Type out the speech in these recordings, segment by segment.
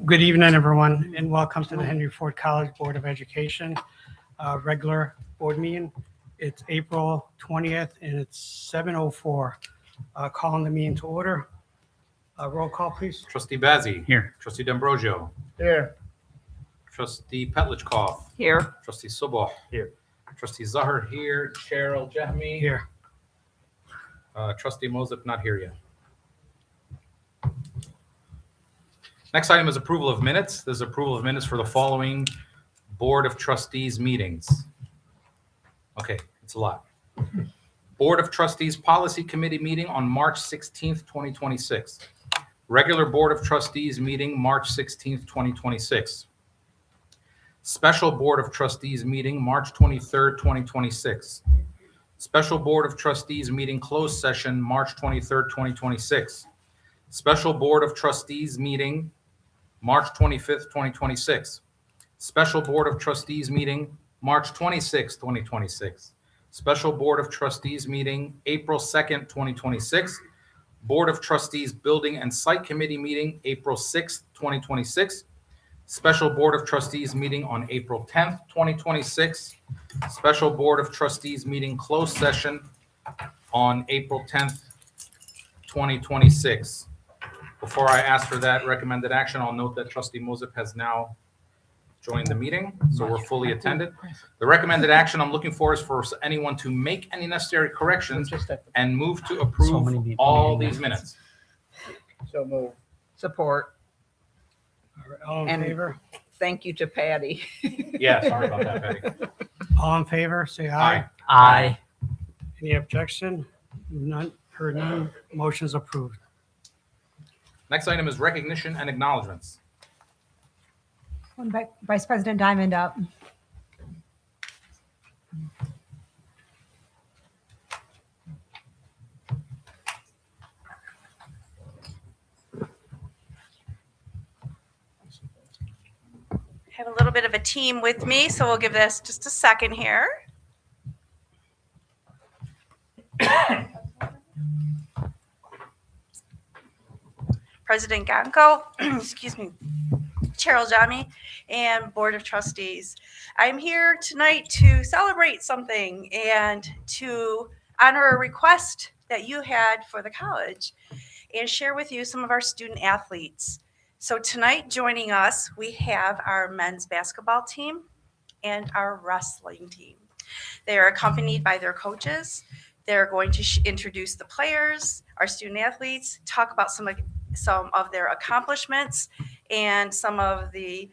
Good evening, everyone, and welcome to the Henry Ford College Board of Education regular board meeting. It's April 20th, and it's 7:04. Calling the meeting to order. Roll call, please. Trustee Bazey. Here. Trustee D'Ambrosio. Here. Trustee Petlicoff. Here. Trustee Suboh. Here. Trustee Zahar here. Chair Al-Jahmi. Here. Trustee Mosip not here yet. Next item is approval of minutes. This is approval of minutes for the following Board of Trustees meetings. Okay, it's a lot. Board of Trustees Policy Committee meeting on March 16th, 2026. Regular Board of Trustees meeting March 16th, 2026. Special Board of Trustees meeting March 23rd, 2026. Special Board of Trustees meeting closed session March 23rd, 2026. Special Board of Trustees meeting March 25th, 2026. Special Board of Trustees meeting March 26th, 2026. Special Board of Trustees meeting April 2nd, 2026. Board of Trustees Building and Site Committee meeting April 6th, 2026. Special Board of Trustees meeting on April 10th, 2026. Special Board of Trustees meeting closed session on April 10th, 2026. Before I ask for that recommended action, I'll note that Trustee Mosip has now joined the meeting, so we're fully attended. The recommended action I'm looking for is for anyone to make any necessary corrections and move to approve all these minutes. So move. Support. All right, all in And- favor? Thank you to Patty. Yeah, sorry about that, Betty. All in favor, say aye. Aye. Aye. Any objection? None, heard none. Motion's approved. Next item is recognition and acknowledgements. Vice President Diamond up. Have a little bit of a team with me, so we'll give this just a second here. President Ganko, excuse me, Chair Al-Jahmi, and Board of Trustees. I'm here tonight to celebrate something and to honor a request that you had for the college and share with you some of our student athletes. So tonight, joining us, we have our men's basketball team and our wrestling team. They are accompanied by their coaches. They're going to introduce the players, our student athletes, talk about some of their accomplishments and some of the,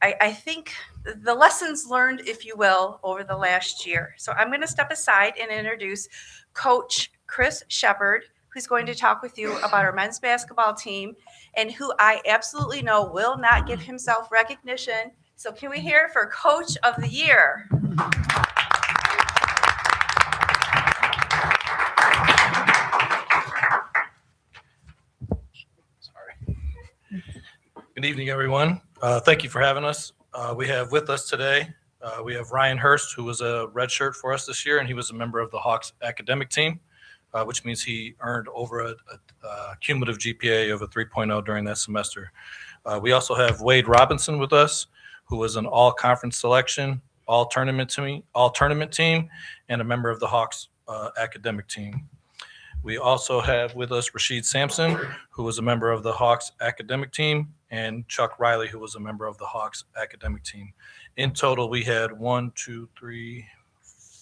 I think, the lessons learned, if you will, over the last year. So I'm going to step aside and introduce Coach Chris Shepard, who's going to talk with you about our men's basketball team and who I absolutely know will not give himself recognition. So can we hear it for Coach of the Year? Good evening, everyone. Thank you for having us. We have with us today, we have Ryan Hurst, who was a redshirt for us this year, and he was a member of the Hawks academic team, which means he earned over a cumulative GPA of a 3.0 during that semester. We also have Wade Robinson with us, who was an all-conference selection, all-tournament team, and a member of the Hawks academic team. We also have with us Rashid Sampson, who was a member of the Hawks academic team, and Chuck Riley, who was a member of the Hawks academic team. In total, we had 1, 2, 3,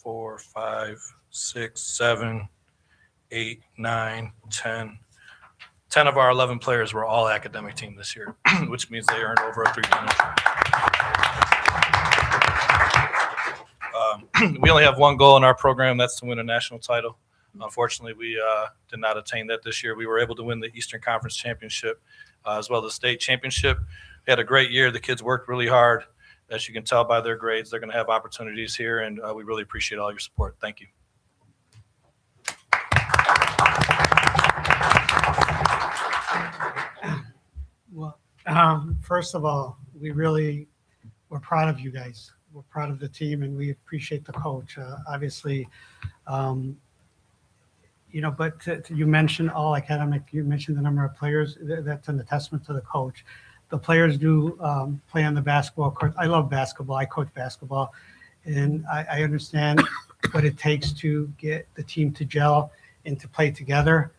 4, 5, 6, 7, 8, 9, 10. 10 of our 11 players were all academic team this year, which means they earned over a 3.0. We only have one goal in our program, that's to win a national title. Unfortunately, we did not attain that this year. We were able to win the Eastern Conference Championship as well as the state championship. We had a great year. The kids worked really hard. As you can tell by their grades, they're going to have opportunities here, and we really appreciate all your support. Thank you. Well, first of all, we're proud of you guys. We're proud of the team, and we appreciate the coach. Obviously, but you mentioned all academic, you mentioned the number of players, that's an testament to the coach. The players do play on the basketball court. I love basketball. I coach basketball, and I understand what it takes to get the team to gel and to play together.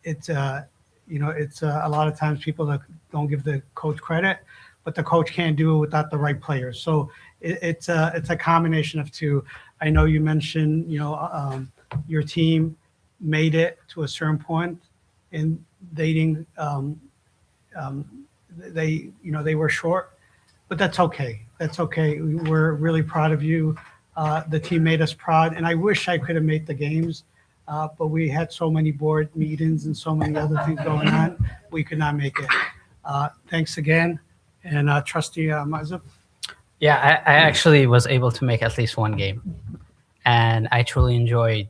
It's a lot of times people that don't give the coach credit, but the coach can't do it without the right players. So it's a combination of two. I know you mentioned, your team made it to a certain point, and they didn't. They were short, but that's okay. That's okay. We're really proud of you. The team made us proud, and I wish I could have made the games, but we had so many board meetings and so many other things going on, we could not make it. Thanks again, and Trustee Mazza. Yeah, I actually was able to make at least one game, and I truly enjoyed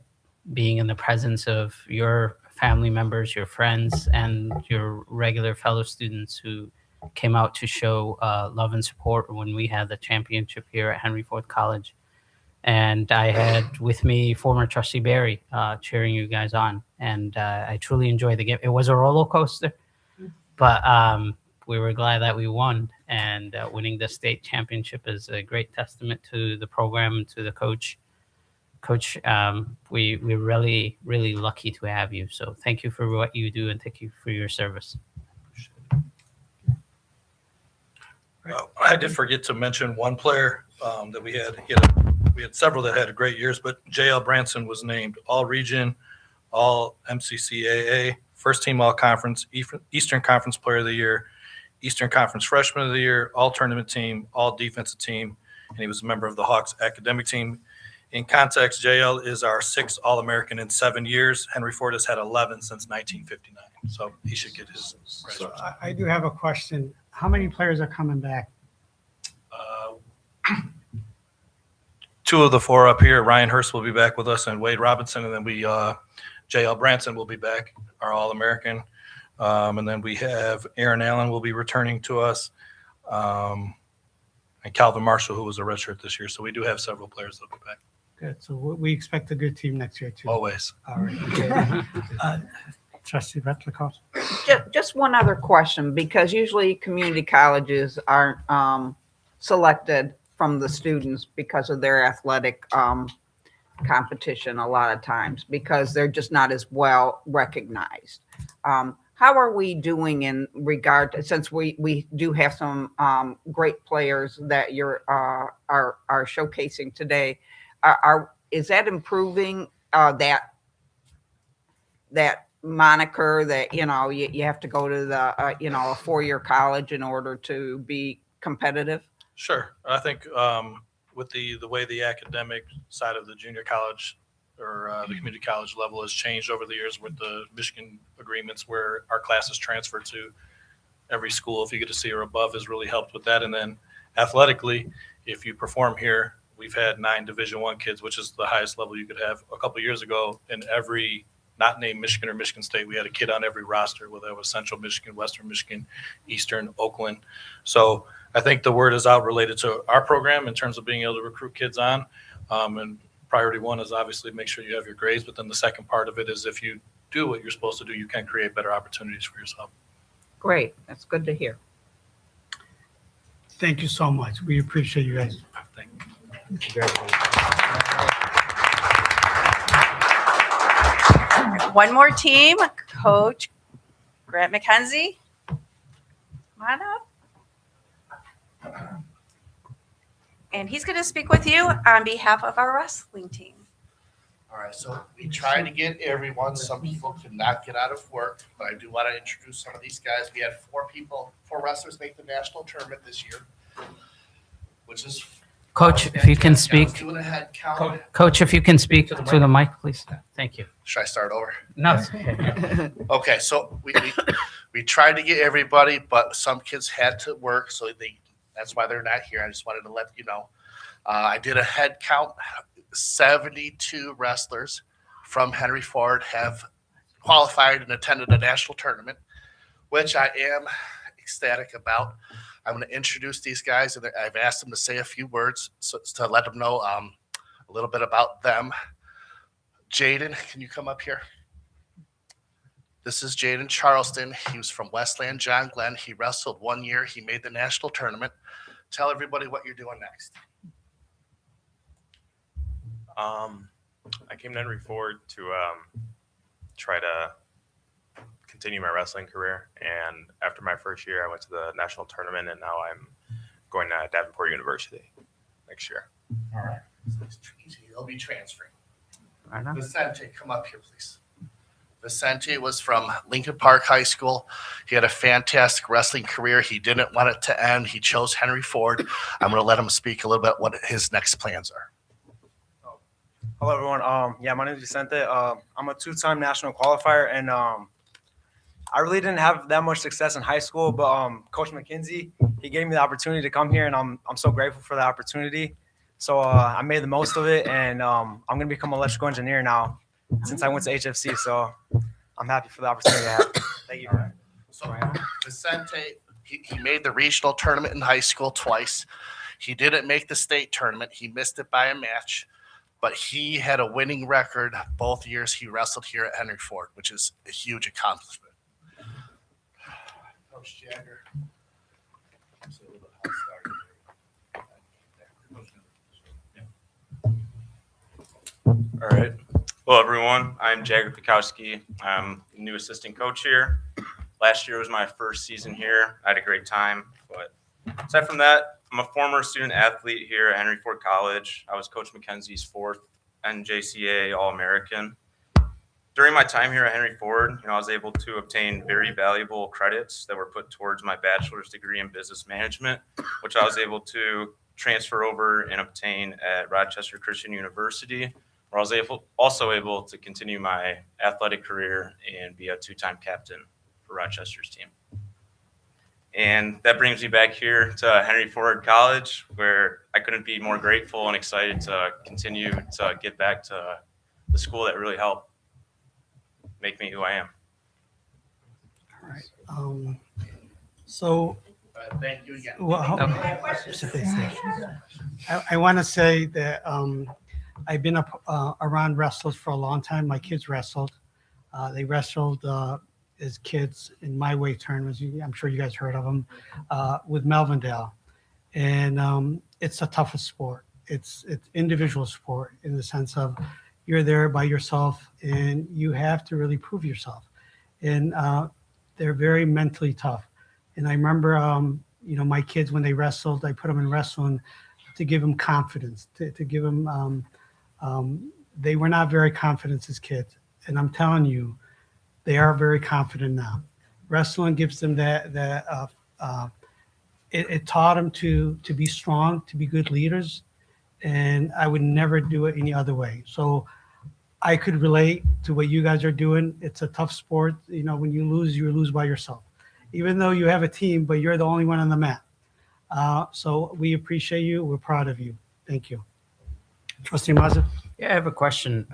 being in the presence of your family members, your friends, and your regular fellow students who came out to show love and support when we had the championship here at Henry Ford College. And I had with me former Trustee Barry cheering you guys on, and I truly enjoyed the game. It was a roller coaster, but we were glad that we won, and winning the state championship is a great testament to the program and to the coach. Coach, we're really, really lucky to have you. So thank you for what you do, and thank you for your service. I did forget to mention one player that we had. We had several that had great years, but J.L. Branson was named All-Region, All-MCCAA, First Team All-Conference, Eastern Conference Player of the Year, Eastern Conference Freshman of the Year, All-Tournament Team, All-Defensive Team, and he was a member of the Hawks academic team. In context, JL is our 6th All-American in 7 years. Henry Ford has had 11 since 1959, so he should get his prize. So I do have a question. How many players are coming back? 2 of the 4 up here, Ryan Hurst will be back with us, and Wade Robinson, and then JL Branson will be back, our All-American. And then we have Aaron Allen will be returning to us, and Calvin Marshall, who was a redshirt this year. So we do have several players that will be back. Good. So we expect a good team next year too. Always. All right. Trustee Retlikov. Just one other question, because usually community colleges aren't selected from the students because of their athletic competition a lot of times, because they're just not as well recognized. How are we doing in regard to, since we do have some great players that you're are showcasing today? Is that improving that moniker that you have to go to the a 4-year college in order to be competitive? Sure. I think with the way the academic side of the junior college or the community college level has changed over the years with the Michigan agreements, where our classes transfer to every school if you get a C or above, has really helped with that. And then athletically, if you perform here, we've had 9 Division I kids, which is the highest level you could have. A couple of years ago, in every not named Michigan or Michigan State, we had a kid on every roster, whether it was Central Michigan, Western Michigan, Eastern, Oakland. So I think the word is out related to our program in terms of being able to recruit kids on. And priority 1 is obviously make sure you have your grades, but then the second part of it is if you do what you're supposed to do, you can create better opportunities for yourself. Great. That's good to hear. Thank you so much. We appreciate you guys. Thank you. One more team, Coach Grant McKenzie. Come on up. And he's going to speak with you on behalf of our wrestling team. All right, so we tried to get everyone. Some people could not get out of work, but I do want to introduce some of these guys. We had 4 wrestlers make the national tournament this year, which is Coach, if you can speak. Doing a head count. Coach, if you can speak to the mic, please. Thank you. Should I start over? No, it's okay. Okay, so we tried to get everybody, but some kids had to work, so that's why they're not here. I just wanted to let you know. I did a head count. 72 wrestlers from Henry Ford have qualified and attended a national tournament, which I am ecstatic about. I'm going to introduce these guys, and I've asked them to say a few words to let them know a little bit about them. Jaden, can you come up here? This is Jaden Charleston. He was from Westland, John Glenn. He wrestled 1 year. He made the national tournament. Tell everybody what you're doing next. I came to Henry Ford to try to continue my wrestling career. And after my first year, I went to the national tournament, and now I'm going to Davenport University next year. All right. So he'll be transferring. Right on. Vicente, come up here, please. Vicente was from Lincoln Park High School. He had a fantastic wrestling career. He didn't want it to end. He chose Henry Ford. I'm going to let him speak a little bit what his next plans are. Hello, everyone. My name is Vicente. I'm a two-time national qualifier, and I really didn't have that much success in high school, but Coach McKenzie, he gave me the opportunity to come here, and I'm so grateful for the opportunity. So I made the most of it, and I'm going to become an electrical engineer now since I went to HFC. So I'm happy for the opportunity I have. Thank you. So Vicente, he made the regional tournament in high school twice. He didn't make the state tournament. He missed it by a match, but he had a winning record both years he wrestled here at Henry Ford, which is a huge accomplishment. Coach Jagger. All right. Hello, everyone. I'm Jagger Pikowski. I'm the new assistant coach here. Last year was my first season here. I had a great time. But aside from that, I'm a former student athlete here at Henry Ford College. I was Coach McKenzie's 4th NJCAA All-American. During my time here at Henry Ford, I was able to obtain very valuable credits that were put towards my bachelor's degree in business management, which I was able to transfer over and obtain at Rochester Christian University, where I was also able to continue my athletic career and be a 2-time captain for Rochester's team. And that brings me back here to Henry Ford College, where I couldn't be more grateful and excited to continue to give back to the school that really helped make me who I am. All right. So Thank you again. well, I want to say that I've been around wrestlers for a long time. My kids wrestled. They wrestled as kids in my weight tournaments. I'm sure you guys heard of them with Melvindale. And it's the toughest sport. It's individual sport in the sense of you're there by yourself and you have to really prove yourself. And they're very mentally tough. And I remember, my kids, when they wrestled, I put them in wrestling to give them confidence, to give them, they were not very confident as kids. And I'm telling you, they are very confident now. Wrestling gives them it taught them to be strong, to be good leaders. And I would never do it any other way. So I could relate to what you guys are doing. It's a tough sport. When you lose by yourself. Even though you have a team, but you're the only one on the mat. So we appreciate you. We're proud of you. Thank you. Trustee Mazza? Yeah, I have a question,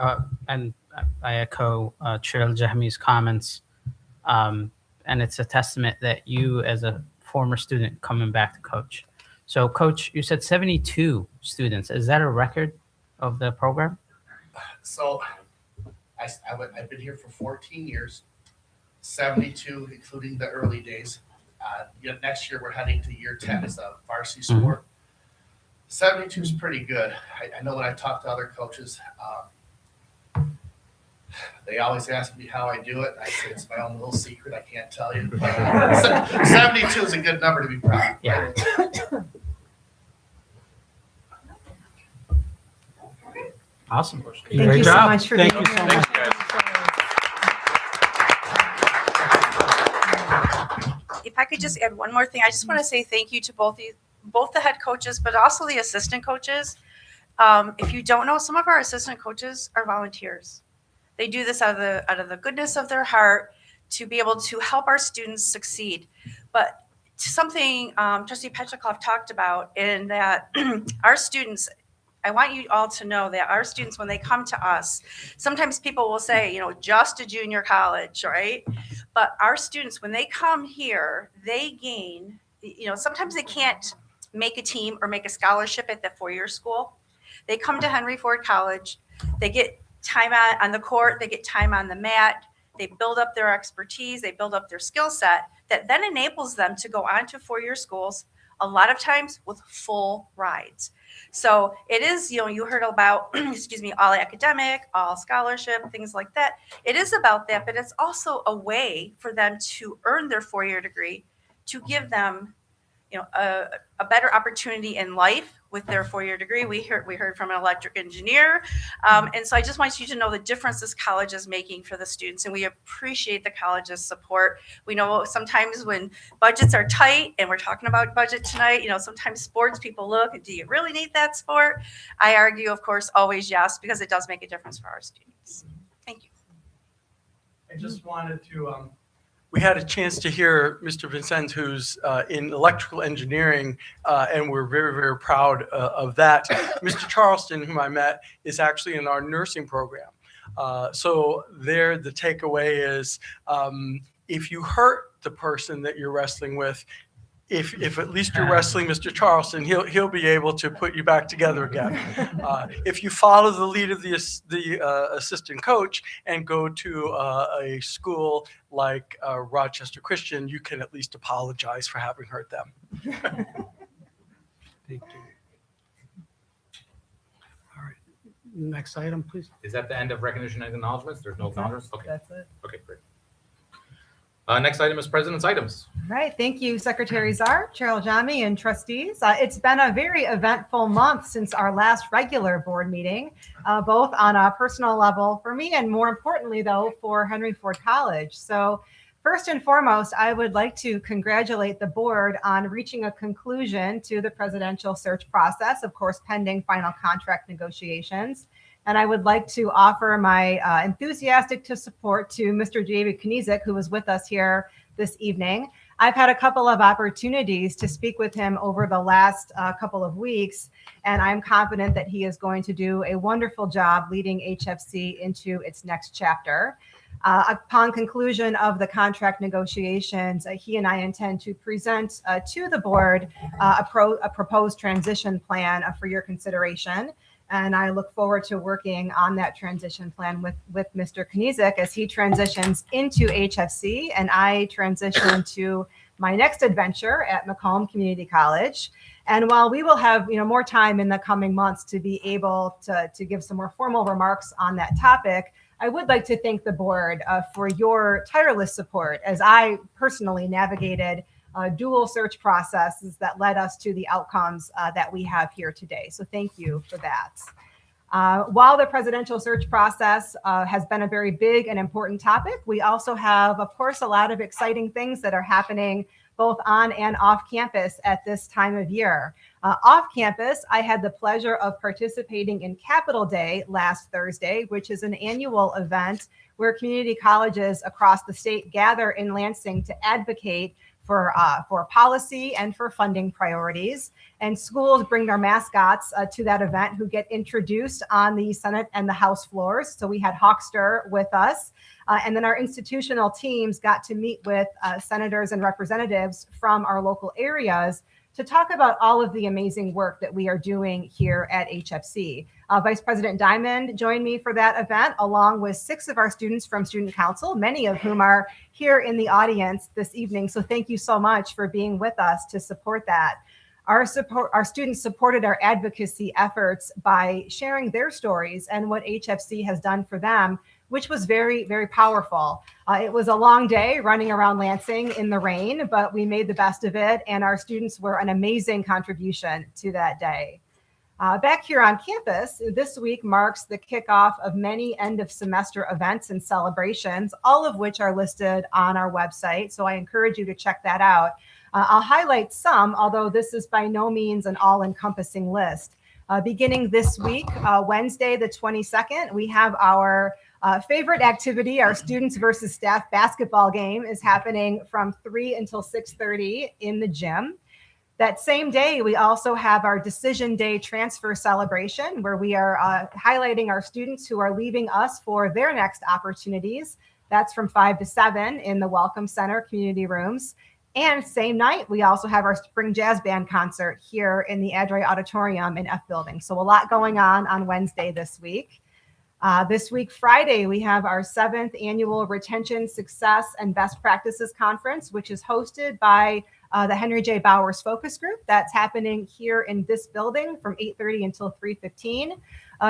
and I echo Chair Jahmi's comments. And it's a testament that you, as a former student, coming back to coach. So, Coach, you said 72 students. Is that a record of the program? So I've been here for 14 years, 72, including the early days. Next year, we're heading to year 10 as a varsity sport. 72 is pretty good. I know when I talk to other coaches, they always ask me how I do it. I say it's my own little secret. I can't tell you. 72 is a good number to be proud of. Yeah. Awesome. Thank you so much for Thank being you so here. much. If I could just add one more thing, I just want to say thank you to both the head coaches, but also the assistant coaches. If you don't know, some of our assistant coaches are volunteers. They do this out of the goodness of their heart to be able to help our students succeed. But something Trustee Petrikov talked about, in that our students, I want you all to know that our students, when they come to us, sometimes people will say, just a junior college, right? But our students, when they come here, they gain, sometimes they can't make a team or make a scholarship at the four-year school. They come to Henry Ford College, they get time on the court, they get time on the mat, they build up their expertise, they build up their skill set that then enables them to go on to four-year schools, a lot of times with full rides. So it is, you heard about, excuse me, all academic, all scholarship, things like that. It is about that, but it's also a way for them to earn their four-year degree, to give them, a better opportunity in life with their four-year degree. We heard from an electric engineer. And so I just want you to know the difference this college is making for the students, and we appreciate the college's support. We know sometimes when budgets are tight, and we're talking about budget tonight, sometimes sports people look, do you really need that sport? I argue, of course, always yes, because it does make a difference for our students. Thank you. I just wanted to, we had a chance to hear Mr. Vincent, who's in electrical engineering, and we're very, very proud of that. Mr. Charleston, whom I met, is actually in our nursing program. So there, the takeaway is, if you hurt the person that you're wrestling with, if at least you're wrestling Mr. Charleston, he'll be able to put you back together again. If you follow the lead of the assistant coach and go to a school like Rochester Christian, you can at least apologize for having hurt them. Thank you. All right. Next item, please. Is that the end of recognition and acknowledgements? There's no acknowledgements? Okay. That's it. Okay, great. Next item is president's items. Right. Thank you, Secretary Czar, Chair Aljami, and trustees. It's been a very eventful month since our last regular board meeting, both on a personal level for me and more importantly, though, for Henry Ford College. So first and foremost, I would like to congratulate the board on reaching a conclusion to the presidential search process, of course, pending final contract negotiations. And I would like to offer my enthusiastic support to Mr. David Kniezek, who was with us here this evening. I've had a couple of opportunities to speak with him over the last couple of weeks, and I'm confident that he is going to do a wonderful job leading HFC into its next chapter. Upon conclusion of the contract negotiations, he and I intend to present to the board a proposed transition plan for your consideration. And I look forward to working on that transition plan with Mr. Kniezek as he transitions into HFC and I transition to my next adventure at Macomb Community College. And while we will have more time in the coming months to be able to give some more formal remarks on that topic, I would like to thank the board for your tireless support as I personally navigated dual search processes that led us to the outcomes that we have here today. So thank you for that. While the presidential search process has been a very big and important topic, we also have, of course, a lot of exciting things that are happening both on and off campus at this time of year. Off campus, I had the pleasure of participating in Capitol Day last Thursday, which is an annual event where community colleges across the state gather in Lansing to advocate for policy and for funding priorities. And schools bring their mascots to that event who get introduced on the Senate and the House floors. So we had Hawkster with us. And then our institutional teams got to meet with senators and representatives from our local areas to talk about all of the amazing work that we are doing here at HFC. Vice President Diamond joined me for that event, along with 6 of our students from Student Council, many of whom are here in the audience this evening. So thank you so much for being with us to support that. Our students supported our advocacy efforts by sharing their stories and what HFC has done for them, which was very, very powerful. It was a long day running around Lansing in the rain, but we made the best of it, and our students were an amazing contribution to that day. Back here on campus, this week marks the kickoff of many end of semester events and celebrations, all of which are listed on our website. So I encourage you to check that out. I'll highlight some, although this is by no means an all-encompassing list. Beginning this week, Wednesday, the 22nd, we have our favorite activity, our students versus staff basketball game is happening from 3 until 6:30 in the gym. That same day, we also have our Decision Day transfer celebration, where we are highlighting our students who are leaving us for their next opportunities. That's from 5 to 7 in the Welcome Center community rooms. And same night, we also have our Spring Jazz Band concert here in the Adroy Auditorium in F Building. So a lot going on Wednesday this week. This week, Friday, we have our 7th annual Retention, Success, and Best Practices Conference, which is hosted by the Henry J. Bowers Focus Group. That's happening here in this building from 8:30 until 3:15.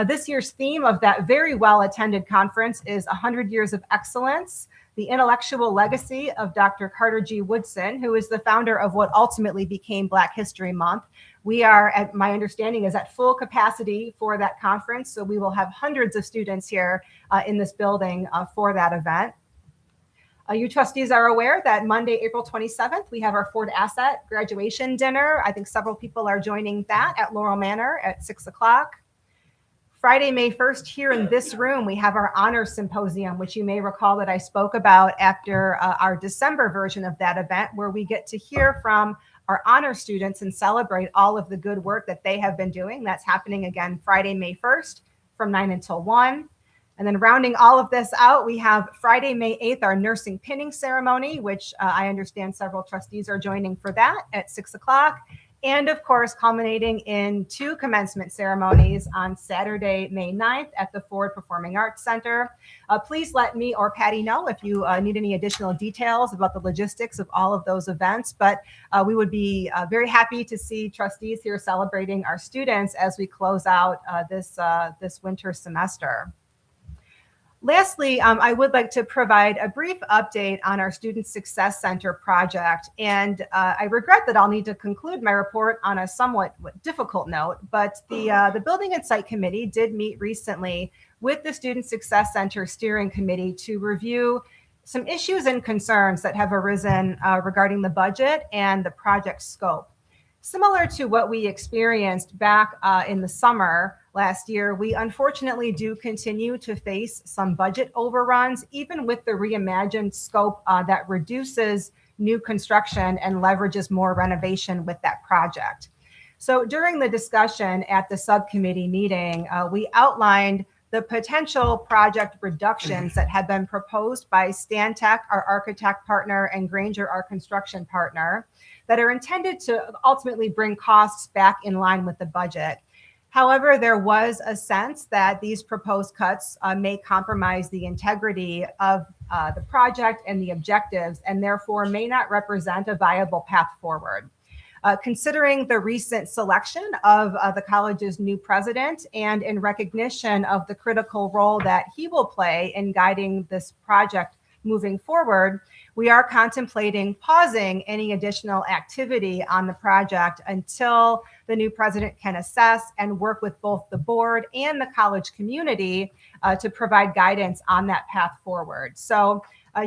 This year's theme of that very well-attended conference is 100 Years of Excellence, the intellectual legacy of Dr. Carter G. Woodson, who is the founder of what ultimately became Black History Month. We are, at my understanding, is at full capacity for that conference. So we will have hundreds of students here in this building for that event. You trustees are aware that Monday, April 27th, we have our Ford Asset graduation dinner. I think several people are joining that at Laurel Manor at 6 o'clock. Friday, May 1st, here in this room, we have our Honor Symposium, which you may recall that I spoke about after our December version of that event, where we get to hear from our honor students and celebrate all of the good work that they have been doing. That's happening again Friday, May 1st from 9 until 1. And then rounding all of this out, we have Friday, May 8th, our nursing pinning ceremony, which I understand several trustees are joining for that at 6 o'clock. And of course, culminating in 2 commencement ceremonies on Saturday, May 9th at the Ford Performing Arts Center. Please let me or Patty know if you need any additional details about the logistics of all of those events. But we would be very happy to see trustees here celebrating our students as we close out this winter semester. Lastly, I would like to provide a brief update on our Student Success Center project. And I regret that I'll need to conclude my report on a somewhat difficult note, but the Building and Site Committee did meet recently with the Student Success Center Steering Committee to review some issues and concerns that have arisen regarding the budget and the project scope. Similar to what we experienced back in the summer last year, we unfortunately do continue to face some budget overruns, even with the reimagined scope that reduces new construction and leverages more renovation with that project. So during the discussion at the subcommittee meeting, we outlined the potential project reductions that have been proposed by Stantec, our architect partner, and Granger, our construction partner, that are intended to ultimately bring costs back in line with the budget. However, there was a sense that these proposed cuts may compromise the integrity of the project and the objectives, and therefore may not represent a viable path forward. Considering the recent selection of the college's new president and in recognition of the critical role that he will play in guiding this project moving forward, we are contemplating pausing any additional activity on the project until the new president can assess and work with both the board and the college community to provide guidance on that path forward. So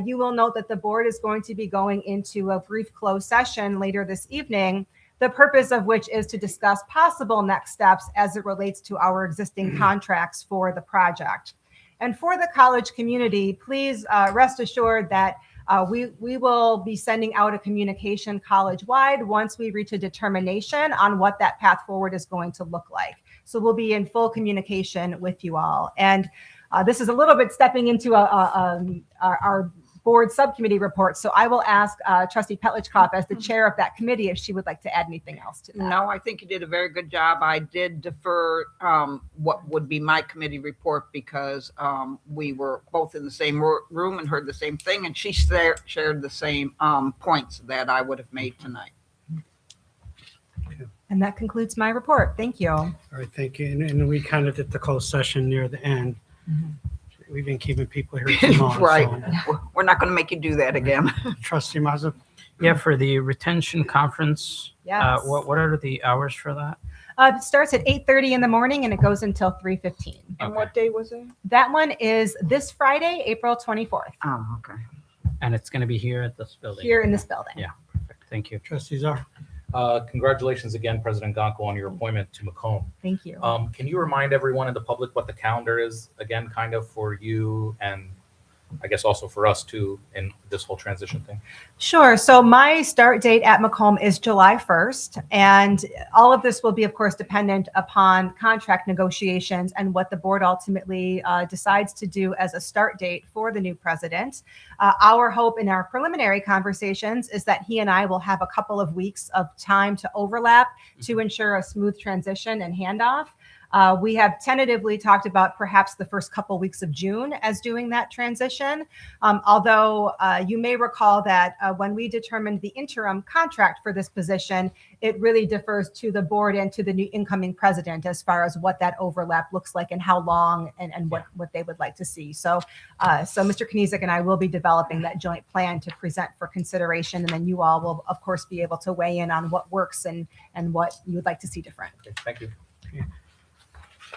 you will note that the board is going to be going into a brief closed session later this evening, the purpose of which is to discuss possible next steps as it relates to our existing contracts for the project. And for the college community, please rest assured that we will be sending out a communication college-wide once we reach a determination on what that path forward is going to look like. So we'll be in full communication with you all. And this is a little bit stepping into our board subcommittee report. So I will ask Trustee Petlichkov as the chair of that committee if she would like to add anything else to that. No, I think you did a very good job. I did defer what would be my committee report because we were both in the same room and heard the same thing, and she shared the same points that I would have made tonight. And that concludes my report. Thank you. All right, thank you. And we kind of did the closed session near the end. We've been keeping people here too long. Right. So. We're not going to make you do that again. Trustee Mazza? Yeah, for the retention conference, Yes. what are the hours for that? It starts at 8:30 in the morning and it goes until 3:15. And Okay. what day was it? That one is this Friday, April 24th, Oh, okay. And it's going to be here at this building. here in this building. Yeah. Perfect. Thank you. Trustee Czar? Congratulations again, President Gonko, on your appointment to Macomb. Thank you. Can you remind everyone in the public what the calendar is again, kind of for you and I guess also for us too in this whole transition thing? Sure. So my start date at Macomb is July 1st. And all of this will be, of course, dependent upon contract negotiations and what the board ultimately decides to do as a start date for the new president. Our hope in our preliminary conversations is that he and I will have a couple of weeks of time to overlap to ensure a smooth transition and handoff. We have tentatively talked about perhaps the first couple weeks of June as doing that transition. Although you may recall that when we determined the interim contract for this position, it really differs to the board and to the new incoming president as far as what that overlap looks like and how long and what they would like to see. So Mr. Knezek and I will be developing that joint plan to present for consideration, and then you all will, of course, be able to weigh in on what works and what you would like to see different. Okay, thank you.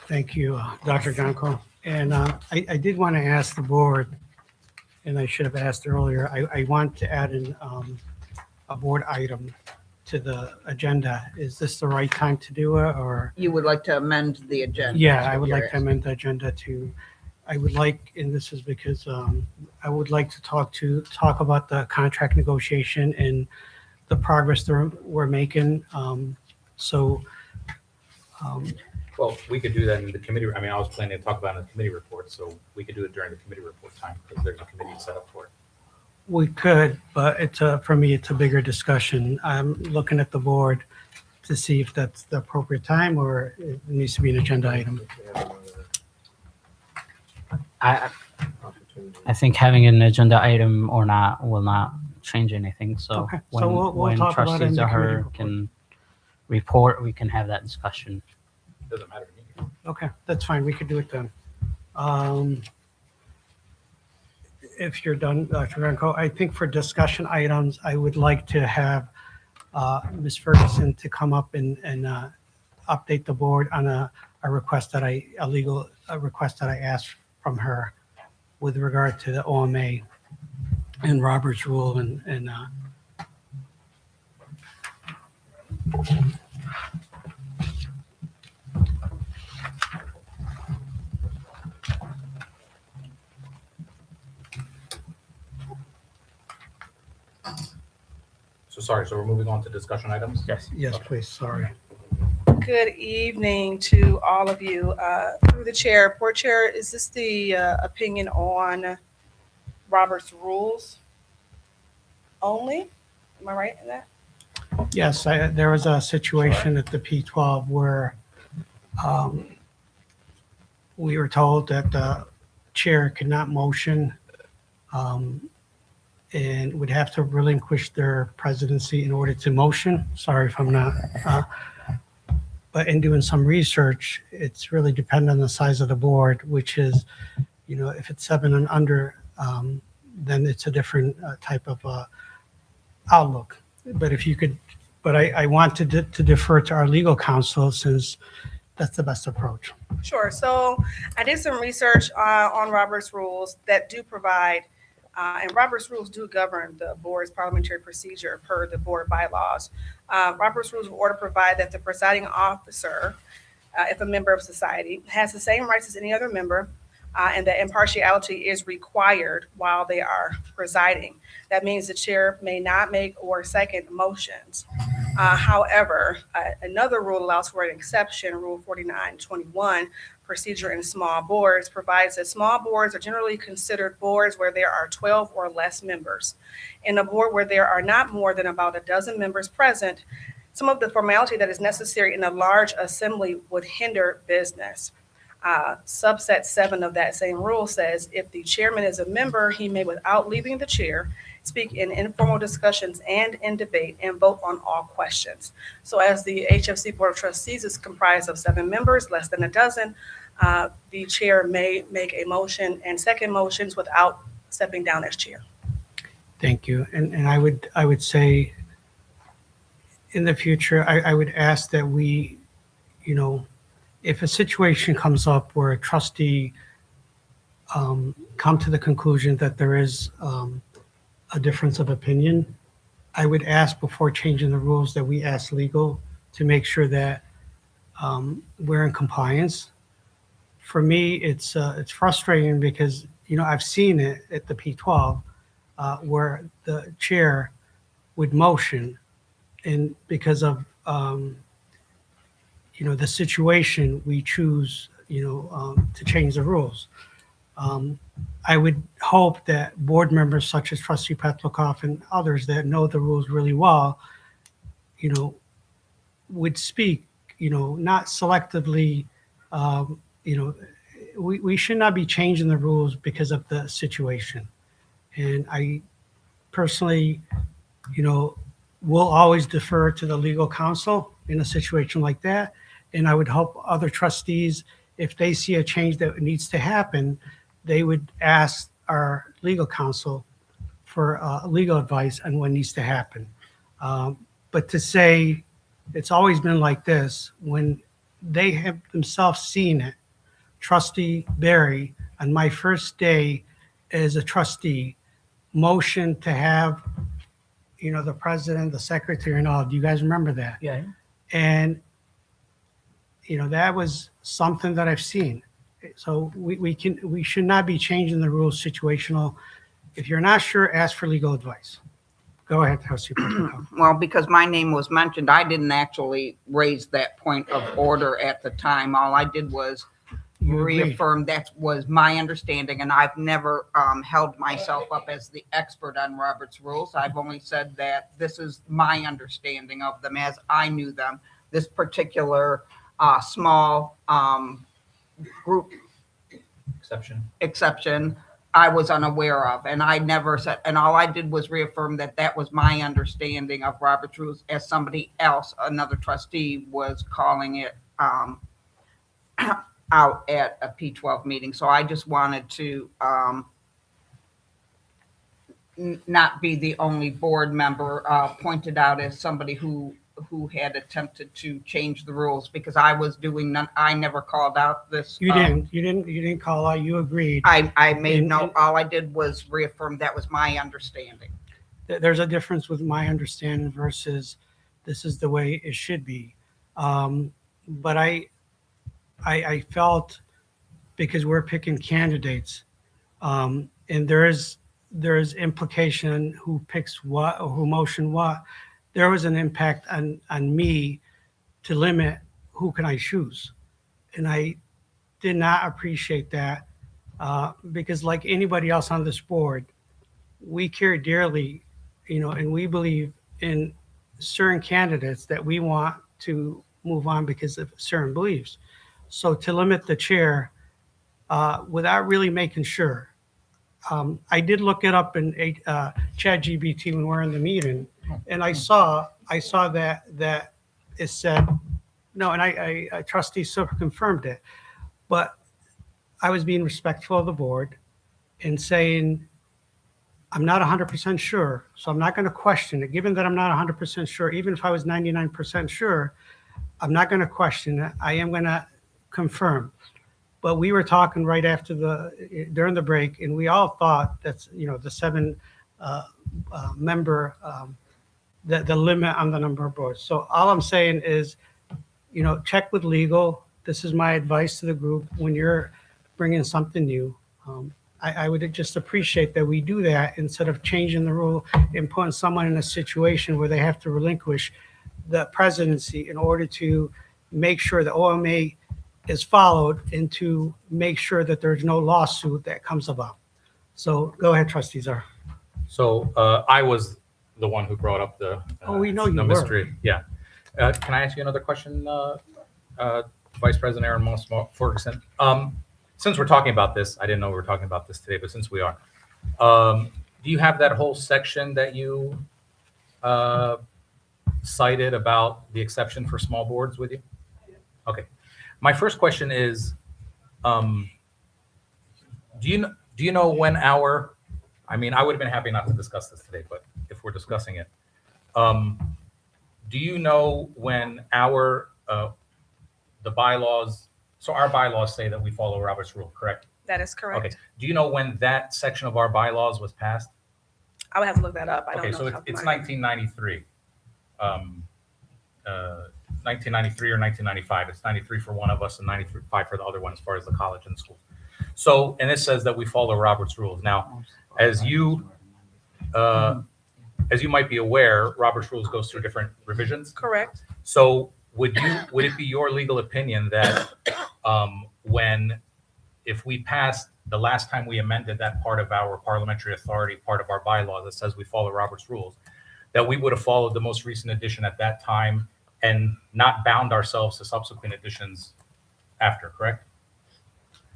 Thank you, Dr. Gonko. And I did want to ask the board, and I should have asked earlier, I want to add in a board item to the agenda. Is this the right time to do it, or? You would like to amend the agenda? Yeah, I would like to amend the agenda to, I would like, and this is because I would like to talk about the contract negotiation and the progress we're making. Well, we could do that in the committee. I mean, I was planning to talk about it in the committee report, so we could do it during the committee report time because there's a committee set up for it. We could, but for me, it's a bigger discussion. I'm looking at the board to see if that's the appropriate time or it needs to be an agenda item. I think having an agenda item or not will not change anything. So Okay, so we'll when talk about it in trustees the or committee her report. can report, we can have that discussion. Doesn't matter to me. Okay, that's fine. We could do it then. If you're done, Dr. Ranko, I think for discussion items, I would like to have Ms. Ferguson to come up and update the board on a request that a request that I asked from her with regard to the OMA and Robert's rule and So we're moving on to discussion items? Yes. yes, please, sorry. Good evening to all of you. Through the chair, board chair, is this the opinion on Robert's rules only? Am I right in that? Yes, there was a situation at the P12 where we were told that the chair could not motion and would have to relinquish their presidency in order to motion. Sorry if I'm not. But in doing some research, it's really dependent on the size of the board, which is, if it's 7 and under, then it's a different type of outlook. But if you could, but I want to defer to our legal counsel since that's the best approach. Sure. So I did some research on Robert's rules that do provide, and Robert's rules do govern the board's parliamentary procedure per the board bylaws. Robert's rules of order provide that the presiding officer, if a member of society, has the same rights as any other member, and that impartiality is required while they are presiding. That means the chair may not make or second motions. However, another rule allows for an exception, Rule 4921, procedure in small boards, provides that small boards are generally considered boards where there are 12 or less members. In a board where there are not more than about a dozen members present, some of the formality that is necessary in a large assembly would hinder business. Subset 7 of that same rule says if the chairman is a member, he may, without leaving the chair, speak in informal discussions and in debate and vote on all questions. So as the HFC Board of Trustees is comprised of 7 members, less than a dozen, the chair may make a motion and second motions without stepping down as chair. Thank you. And I would say in the future, I would ask that we, if a situation comes up where a trustee come to the conclusion that there is a difference of opinion, I would ask before changing the rules that we ask legal to make sure that we're in compliance. For me, it's frustrating because, I've seen it at the P12 where the chair would motion and because of, the situation, we choose, to change the rules. I would hope that board members such as Trustee Petlicoff and others that know the rules really well, would speak, not selectively You know, we should not be changing the rules because of the situation. And I personally, you know, will always defer to the legal counsel in a situation like that. And I would hope other trustees, if they see a change that needs to happen, they would ask our legal counsel for legal advice on what needs to happen. But to say it's always been like this, when they have themselves seen it, Trustee Barry, on my first day as a trustee, motion to have, you know, the president, the secretary and all, do you guys remember that? Yeah. And, you know, that was something that I've seen. So we should not be changing the rules situational. If you're not sure, ask for legal advice. Go ahead, Trustee Portillo. Well, because my name was mentioned, I didn't actually raise that point of order at the time. All I did was You agreed. reaffirm that was my understanding, and I've never held myself up as the expert on Robert's rules. I've only said that this is my understanding of them as I knew them. This particular small group exception I was unaware of, and I never said, and all I did was reaffirm that that was my understanding of Robert's rules as somebody else, another trustee, was calling it out at a P12 meeting. So I just wanted to not be the only board member pointed out as somebody who had attempted to change the rules, because I was doing none. I never called out this. You didn't call out, you agreed. I made And- no, all I did was reaffirm that was my understanding. There's a difference with my understanding versus this is the way it should be. But I felt, because we're picking candidates, and there is implication who picks what or who motion what. There was an impact on me to limit who can I choose. And I did not appreciate that because like anybody else on this board, we care dearly, you know, and we believe in certain candidates that we want to move on because of certain beliefs. So to limit the chair without really making sure, I did look it up in ChatGPT when we're in the meeting, and I saw that it said no, and I trustee Silver confirmed it, but I was being respectful of the board and saying I'm not 100% sure, so I'm not going to question it. Given that I'm not 100% sure, even if I was 99% sure, I'm not going to question it. I am going to confirm. But we were talking right after during the break, and we all thought that's, you know, the 7 member, the limit on the number of boards. So all I'm saying is, you know, check with legal. This is my advice to the group when you're bringing something new. I would just appreciate that we do that instead of changing the rule and putting someone in a situation where they have to relinquish the presidency in order to make sure the OMA is followed and to make sure that there's no lawsuit that comes about. So go ahead, Trustee Czar. So I was the one who brought up the We know you the were. mystery. Yeah. Can I ask you another question, Vice President Aaron Moss Ferguson? Since we're talking about this, I didn't know we were talking about this today, but since we are, do you have that whole section that you cited about the exception for small boards with you? Okay. My first question is, do you know when I mean, I would have been happy not to discuss this today, but if we're discussing it, do you know when the bylaws, so our bylaws say that we follow Robert's rule, correct? That is correct. Okay. Do you know when that section of our bylaws was passed? I would have to look that up. I don't Okay, know. so off the it's top of my head. 1993. 1993 or 1995. It's 93 for one of us and 95 for the other one as far as the college and school. So, and it says that we follow Robert's rules. Now, as you might be aware, Robert's rules goes through different revisions. Correct. So would it be your legal opinion that if we passed the last time we amended that part of our parliamentary authority, part of our bylaw that says we follow Robert's rules, that we would have followed the most recent edition at that time and not bound ourselves to subsequent editions after, correct?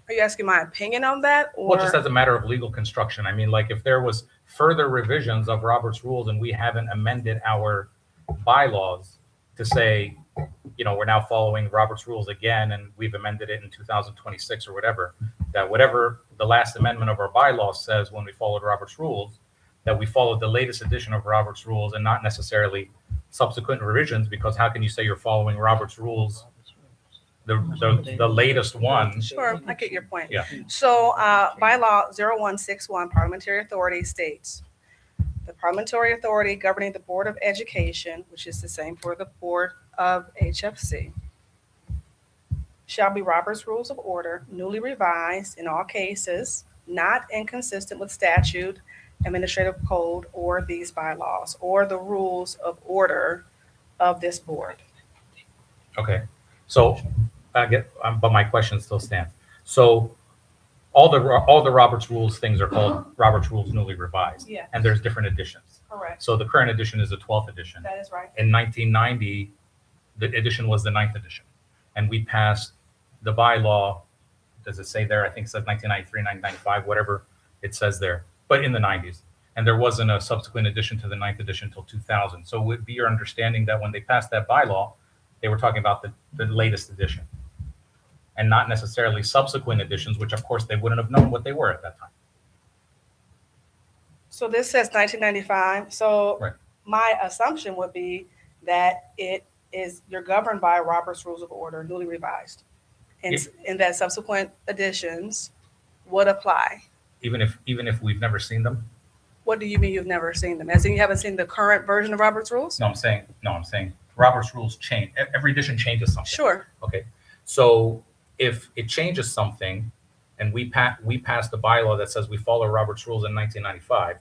Are you asking my opinion on that, or? Well, just as a matter of legal construction. I mean, like if there was further revisions of Robert's rules and we haven't amended our bylaws to say, you know, we're now following Robert's rules again and we've amended it in 2026 or whatever, that whatever the last amendment of our bylaws says when we followed Robert's rules, that we followed the latest edition of Robert's rules and not necessarily subsequent revisions, because how can you say you're following Robert's rules, the latest one? Sure, I get your point. Yeah. So bylaw 0161 parliamentary authority states, the parliamentary authority governing the Board of Education, which is the same for the Board of HFC, shall be Robert's Rules of Order, newly revised in all cases, not inconsistent with statute, administrative code, or these bylaws, or the rules of order of this board. Okay, so I get, but my question still stands. So all the Robert's Rules things are called Robert's Rules newly revised. Yeah. And there's different editions. Correct. So the current edition is the 12th edition. That is right. In 1990, the edition was the 9th edition. And we passed the bylaw, does it say there? I think it says 1993, 1995, whatever it says there, but in the 90s. And there wasn't a subsequent edition to the 9th edition until 2000. So it would be your understanding that when they passed that bylaw, they were talking about the latest edition and not necessarily subsequent editions, which of course they wouldn't have known what they were at that time. So this says 1995. So Right. my assumption would be that you're governed by Robert's Rules of Order, newly revised, and that subsequent editions would apply. Even if we've never seen them? What do you mean you've never seen them? As in you haven't seen the current version of Robert's Rules? No, I'm saying Robert's Rules change. Every edition changes something. Sure. Okay, so if it changes something and we pass the bylaw that says we follow Robert's Rules in 1995,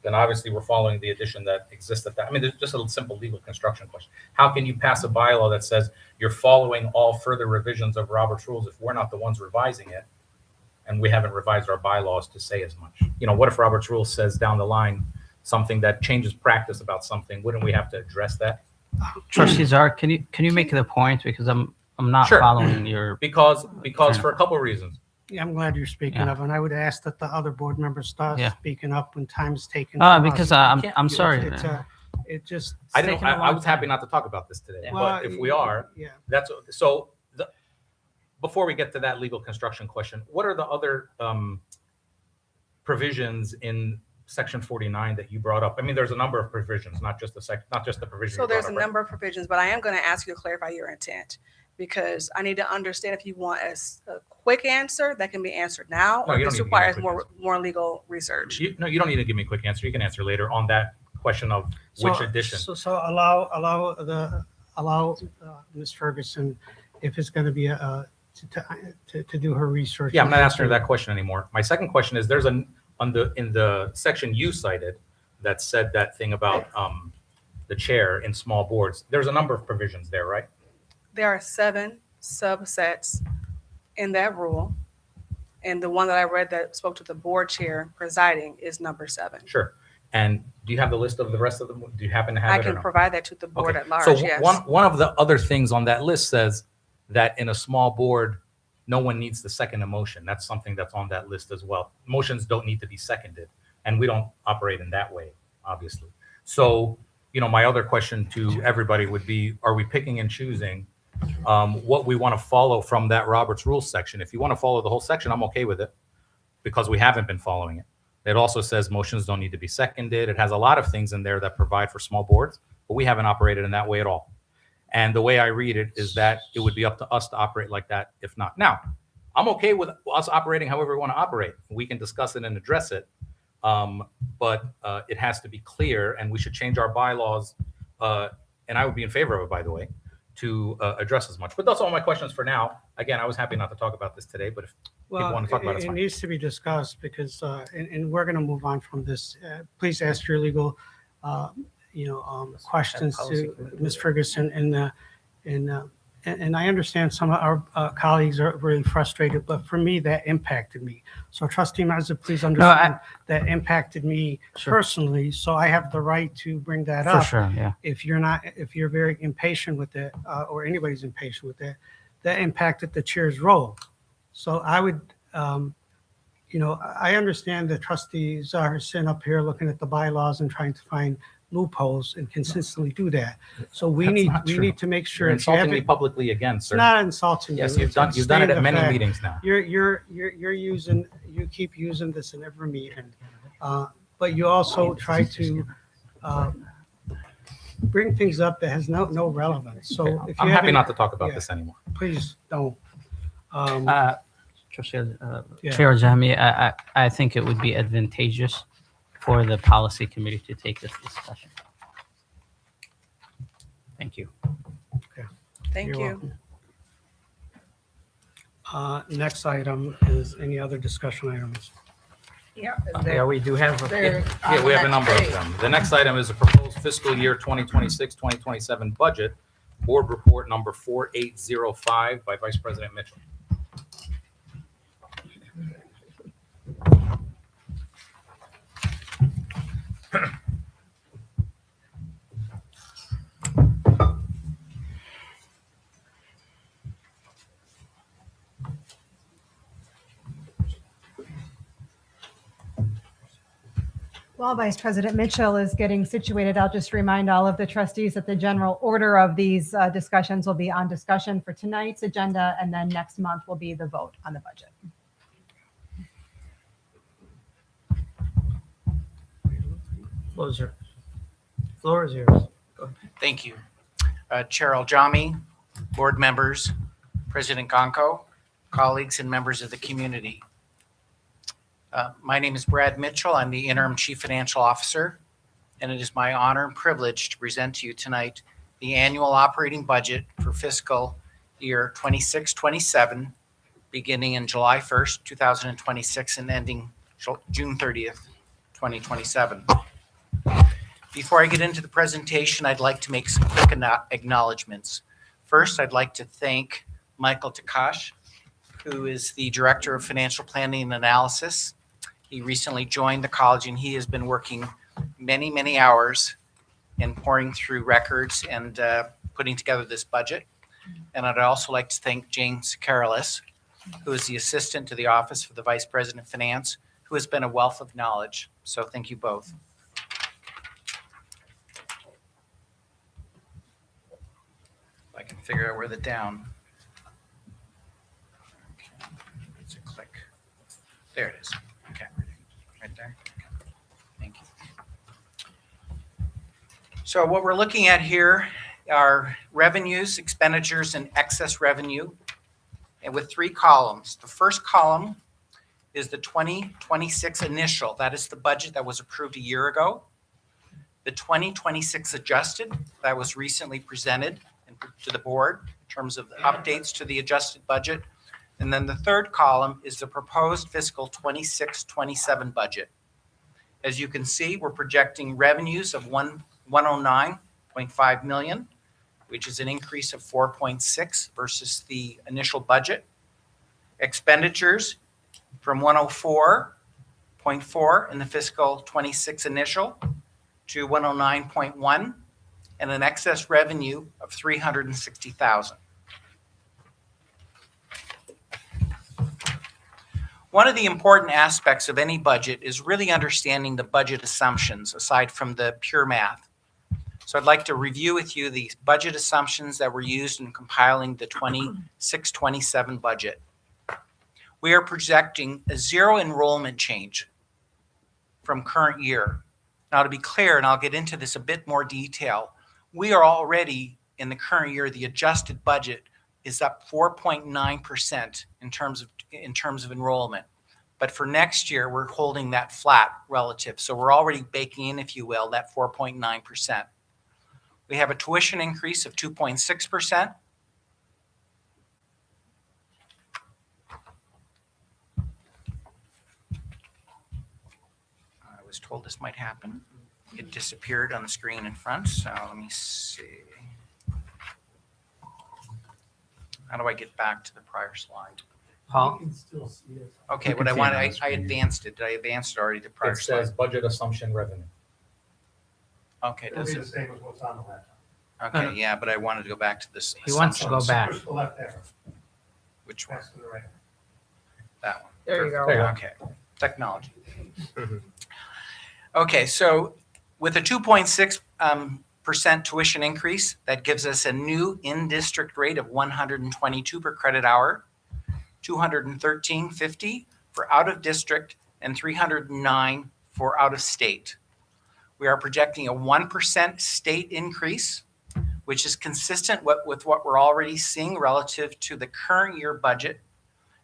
then obviously we're following the edition that exists at that. I mean, there's just a simple legal construction question. How can you pass a bylaw that says you're following all further revisions of Robert's Rules if we're not the ones revising it and we haven't revised our bylaws to say as much? You know, what if Robert's Rules says down the line something that changes practice about something? Wouldn't we have to address that? Trustee Czar, can you make the point, because I'm not Sure. following your. Because for a couple of reasons. Yeah, I'm glad you're speaking Yeah. up, and I would ask that the other board members start Yeah. speaking up when time is taken. from us. Because I'm can't- sorry. It just. I didn't. taken a I long was happy time. not to talk about this today, Yeah. but if we are, Yeah. that's so. Before we get to that legal construction question, what are the other provisions in Section 49 that you brought up? I mean, there's a number of provisions, not just the provision. So you brought there's a up, right? number of provisions, but I am going to ask you to clarify your intent, because I need to understand if you want a quick answer that can be answered now, No, or you if don't this need to give me a requires quick more legal research. You don't need to give me a quick answer. You can answer later on that question of which edition. So allow Ms. Ferguson, if it's going to be to do her research. Yeah, I'm not asking her that question anymore. My second question is, there's in the section you cited that said that thing about the chair in small boards. There's a number of provisions there, right? There are 7 subsets in that rule, and the one that I read that spoke to the board chair presiding is number 7. Sure. And do you have the list of the rest of them? Do you happen to have I it or can no? provide that to the board Okay. at large, So yes. one of the other things on that list says that in a small board, no one needs to second a motion. That's something that's on that list as well. Motions don't need to be seconded, and we don't operate in that way, obviously. So, you know, my other question to everybody would be, are we picking and choosing what we want to follow from that Robert's Rules section? If you want to follow the whole section, I'm okay with it, because we haven't been following it. It also says motions don't need to be seconded. It has a lot of things in there that provide for small boards, but we haven't operated in that way at all. And the way I read it is that it would be up to us to operate like that if not. Now, I'm okay with us operating however we want to operate. We can discuss it and address it, but it has to be clear, and we should change our bylaws, and I would be in favor of it, by the way, to address as much. But that's all my questions for now. Again, I was happy not to talk about this today, but if people want to talk about it, it's It fine. needs to be discussed because, and we're going to move on from this. Please ask your legal, questions to Ms. Ferguson. And I understand some of our colleagues are really frustrated, but for me, that impacted me. So Trustee Mazza, please understand that impacted me personally. So I have the right to bring that For up. sure, yeah. If you're very impatient with it, or anybody's impatient with it, that impacted the chair's role. So I would, I understand the trustees are sitting up here looking at the bylaws and trying to find loopholes and consistently do that. So we That's need, not we true. need to make sure. You're if you have insulting me it- publicly again, It's sir. not insulting you. Yes, you've It's done it stating at the many fact. meetings now. You keep using this in every meeting. But you also try to bring things up that has no relevance. So if you I'm have happy any- not to talk about yeah. this anymore. Please don't. Trustee, Yeah. Chair Jami, I think it would be advantageous for the policy committee to take this discussion. Thank you. Thank You're you. welcome. Next item is any other discussion items? Yeah. Yeah, we do have. Yeah, we have a number of them. The next item is a proposed fiscal year 2026, 2027 budget, board report number 4805 by Vice President Mitchell. While Vice President Mitchell is getting situated, I'll just remind all of the trustees that the general order of these discussions will be on discussion for tonight's agenda, and then next month will be the vote on the budget. Floor is yours. Thank you. Chair Aljami, board members, President Gonko, colleagues and members of the community. My name is Brad Mitchell. I'm the interim chief financial officer, and it is my honor and privilege to present to you tonight the annual operating budget for fiscal year 26-27, beginning in July 1st, 2026 and ending June 30th, 2027. Before I get into the presentation, I'd like to make some quick acknowledgements. First, I'd like to thank Michael Takash, who is the Director of Financial Planning and Analysis. He recently joined the college and he has been working many, many hours in pouring through records and putting together this budget. And I'd also like to thank James Carolus, who is the Assistant to the Office for the Vice President of Finance, who has been a wealth of knowledge. So thank you both. If I can figure out where the down. Okay. It's a click. There it is. Okay. Right there. Okay. Thank you. So what we're looking at here are revenues, expenditures, and excess revenue, and with three columns. The first column is the 2026 initial. That is the budget that was approved a year ago. The 2026 adjusted that was recently presented to the board in terms of the updates to the adjusted budget. And then the third column is the proposed fiscal 26-27 budget. As you can see, we're projecting revenues of 109.5 million, which is an increase of 4.6 versus the initial budget. Expenditures from 104.4 in the fiscal 26 initial to 109.1, and an excess revenue of 360,000. One of the important aspects of any budget is really understanding the budget assumptions aside from the pure math. So I'd like to review with you the budget assumptions that were used in compiling the 26-27 budget. We are projecting a zero enrollment change from current year. Now, to be clear, and I'll get into this a bit more detail, we are already in the current year, the adjusted budget is up 4.9% in terms of enrollment. But for next year, we're holding that flat relative. So we're already baking in, if you will, that 4.9%. We have a tuition increase of 2.6%. I was told this might happen. It disappeared on the screen in front, so let me see. How do I get back to the prior slide? Paul? Okay, You what can I see it wanted, on the I screen. advanced it. Did I advance it already to prior It slide? says budget assumption revenue. Okay, It'll does be it? the same as what's on the laptop. Okay, yeah, but I wanted to go back to this. He wants to go assumptions. back. Push the left arrow. Which one? That one. There you go. There you go. Okay, technology. Okay, so with a 2.6% tuition increase, that gives us a new in-district rate of 122 per credit hour, 213.50 for out-of-district, and 309 for out-of-state. We are projecting a 1% state increase, which is consistent with what we're already seeing relative to the current year budget,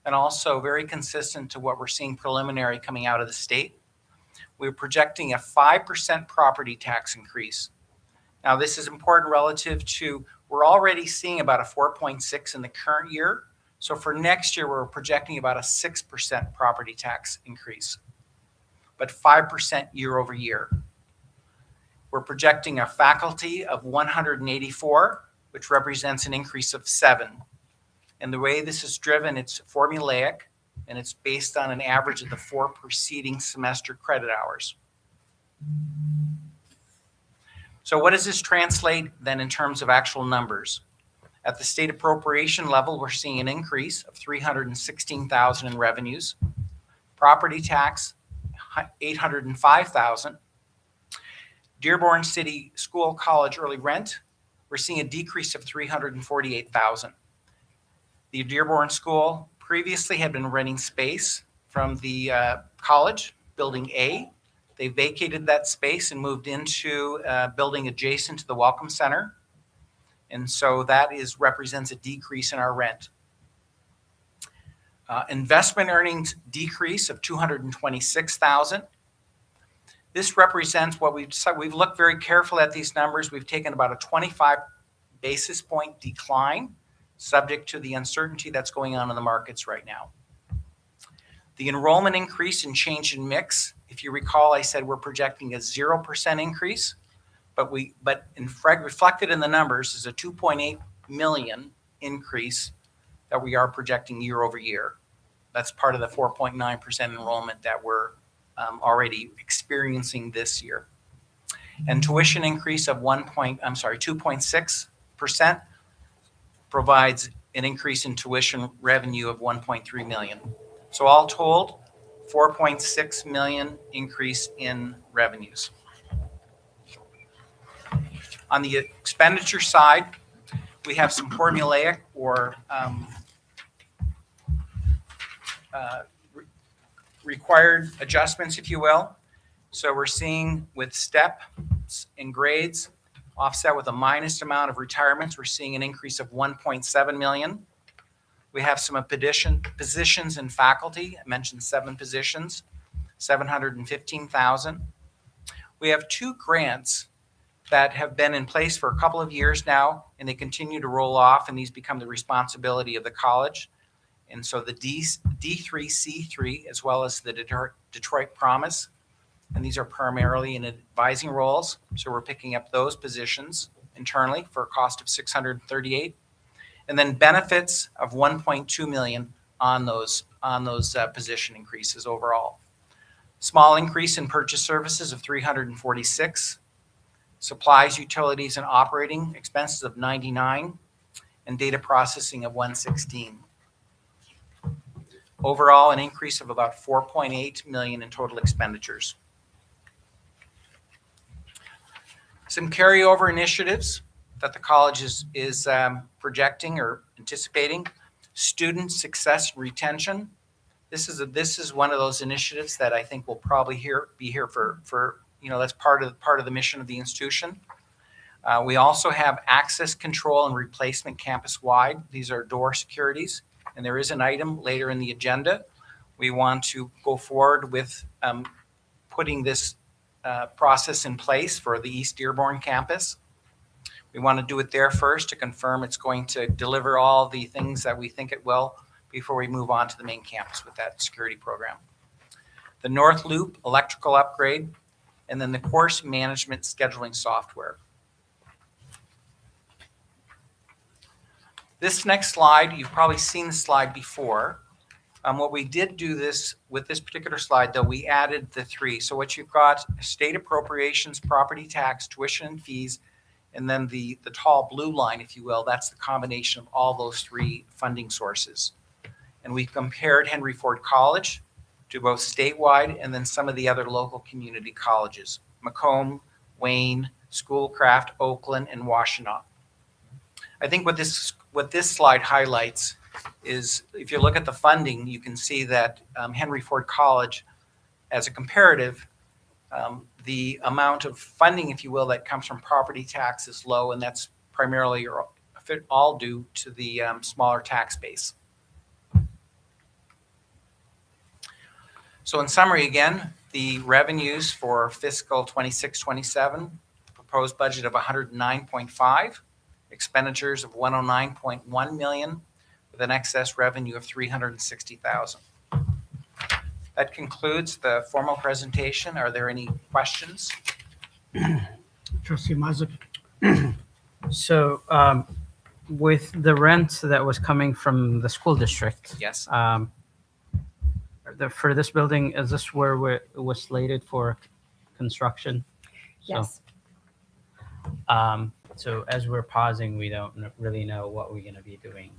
and also very consistent to what we're seeing preliminary coming out of the state. We're projecting a 5% property tax increase. Now, this is important relative to, we're already seeing about a 4.6 in the current year. So for next year, we're projecting about a 6% property tax increase, but 5% year over year. We're projecting a faculty of 184, which represents an increase of 7. And the way this is driven, it's formulaic, and it's based on an average of the 4 preceding semester credit hours. So what does this translate then in terms of actual numbers? At the state appropriation level, we're seeing an increase of $316,000 in revenues. Property tax, $805,000. Dearborn City School College early rent, we're seeing a decrease of $348,000. The Dearborn School previously had been renting space from the college, Building A. They vacated that space and moved into a building adjacent to the Welcome Center. And so that represents a decrease in our rent. Investment earnings decrease of $226,000. This represents what we've looked very carefully at these numbers. We've taken about a 25 basis point decline, subject to the uncertainty that's going on in the markets right now. The enrollment increase and change in mix, if you recall, I said we're projecting a 0% increase, but reflected in the numbers is a 2.8 million increase that we are projecting year over year. That's part of the 4.9% enrollment that we're already experiencing this year. And tuition increase of 2.6% provides an increase in tuition revenue of 1.3 million. So all told, 4.6 million increase in revenues. On the expenditure side, we have some formulaic or required adjustments, if you will. So we're seeing with steps and grades offset with a minus amount of retirements, we're seeing an increase of 1.7 million. We have some positions in faculty. I mentioned 7 positions, 715,000. We have 2 grants that have been in place for a couple of years now, and they continue to roll off, and these become the responsibility of the college. And so the D3C3, as well as the Detroit Promise, and these are primarily in advising roles. So we're picking up those positions internally for a cost of $638, and then benefits of 1.2 million on those position increases overall. Small increase in purchase services of 346, supplies, utilities, and operating expenses of 99, and data processing of 116. Overall, an increase of about 4.8 million in total expenditures. Some carryover initiatives that the college is projecting or anticipating. Student success retention. This is one of those initiatives that I think will probably be here for that's part of the mission of the institution. We also have access control and replacement campus-wide. These are door securities, and there is an item later in the agenda. We want to go forward with putting this process in place for the East Dearborn campus. We want to do it there first to confirm it's going to deliver all the things that we think it will before we move on to the main campus with that security program. The North Loop electrical upgrade, and then the course management scheduling software. This next slide, you've probably seen the slide before. What we did do with this particular slide, though, we added the 3. So what you've got, state appropriations, property tax, tuition and fees, and then the tall blue line, if you will, that's the combination of all those 3 funding sources. And we compared Henry Ford College to both statewide and then some of the other local community colleges, Macomb, Wayne, Schoolcraft, Oakland, and Washtenaw. I think what this slide highlights is if you look at the funding, you can see that Henry Ford College, as a comparative, the amount of funding, if you will, that comes from property tax is low, and that's primarily all due to the smaller tax base. So in summary, again, the revenues for fiscal 26-27, proposed budget of 109.5, expenditures of 109.1 million, with an excess revenue of 360,000. That concludes the formal presentation. Are there any questions? Trustee Mazik? So with the rent that was coming from the school district, Yes. for this building, is this where it was slated for construction? Yes. So as we're pausing, we don't really know what we're going to be doing.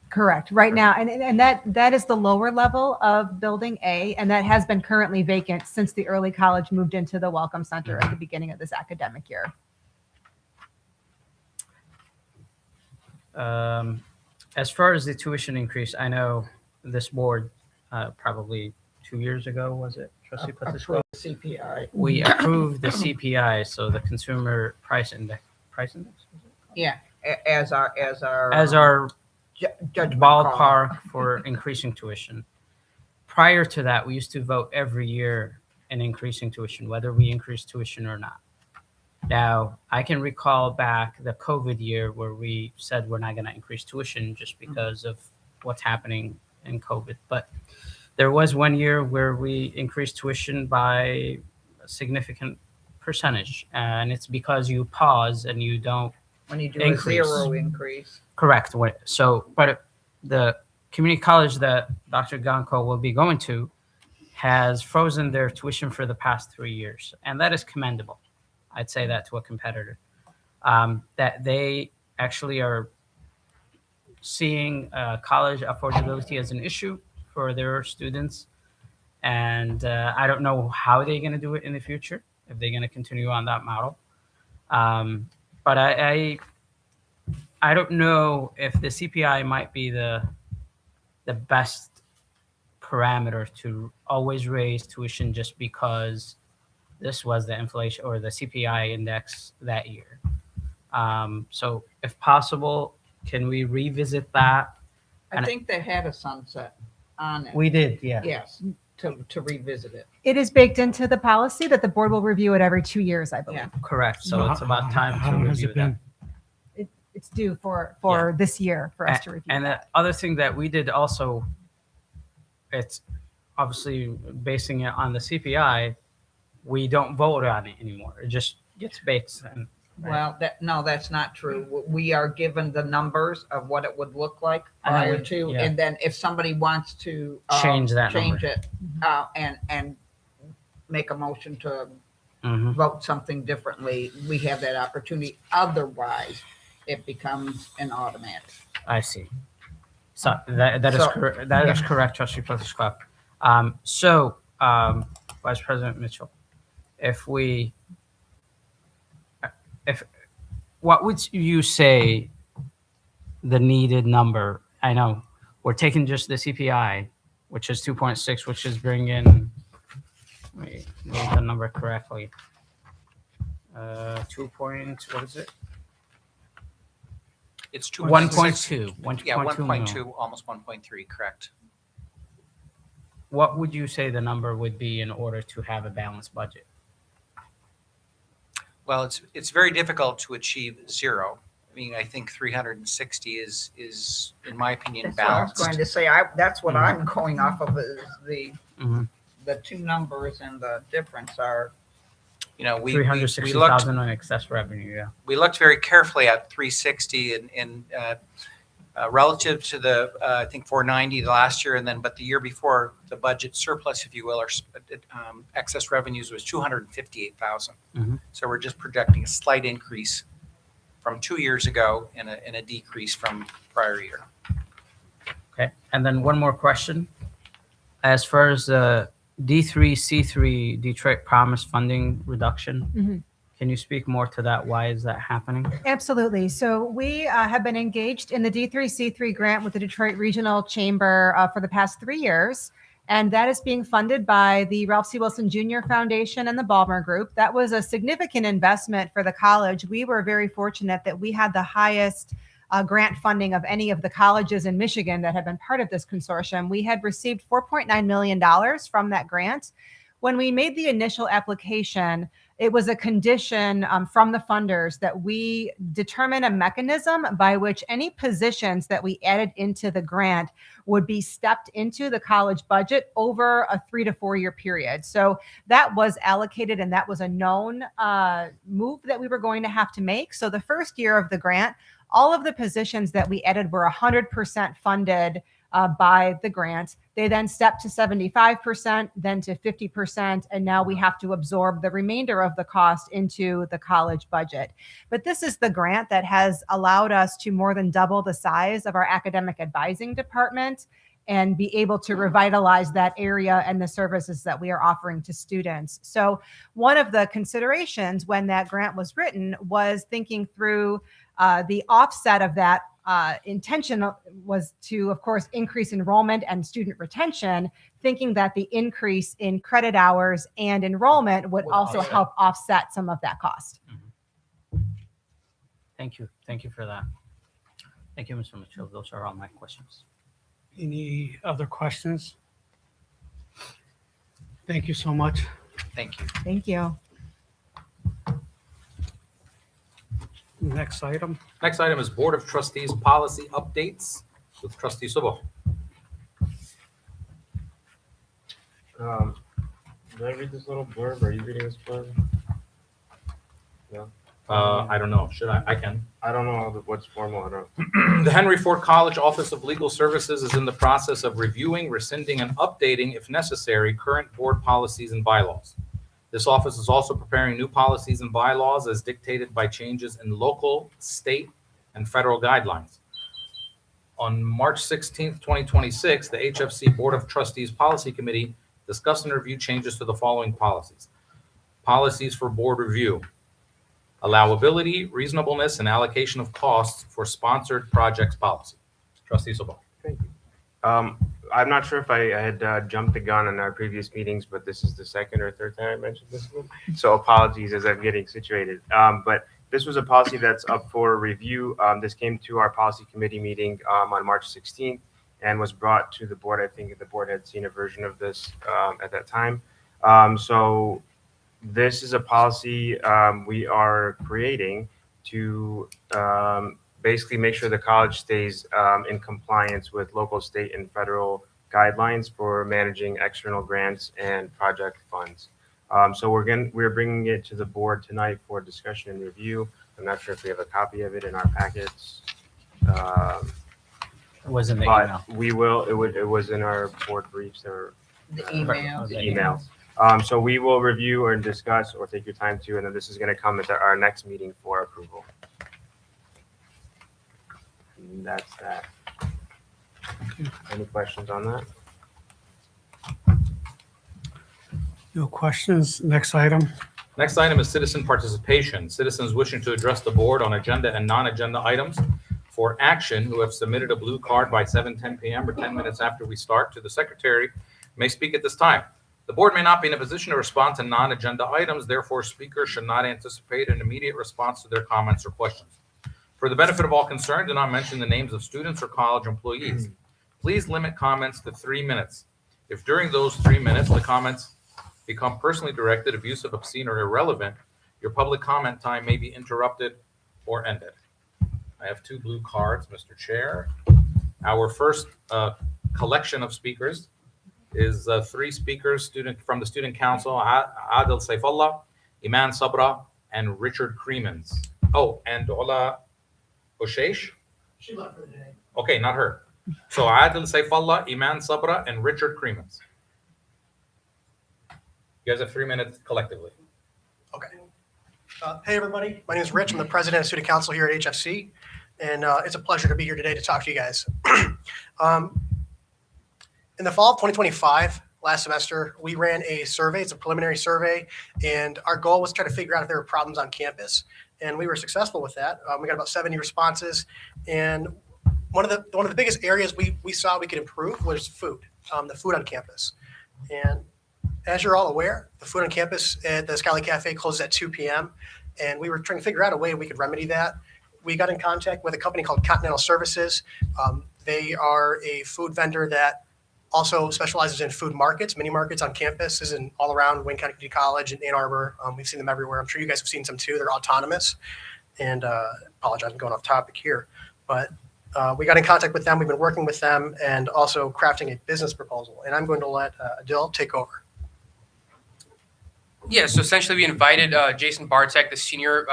Correct. Right now, and that is the lower level of Building A, and that has been currently vacant since the early college moved into the Welcome Center at the beginning of this academic year. As far as the tuition increase, I know this board probably 2 years ago, was it, Trustee Pettisco? CPI. We approved the CPI, so the Consumer Price Index. Yeah, as our judgment Ballpark for increasing tuition. Prior to that, we used to vote every year in increasing tuition, whether we increase tuition or not. Now, I can recall back the COVID year where we said we're not going to increase tuition just because of what's happening in COVID. But there was 1 year where we increased tuition by a significant percentage, and it's because you pause and you don't when you do increase. a zero increase. Correct. So, but the community college that Dr. Ganko will be going to has frozen their tuition for the past 3 years, and that is commendable. I'd say that to a competitor, that they actually are seeing college affordability as an issue for their students. And I don't know how they're going to do it in the future, if they're going to continue on that model. But I don't know if the CPI might be the best parameter to always raise tuition just because this was the inflation or the CPI index that year. So if possible, can we revisit that? I think they had a sunset on it. We did, yeah. Yes, to revisit it. It is baked into the policy that the board will review it every 2 years, I believe. Yeah. Correct. So it's about time How to long has review it been? that. It's due for this year for us to review. And the that. other thing that we did also, it's obviously basing it on the CPI, we don't vote on it anymore. It just gets baked in. Well, that's not true. We are given the numbers of what it would look like And then prior to, yeah. and then if somebody wants to Change that change number. it and make a motion to Mhm. vote something differently, we have that opportunity. Otherwise, it becomes an automatic. I see. So that is So, correct. That is correct, Trustee Pettisco. Vice President Mitchell, if what would you say the needed number? I know we're taking just the CPI, which is 2.6, which is bringing, wait, get the number correctly. 2 point, what is it? It's 1.2. 1.2 Yeah, million. 1.2, almost 1.3, correct. What would you say the number would be in order to have a balanced budget? Well, it's very difficult to achieve zero. I mean, I think 360 is in my opinion, That's what I was balanced. going to say. That's what I'm going off of is Mhm. the two numbers and the difference are, You know, we 360,000 on excess revenue, yeah. we looked very carefully at 360 and relative to the I think 490 the last year, and then but the year before the budget surplus, if you will, or excess revenues was 258,000. Mhm. So we're just projecting a slight increase from 2 years ago and a decrease from prior year. Okay, and then one more question. As far as the D3, C3 Detroit Promise funding reduction, Mhm. can you speak more to that? Why is that happening? Absolutely. So we have been engaged in the D3C3 grant with the Detroit Regional Chamber for the past 3 years. And that is being funded by the Ralph C. Wilson Jr. Foundation and the Ballmer Group. That was a significant investment for the college. We were very fortunate that we had the highest grant funding of any of the colleges in Michigan that have been part of this consortium. We had received $4.9 million from that grant. When we made the initial application, it was a condition from the funders that we determine a mechanism by which any positions that we added into the grant would be stepped into the college budget over a 3 to 4 year period. So that was allocated, and that was a known move that we were going to have to make. So the first year of the grant, all of the positions that we added were 100% funded by the grant. They then stepped to 75%, then to 50%, and now we have to absorb the remainder of the cost into the college budget. But this is the grant that has allowed us to more than double the size of our academic advising department and be able to revitalize that area and the services that we are offering to students. So one of the considerations when that grant was written was thinking through the offset of that intention was to, of course, increase enrollment and student retention, thinking that the increase in credit hours and enrollment would also help offset some of that cost. Thank you. Thank you for that. Thank you, Mr. Mitchell. Those are all my questions. Any other questions? Thank you so much. Thank you. Thank you. Next item. Next item is Board of Trustees policy updates with Trustee Subo. Did I read this little blurb? Are you reading this blurb? I don't know. Should I? I can. I don't know what's formal. I don't. The Henry Ford College Office of Legal Services is in the process of reviewing, rescinding, and updating, if necessary, current board policies and bylaws. This office is also preparing new policies and bylaws as dictated by changes in local, state, and federal guidelines. On March 16th, 2026, the HFC Board of Trustees Policy Committee discussed and reviewed changes to the following policies. Policies for board review: allowability, reasonableness, and allocation of costs for sponsored projects policy. Trustee Sobel. I'm not sure if I had jumped the gun in our previous meetings, but this is the second or third time I mentioned this one. So apologies as I'm getting situated. But this was a policy that's up for review. This came to our policy committee meeting on March 16th and was brought to the board. I think the board had seen a version of this at that time. So this is a policy we are creating to basically make sure the college stays in compliance with local, state, and federal guidelines for managing external grants and project funds. So we're bringing it to the board tonight for discussion and review. I'm not sure if we have a copy of it in our packets. It was in the but email. we will. It was in our board briefs or The email. the emails. So we will review or discuss or take your time to, and then this is going to come at our next meeting for approval. And that's that. Any questions on that? No questions. Next item. Next item is citizen participation. Citizens wishing to address the board on agenda and non-agenda items for action who have submitted a blue card by 7:10 p.m. or 10 minutes after we start to the secretary may speak at this time. The board may not be in a position to respond to non-agenda items. Therefore, speakers should not anticipate an immediate response to their comments or questions. For the benefit of all concerned, do not mention the names of students or college employees. Please limit comments to 3 minutes. If during those 3 minutes the comments become personally directed, abusive, obscene, or irrelevant, your public comment time may be interrupted or ended. I have 2 blue cards, Mr. Chair. Our first collection of speakers is 3 speakers from the Student Council: Adil Saifullah, Iman Sabra, and Richard Creemans. Oh, and Ola Oshesh? She left for the day. Okay, not her. So Adil Saifullah, Iman Sabra, and Richard Creemans. You guys have 3 minutes collectively. Okay. Hey, everybody. My name is Rich. I'm the president of Student Council here at HFC. and it's a pleasure to be here today to talk to you guys. In the fall of 2025, last semester, we ran a survey. It's a preliminary survey, and our goal was to try to figure out if there were problems on campus, and we were successful with that. We got about 70 responses, and one of the biggest areas we saw we could improve was food, the food on campus. And as you're all aware, the food on campus at the Skylight Cafe closes at 2 p.m., and we were trying to figure out a way we could remedy that. We got in contact with a company called Continental Services. They are a food vendor that also specializes in food markets, mini markets on campuses and all around Wayne County Community College and Ann Arbor. We've seen them everywhere. I'm sure you guys have seen some too. They're autonomous. And apologize, I'm going off topic here. But we got in contact with them. We've been working with them and also crafting a business proposal. And I'm going to let Adil take over. Yeah, so essentially we invited Jason Bartek, the Senior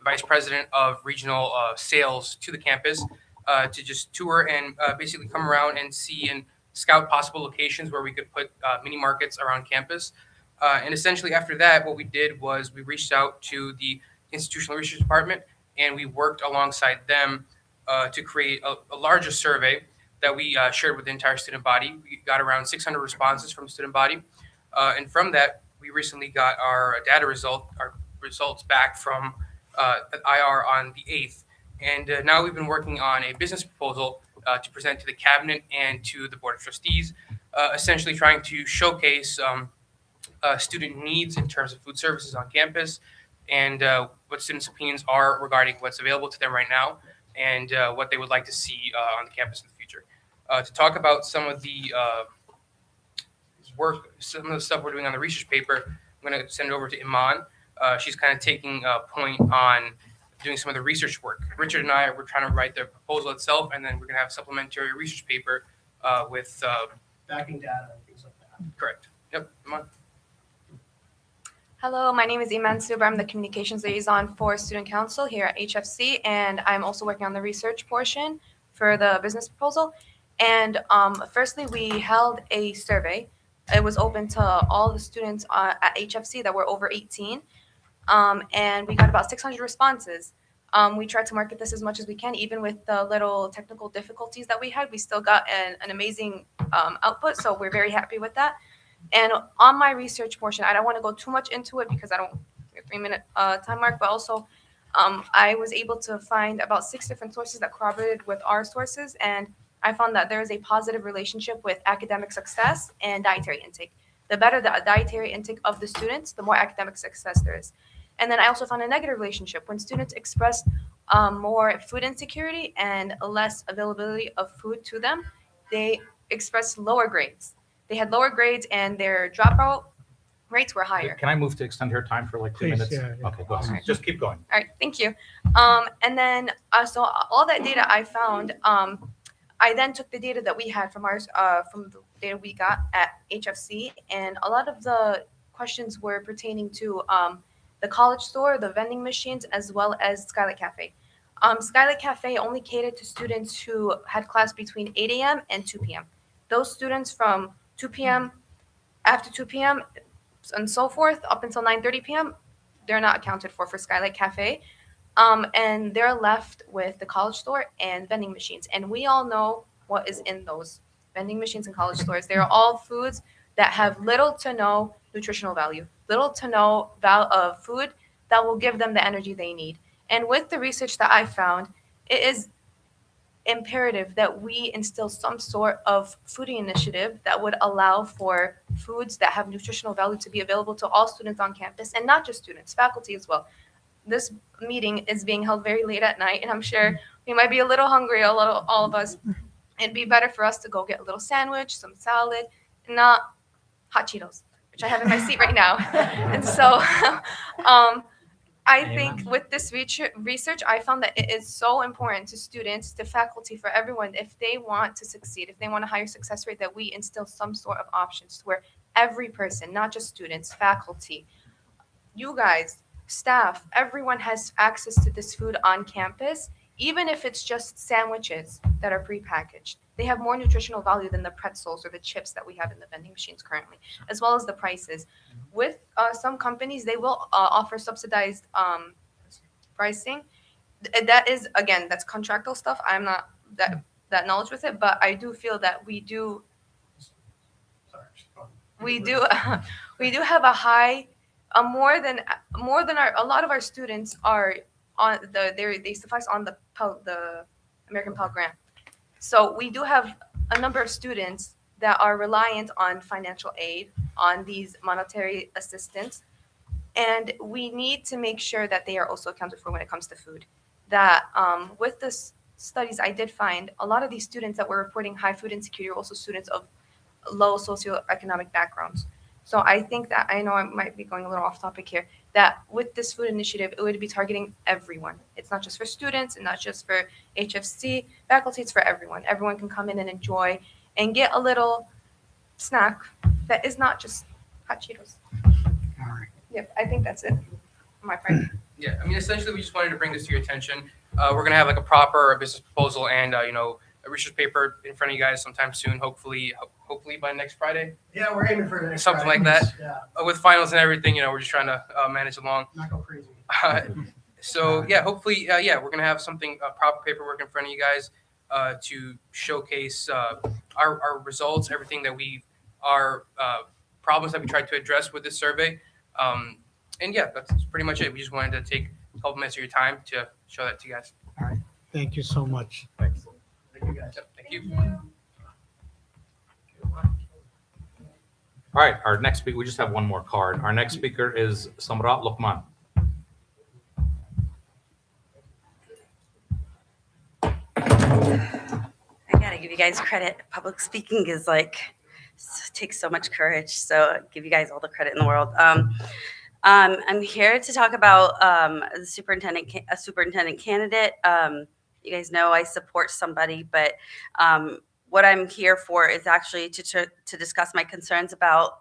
Vice President of Regional Sales, to the campus to just tour and basically come around and see and scout possible locations where we could put mini markets around campus. And essentially after that, what we did was we reached out to the Institutional Research Department and we worked alongside them to create a larger survey that we shared with the entire student body. We got around 600 responses from the student body. And from that, we recently got our results back from IR on the 8th. And now we've been working on a business proposal to present to the cabinet and to the Board of Trustees, essentially trying to showcase student needs in terms of food services on campus and what students' opinions are regarding what's available to them right now and what they would like to see on the campus in the future. To talk about some of the some of the stuff we're doing on the research paper, I'm going to send it over to Iman. She's kind of taking a point on doing some of the research work. Richard and I, we're trying to write the proposal itself, and then we're going to have a supplementary research paper with backing data and things like that. Correct. Yep. Iman. Hello, my name is Iman Suba. I'm the communications liaison for Student Council here at HFC, and I'm also working on the research portion for the business proposal. And firstly, we held a survey. It was open to all the students at HFC that were over 18, and we got about 600 responses. We tried to market this as much as we can, even with the little technical difficulties that we had. We still got an amazing output, so we're very happy with that. And on my research portion, I don't want to go too much into it because I don't have a 3-minute time mark, but also I was able to find about 6 different sources that corroborated with our sources, and I found that there is a positive relationship with academic success and dietary intake. The better the dietary intake of the students, the more academic success there is. And then I also found a negative relationship when students expressed more food insecurity and less availability of food to them. They expressed lower grades. They had lower grades and their dropout rates were higher. Can I move to extend her time for like 2 minutes? yeah. Okay, go ahead. All right. Just keep going. All right, thank you. And then, so all that data I found, I then took the data that we had from ours, from the data we got at HFC, and a lot of the questions were pertaining to the college store, the vending machines, as well as Skylight Cafe. Skylight Cafe only catered to students who had class between 8 a.m. and 2 p.m. Those students from 2 p.m., after 2 p.m., and so forth, up until 9:30 p.m., they're not accounted for Skylight Cafe. And they're left with the college store and vending machines. And we all know what is in those vending machines and college stores. They're all foods that have little to no nutritional value, little to no food that will give them the energy they need. And with the research that I found, it is imperative that we instill some sort of fooding initiative that would allow for foods that have nutritional value to be available to all students on campus, and not just students, faculty as well. This meeting is being held very late at night, and I'm sure we might be a little hungry, all of us. It'd be better for us to go get a little sandwich, some salad, and not hot Cheetos, which I have in my seat right now. And so I think with this research, I found that it is so important to students, to faculty, for everyone, if they want to succeed, if they want a higher success rate, that we instill some sort of options where every person, not just students, faculty, you guys, staff, everyone has access to this food on campus, even if it's just sandwiches that are prepackaged. They have more nutritional value than the pretzels or the chips that we have in the vending machines currently, as well as the prices. With some companies, they will offer subsidized pricing. that is, again, that's contractual stuff. I'm not that knowledge with it, but I do feel that we do we do have a high, more than a lot of our students are on they suffice on the American Pell Grant. So we do have a number of students that are reliant on financial aid, on these monetary assistance, and we need to make sure that they are also accounted for when it comes to food. That with the studies, I did find a lot of these students that were reporting high food insecurity are also students of low socioeconomic backgrounds. So I think that, I know I might be going a little off topic here, that with this food initiative, it would be targeting everyone. It's not just for students and not just for HFC faculty, it's for everyone. Everyone can come in and enjoy and get a little snack that is not just hot Cheetos. All right. Yep, I think that's it on my part. Yeah, I mean, essentially, we just wanted to bring this to your attention. We're gonna have like a proper business proposal and a research paper in front of you guys sometime soon. Hopefully by next Friday. Yeah, we're aiming for the next Something Friday. like that. Yeah, With finals and everything, we're just trying to manage along. not go crazy. So yeah, hopefully, we're gonna have something proper paperwork in front of you guys to showcase our results, everything that our problems that we tried to address with this survey. And yeah, that's pretty much it. We just wanted to take a couple minutes of your time to show that to you guys. All right. Thank you so much. Thanks. Thank you, guys. Yep, thank you. All right, our next speaker, we just have one more card. Our next speaker is Samrat Luqman. I gotta give you guys credit. Public speaking is takes so much courage. So I give you guys all the credit in the world. I'm here to talk about a superintendent candidate. You guys know I support somebody, but what I'm here for is actually to discuss my concerns about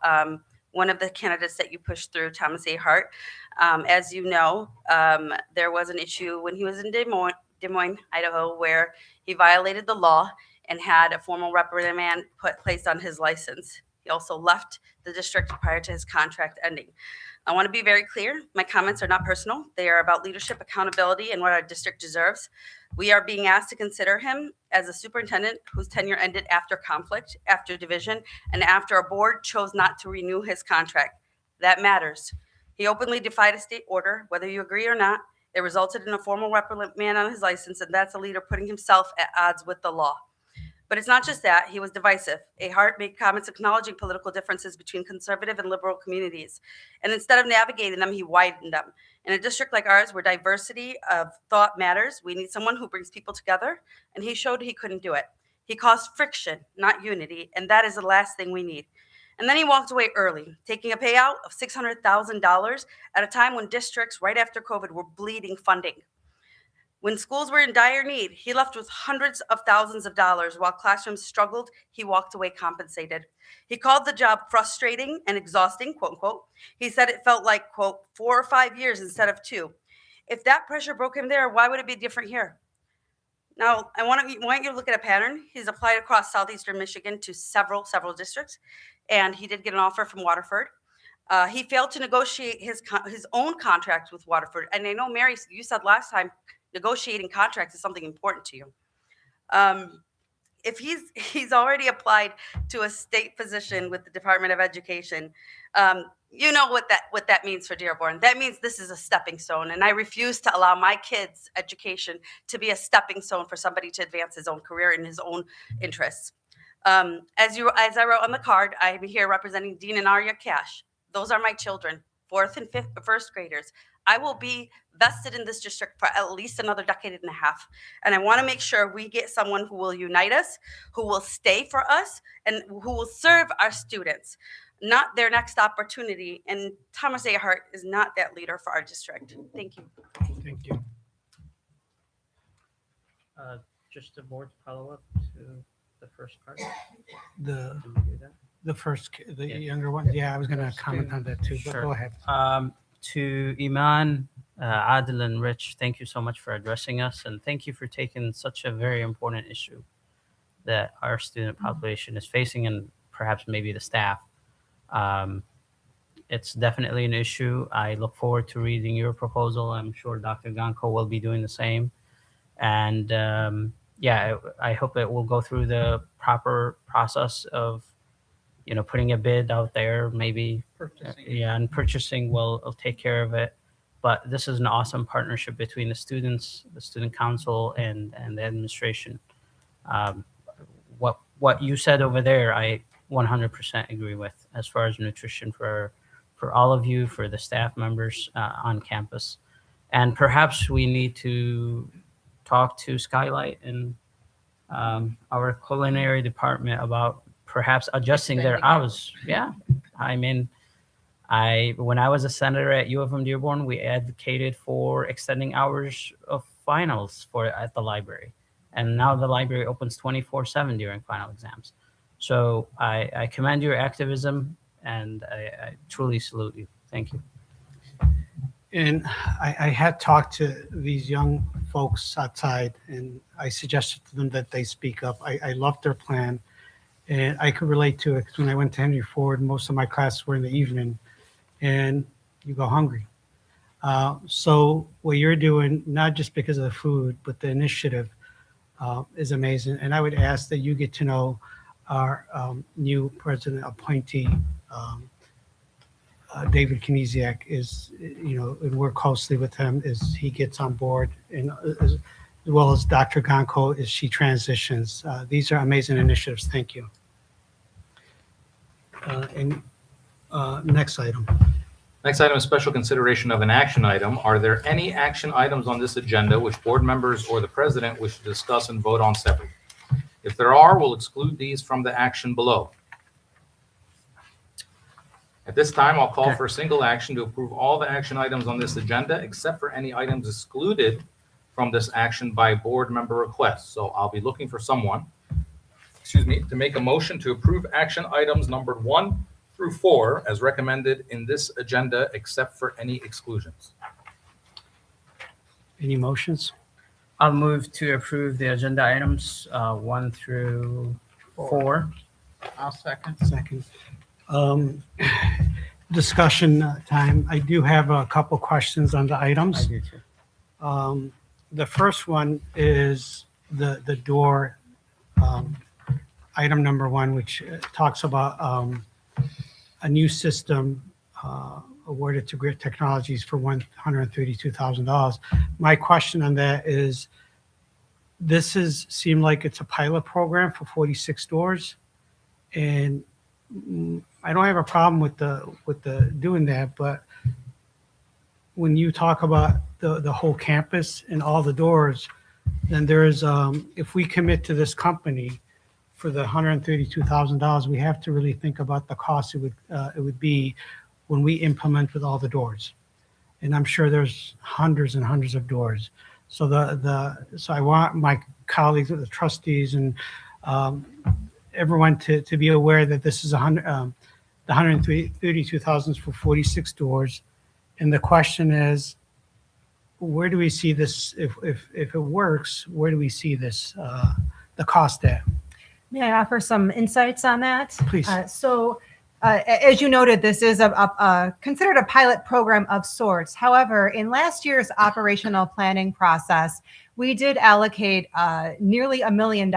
one of the candidates that you pushed through, Thomas A. Hart. As you know, there was an issue when he was in Des Moines, Idaho, where he violated the law and had a formal reprimand placed on his license. He also left the district prior to his contract ending. I want to be very clear. My comments are not personal. They are about leadership, accountability, and what our district deserves. We are being asked to consider him as a superintendent whose tenure ended after conflict, after division, and after a board chose not to renew his contract. That matters. He openly defied a state order, whether you agree or not. It resulted in a formal reprimand on his license, and that's a leader putting himself at odds with the law. But it's not just that. He was divisive. A. Hart made comments acknowledging political differences between conservative and liberal communities. And instead of navigating them, he widened them. In a district like ours, where diversity of thought matters, we need someone who brings people together, and he showed he couldn't do it. He caused friction, not unity, and that is the last thing we need. And then he walked away early, taking a payout of $600,000 at a time when districts right after COVID were bleeding funding. When schools were in dire need, he left with hundreds of thousands of dollars. While classrooms struggled, he walked away compensated. He called the job frustrating and exhausting, quote unquote. He said it felt like, quote, 4 or 5 years instead of 2. If that pressure broke him there, why would it be different here? Now, I want you to look at a pattern. He's applied across southeastern Michigan to several districts, and he did get an offer from Waterford. He failed to negotiate his own contract with Waterford. And I know, Mary, you said last time, negotiating contracts is something important to you. If he's already applied to a state position with the Department of Education, you know what that means for Dearborn. That means this is a stepping stone, and I refuse to allow my kids' education to be a stepping stone for somebody to advance his own career in his own interests. As I wrote on the card, I'm here representing Dean and Arya Cash. Those are my children, 4th and 1st graders. I will be vested in this district for at least another decade and a half. And I want to make sure we get someone who will unite us, who will stay for us, and who will serve our students, not their next opportunity. And Thomas A. Hart is not that leader for our district. Thank you. Thank you. Just a board follow-up to the first part. The Can we do that? the younger one. Yeah, I was going to comment on that too, but Sure. go ahead. To Iman, Adil, and Rich, thank you so much for addressing us, and thank you for taking such a very important issue that our student population is facing, and perhaps maybe the staff. it's definitely an issue. I look forward to reading your proposal. I'm sure Dr. Ganko will be doing the same. And yeah, I hope it will go through the proper process of, putting a bid out there, maybe. Yeah, and purchasing will take care of it. But this is an awesome partnership between the students, the student council, and the administration. What you said over there, I 100% agree with, as far as nutrition for all of you, for the staff members on campus. And perhaps we need to talk to Skylight and our culinary department about perhaps adjusting their hours. Yeah, I mean, when I was a senator at U of M Dearborn, we advocated for extending hours of finals at the library, and now the library opens 24/7 during final exams. So I commend your activism, and I truly salute you. Thank you. And I had talked to these young folks outside, and I suggested to them that they speak up. I loved their plan, and I could relate to it, because when I went to Henry Ford, most of my classes were in the evening, and you go hungry. So what you're doing, not just because of the food, but the initiative is amazing. And I would ask that you get to know our new president appointee, David Kinesiak, and work closely with him as he gets on board, and as well as Dr. Ganko as she transitions. These are amazing initiatives. Thank you. And next item. Next item is special consideration of an action item. Are there any action items on this agenda which board members or the president wish to discuss and vote on separately? If there are, we'll exclude these from the action below. At this time, I'll call for a single action to approve all the action items on this agenda, except for any items excluded from this action by board member request. So I'll be looking for someone, to make a motion to approve action items numbered 1 through 4 as recommended in this agenda, except for any exclusions. Any motions? I'll move to approve the agenda items 1 through 4. I'll second. Second. Discussion time. I do have a couple questions on the items. I do too. The first one is the door, item number 1, which talks about a new system awarded to Grit Technologies for $132,000. My question on that is, seem like it's a pilot program for 46 doors, and I don't have a problem with the doing that, but when you talk about the whole campus and all the doors, then there's if we commit to this company for the $132,000, we have to really think about the cost it would be when we implement with all the doors. And I'm sure there's hundreds and hundreds of doors. So so I want my colleagues, the trustees, and everyone to be aware that this is the $132,000 for 46 doors. And the question is, where do we see this, if it works, where do we see this, the cost at? May I offer some insights on that? Please. As you noted, this is considered a pilot program of sorts. However, in last year's operational planning process, we did allocate nearly $1 million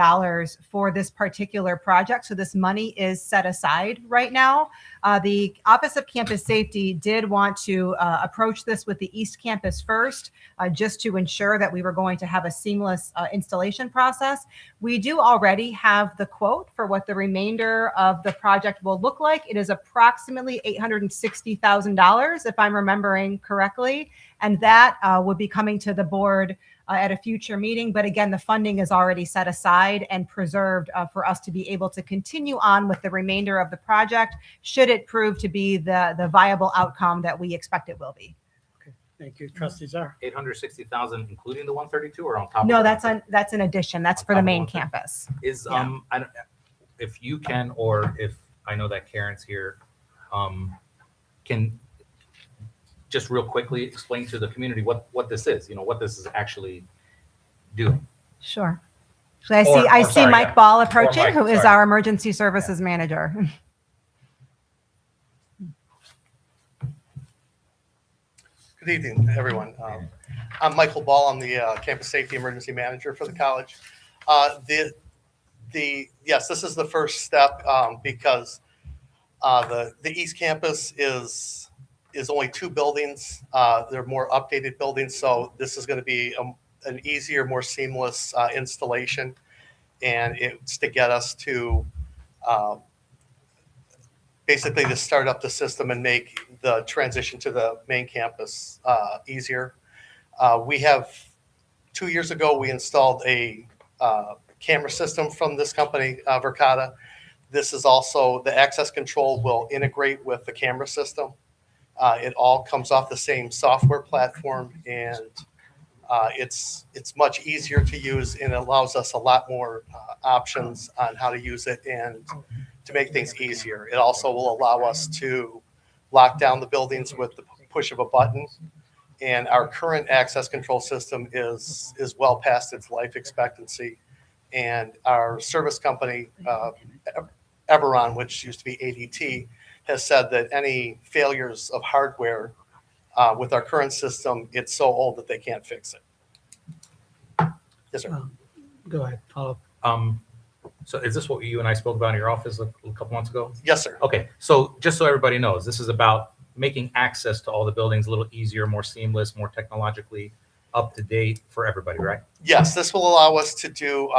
for this particular project. So this money is set aside right now. The Office of Campus Safety did want to approach this with the East Campus first, just to ensure that we were going to have a seamless installation process. We do already have the quote for what the remainder of the project will look like. It is approximately $860,000, if I'm remembering correctly. And that would be coming to the board at a future meeting. But again, the funding is already set aside and preserved for us to be able to continue on with the remainder of the project, should it prove to be the viable outcome that we expect it will be. Okay, thank you. Trustees are. 860,000, including the 132, or on top? No, of that's an addition. That's for the main campus. Is Yeah. I don't, if you can, or if I know that Karen's here, can just real quickly explain to the community what this is, what this is actually doing. Sure. So I see sorry, Mike yeah. Ball Or approaching, Mike, who is sorry. our emergency services manager. Good evening, everyone. I'm Michael Ball. I'm the Campus Safety Emergency Manager for the college. Yes, this is the first step because the East Campus is only 2 buildings. They're more updated buildings, so this is going to be an easier, more seamless installation, and it's to get us to basically to start up the system and make the transition to the main campus easier. We have 2 years ago, we installed a camera system from this company, Verkada. This is also, the access control will integrate with the camera system. It all comes off the same software platform, and it's much easier to use, and it allows us a lot more options on how to use it and to make things easier. It also will allow us to lock down the buildings with the push of a button. And our current access control system is well past its life expectancy. And our service company, Everon, which used to be ADT, has said that any failures of hardware with our current system, it's so old that they can't fix it. Yes, sir. Go ahead, follow. So is this what you and I spoke about in your office a couple months ago? Yes, sir. Okay, so just so everybody knows, this is about making access to all the buildings a little easier, more seamless, more technologically up to date for everybody, right? Yes, this will allow us to do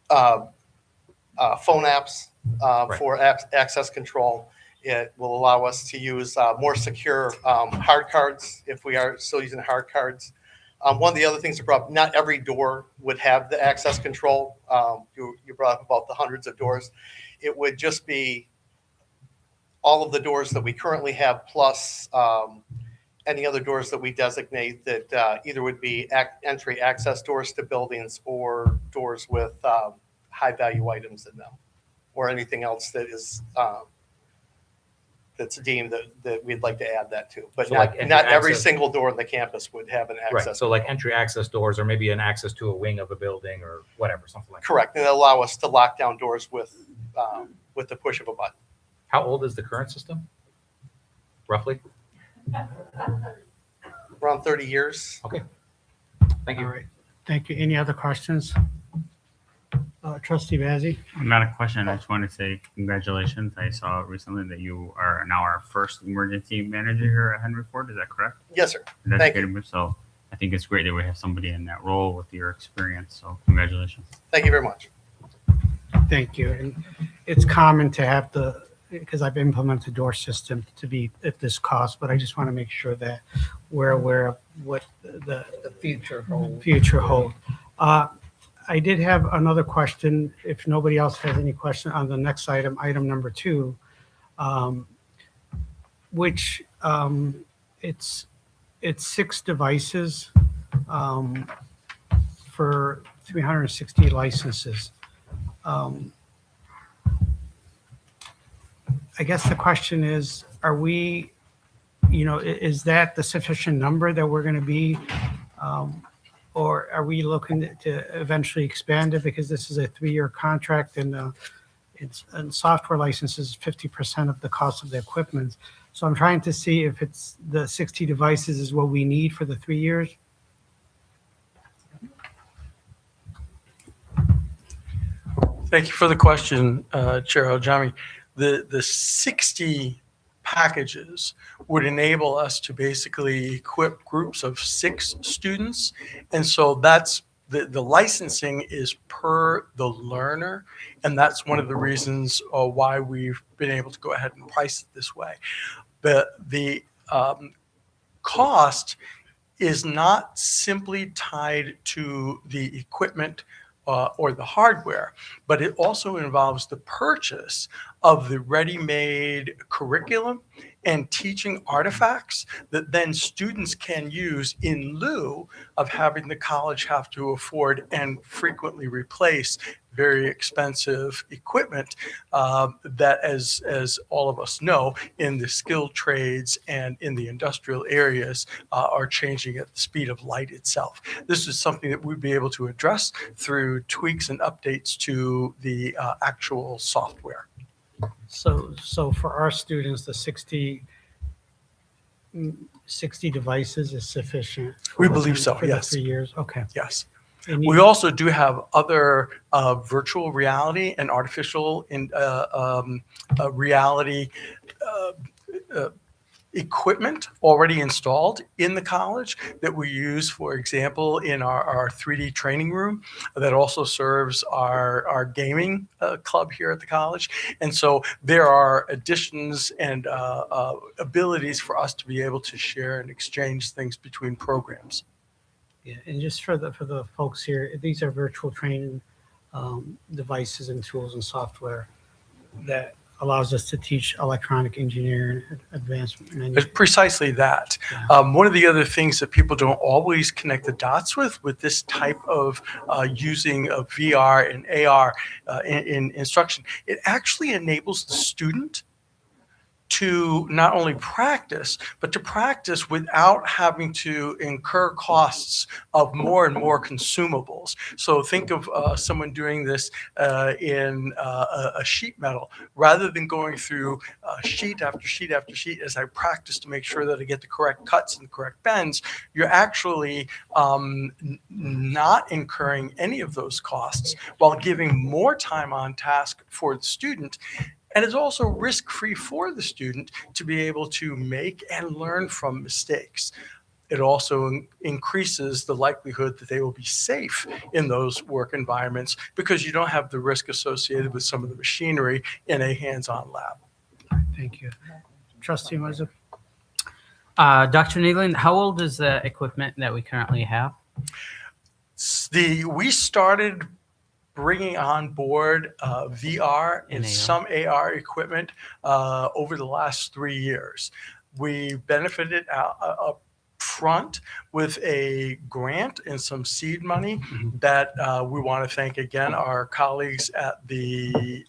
phone apps for access control. It will allow us to use more secure hard cards if we are still using hard cards. One of the other things that brought up, not every door would have the access control. You brought up about the hundreds of doors. It would just be all of the doors that we currently have, plus any other doors that we designate that either would be entry access doors to buildings or doors with high value items in them, or anything else that is that's deemed that we'd like to add that to. But So not, like not every access- single door in the campus would have an access. Right, so like entry access doors or maybe an access to a wing of a building or whatever, something like that. Correct, and allow us to lock down doors with the push of a button. How old is the current system? Roughly? Around 30 years. Okay. Thank you. All right, thank you. Any other questions? Trustee Bazey? Not a question. I just want to say congratulations. I saw recently that you are now our first emergency manager here at Henry Ford. Is that correct? Yes, sir. And that's Thank great. you. So I think it's great that we have somebody in that role with your experience. So congratulations. Thank you very much. Thank you. And it's common to have because I've implemented door system to be at this cost, but I just want to make sure that we're aware of what the future holds. Future hold. I did have another question, if nobody else has any question on the next item, item number 2, which it's 6 devices for 360 licenses. I guess the question is, are we, is that the sufficient number that we're going to be, or are we looking to eventually expand it, because this is a 3-year contract and software licenses 50% of the cost of the equipment. So I'm trying to see if it's the 60 devices is what we need for the 3 years. Thank you for the question, Chair Aljami. The 60 packages would enable us to basically equip groups of 6 students. And so that's the licensing is per the learner. And that's one of the reasons why we've been able to go ahead and price it this way. But the cost is not simply tied to the equipment or the hardware, but it also involves the purchase of the ready-made curriculum and teaching artifacts that then students can use in lieu of having the college have to afford and frequently replace very expensive equipment that, as all of us know, in the skilled trades and in the industrial areas are changing at the speed of light itself. This is something that we'd be able to address through tweaks and updates to the actual software. So for our students, the 60 60 devices is sufficient? We for the believe so, for the yes. 3 years? Okay. Yes. And We you- also do have other virtual reality and artificial reality equipment already installed in the college that we use, for example, in our 3D training room that also serves our gaming club here at the college. And so there are additions and abilities for us to be able to share and exchange things between programs. Yeah, and just for the folks here, these are virtual training devices and tools and software that allows us to teach electronic engineering, advanced It's manufacturing. precisely that. One of the other things that people don't always connect the dots with this type of using of VR and AR in instruction, it actually enables the student to not only practice, but to practice without having to incur costs of more and more consumables. So think of someone doing this in a sheet metal, rather than going through sheet after sheet after sheet as I practice to make sure that I get the correct cuts and the correct bends. You're actually not incurring any of those costs while giving more time on task for the student. And it's also risk-free for the student to be able to make and learn from mistakes. It also increases the likelihood that they will be safe in those work environments because you don't have the risk associated with some of the machinery in a hands-on lab. Thank you. Trustee Moses? Dr. Nealon, how old is the equipment that we currently have? We started bringing on board VR and some AR equipment over the last 3 years. We benefited up front with a grant and some seed money that we want to thank again our colleagues at the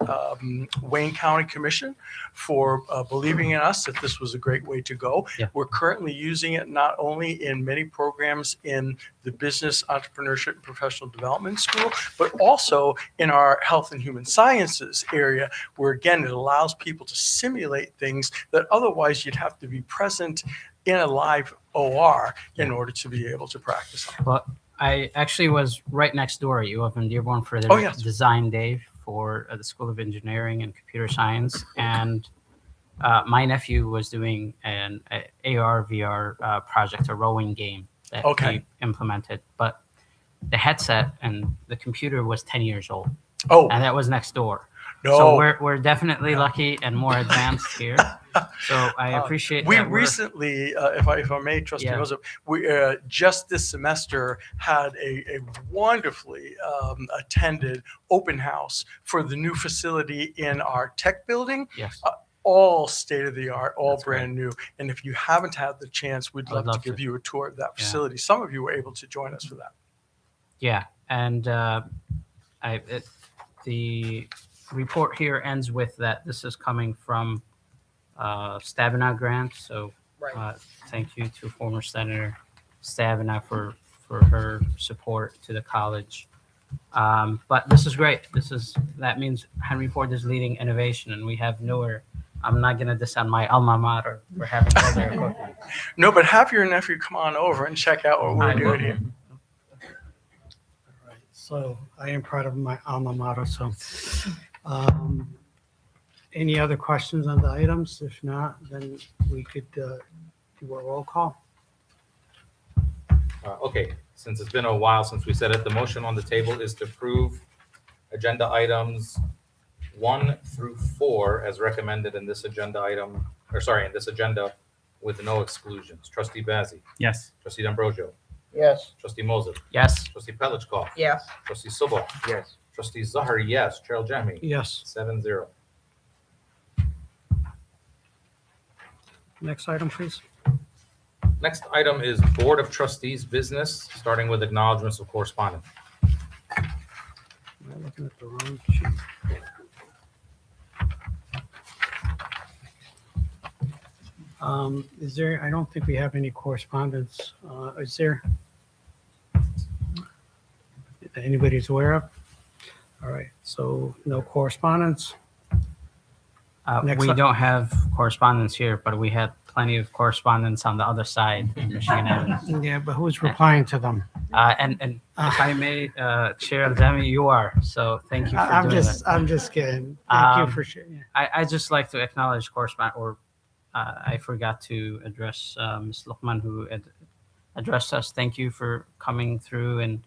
Wayne County Commission for believing in us that this was a great way to go. Yeah. We're currently using it not only in many programs in the Business Entrepreneurship and Professional Development School, but also in our Health and Human Sciences area, where again, it allows people to simulate things that otherwise you'd have to be present in a live OR in order to be able to practice on. Well, I actually was right next door at U of M Dearborn for Oh, their yes. design day for the School of Engineering and Computer Science. And my nephew was doing an AR, VR project, a rowing game that he implemented. But the headset and the computer was 10 years old. Oh. And that was next door. No. So we're definitely lucky and more advanced here. So I appreciate We that we're- recently, if I may, Trustee Yeah. Joseph, we just this semester had a wonderfully attended open house for the new facility in our tech building. Yes. All state of the art, all That's brand new. And if you haven't had the chance, we'd I would love to love give to. you a tour of that Yeah. facility. Some of you were able to join us for that. Yeah, and the report here ends with that this is coming from Stabenow grant. So thank you to former Senator Stabenow for her support to the college. But this is great. That means Henry Ford is leading innovation, and we have newer. I'm not going to diss on my alma mater for having all their equipment. No, but have your nephew come on over and check out what we're I will. doing here. So I am proud of my alma mater. So any other questions on the items? If not, then we could do a roll call. Okay, since it's been a while since we said it, the motion on the table is to approve agenda items 1 through 4 as recommended in this agenda item, in this agenda with no exclusions. Trustee Bazey. Yes. Trustee D'Ambrosio. Yes. Trustee Moses. Yes. Trustee Pelichkov. Yes. Trustee Subal. Yes. Trustee Zahar, yes. Chair Jami. Yes. 7-0. Next item, please. Next item is Board of Trustees business, starting with acknowledgements of correspondence. Am I looking at the wrong sheet? Is there, I don't think we have any correspondence. Is there? That anybody's aware of? All right, so no correspondence. Next We up- don't have correspondence here, but we had plenty of correspondence on the other side, Michigan Avenue. Yeah, but who's replying to them? And if I may, Chair Demi, you are. So thank you for I'm doing just, that. I'm just kidding. Thank you Um, for sharing. I just like to acknowledge correspondent, or I forgot to address Ms. Luqman, who addressed us. Thank you for coming through and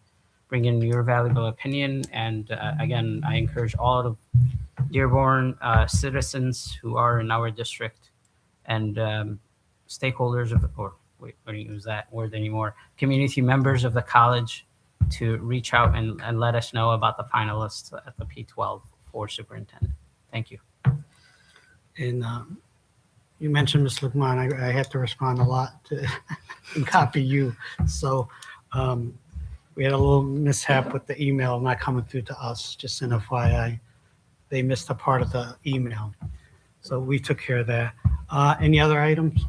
bringing your valuable opinion. And again, I encourage all of Dearborn citizens who are in our district and stakeholders of, or wait, I don't use that word anymore, community members of the college to reach out and let us know about the finalists at the P12 for superintendent. Thank you. And you mentioned Ms. Lukman. I had to respond a lot to and copy you. So we had a little mishap with the email not coming through to us, just an FYI. They missed a part of the email. So we took care of that. Any other items?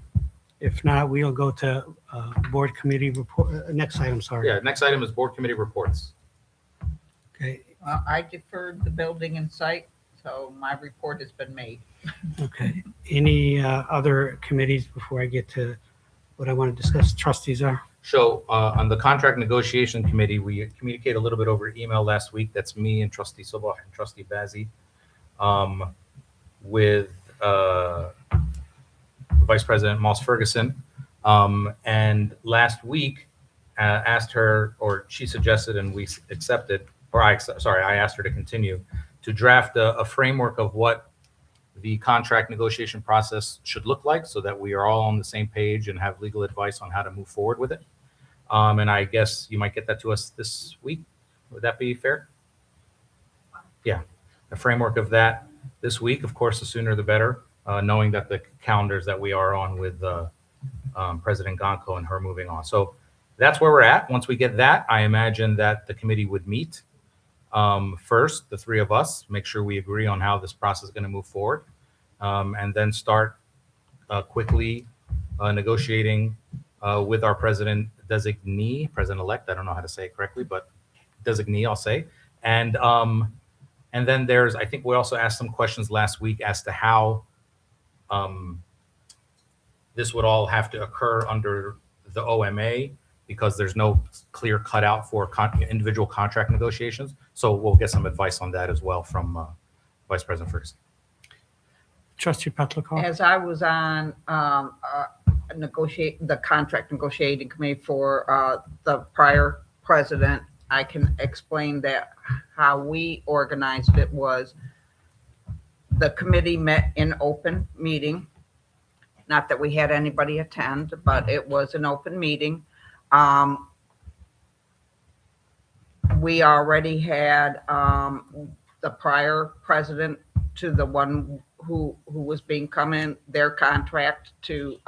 If not, we'll go to board committee report. Next item, sorry. Yeah, next item is board committee reports. Okay. I deferred the building and site, so my report has been made. Okay. Any other committees before I get to what I want to discuss? Trustees are. So on the contract negotiation committee, we communicated a little bit over email last week. That's me and Trustee Silva and Trustee Bazzi, with Vice President Moss Ferguson. And last week asked her, or she suggested, and we accepted, or I asked her to continue to draft a framework of what the contract negotiation process should look like, so that we are all on the same page and have legal advice on how to move forward with it. And I guess you might get that to us this week. Would that be fair? Yeah, a framework of that this week. Of course, the sooner the better, knowing that the calendars that we are on with President Gonko and her moving on. So that's where we're at. Once we get that, I imagine that the committee would meet first, the three of us, make sure we agree on how this process is going to move forward, and then start quickly negotiating with our president designee, president-elect. I don't know how to say it correctly, but designee, I'll say. And then there's, I think we also asked some questions last week as to how this would all have to occur under the OMA, because there's no clear cutout for individual contract negotiations. So we'll get some advice on that as well from Vice President Ferguson. Trustee Petlicoff. As I was on the contract negotiating committee for the prior president, I can explain that how we organized it was the committee met in open meeting. Not that we had anybody attend, but it was an open meeting. We already had the prior president to the one who was becoming their contract to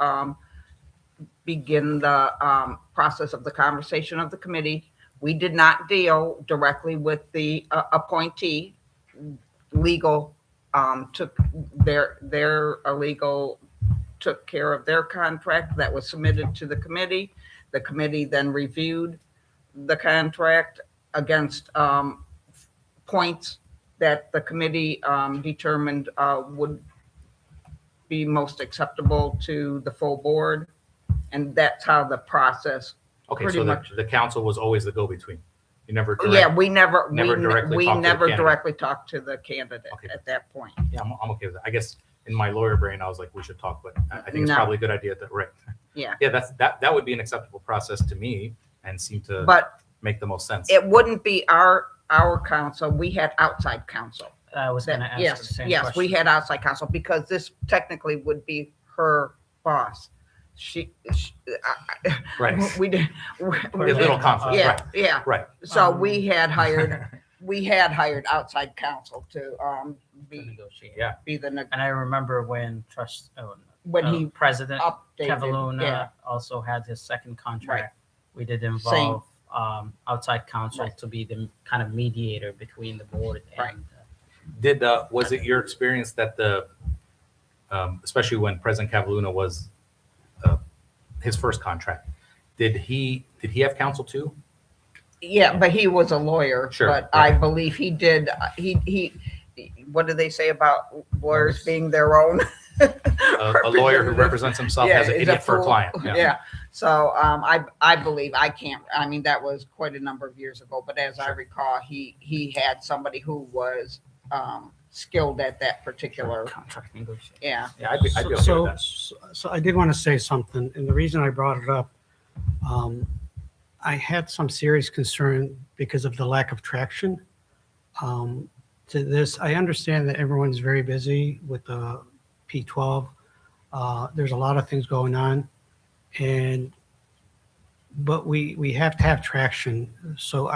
begin the process of the conversation of the committee. We did not deal directly with the appointee. Legal took their legal took care of their contract that was submitted to the committee. The committee then reviewed the contract against points that the committee determined would be most acceptable to the full board. And that's how the process Okay, pretty so much. the council was always the go-between. You never We never directly talked to the candidate at that point. Yeah, I'm okay with that. I guess in my lawyer brain, I was like, we should talk, but I think it's No. probably a good idea that, right? Yeah. Yeah, that would be an acceptable process to me and seem to But make the most sense. it wouldn't be our council. We had outside counsel. I was going to ask the Yes, same yes, question. we had outside counsel because this technically would be her boss. Right. We did. A little conflict, Yeah, right, yeah. right. So we had hired outside counsel to be Yeah. the And I remember when President updated, Cavaluna yeah. also had his second contract. Right. We did involve outside counsel to be the kind of mediator between the board and. Was it your experience that especially when President Cavaluna was his first contract, did he have counsel too? Yeah, but he was a lawyer. Sure, But right. I believe he did. He. What do they say about lawyers being their own? A lawyer who represents himself as an is idiot for a fool. client. Yeah. So I believe I can't. I mean, that was quite a number of years ago. But as I recall, he had somebody who was skilled at that particular contract negotiation. Yeah. Yeah, I'd be okay with So, that. so I did want to say something, and the reason I brought it up, I had some serious concern because of the lack of traction to this. I understand that everyone's very busy with the P12. There's a lot of things going on, but we have to have traction. So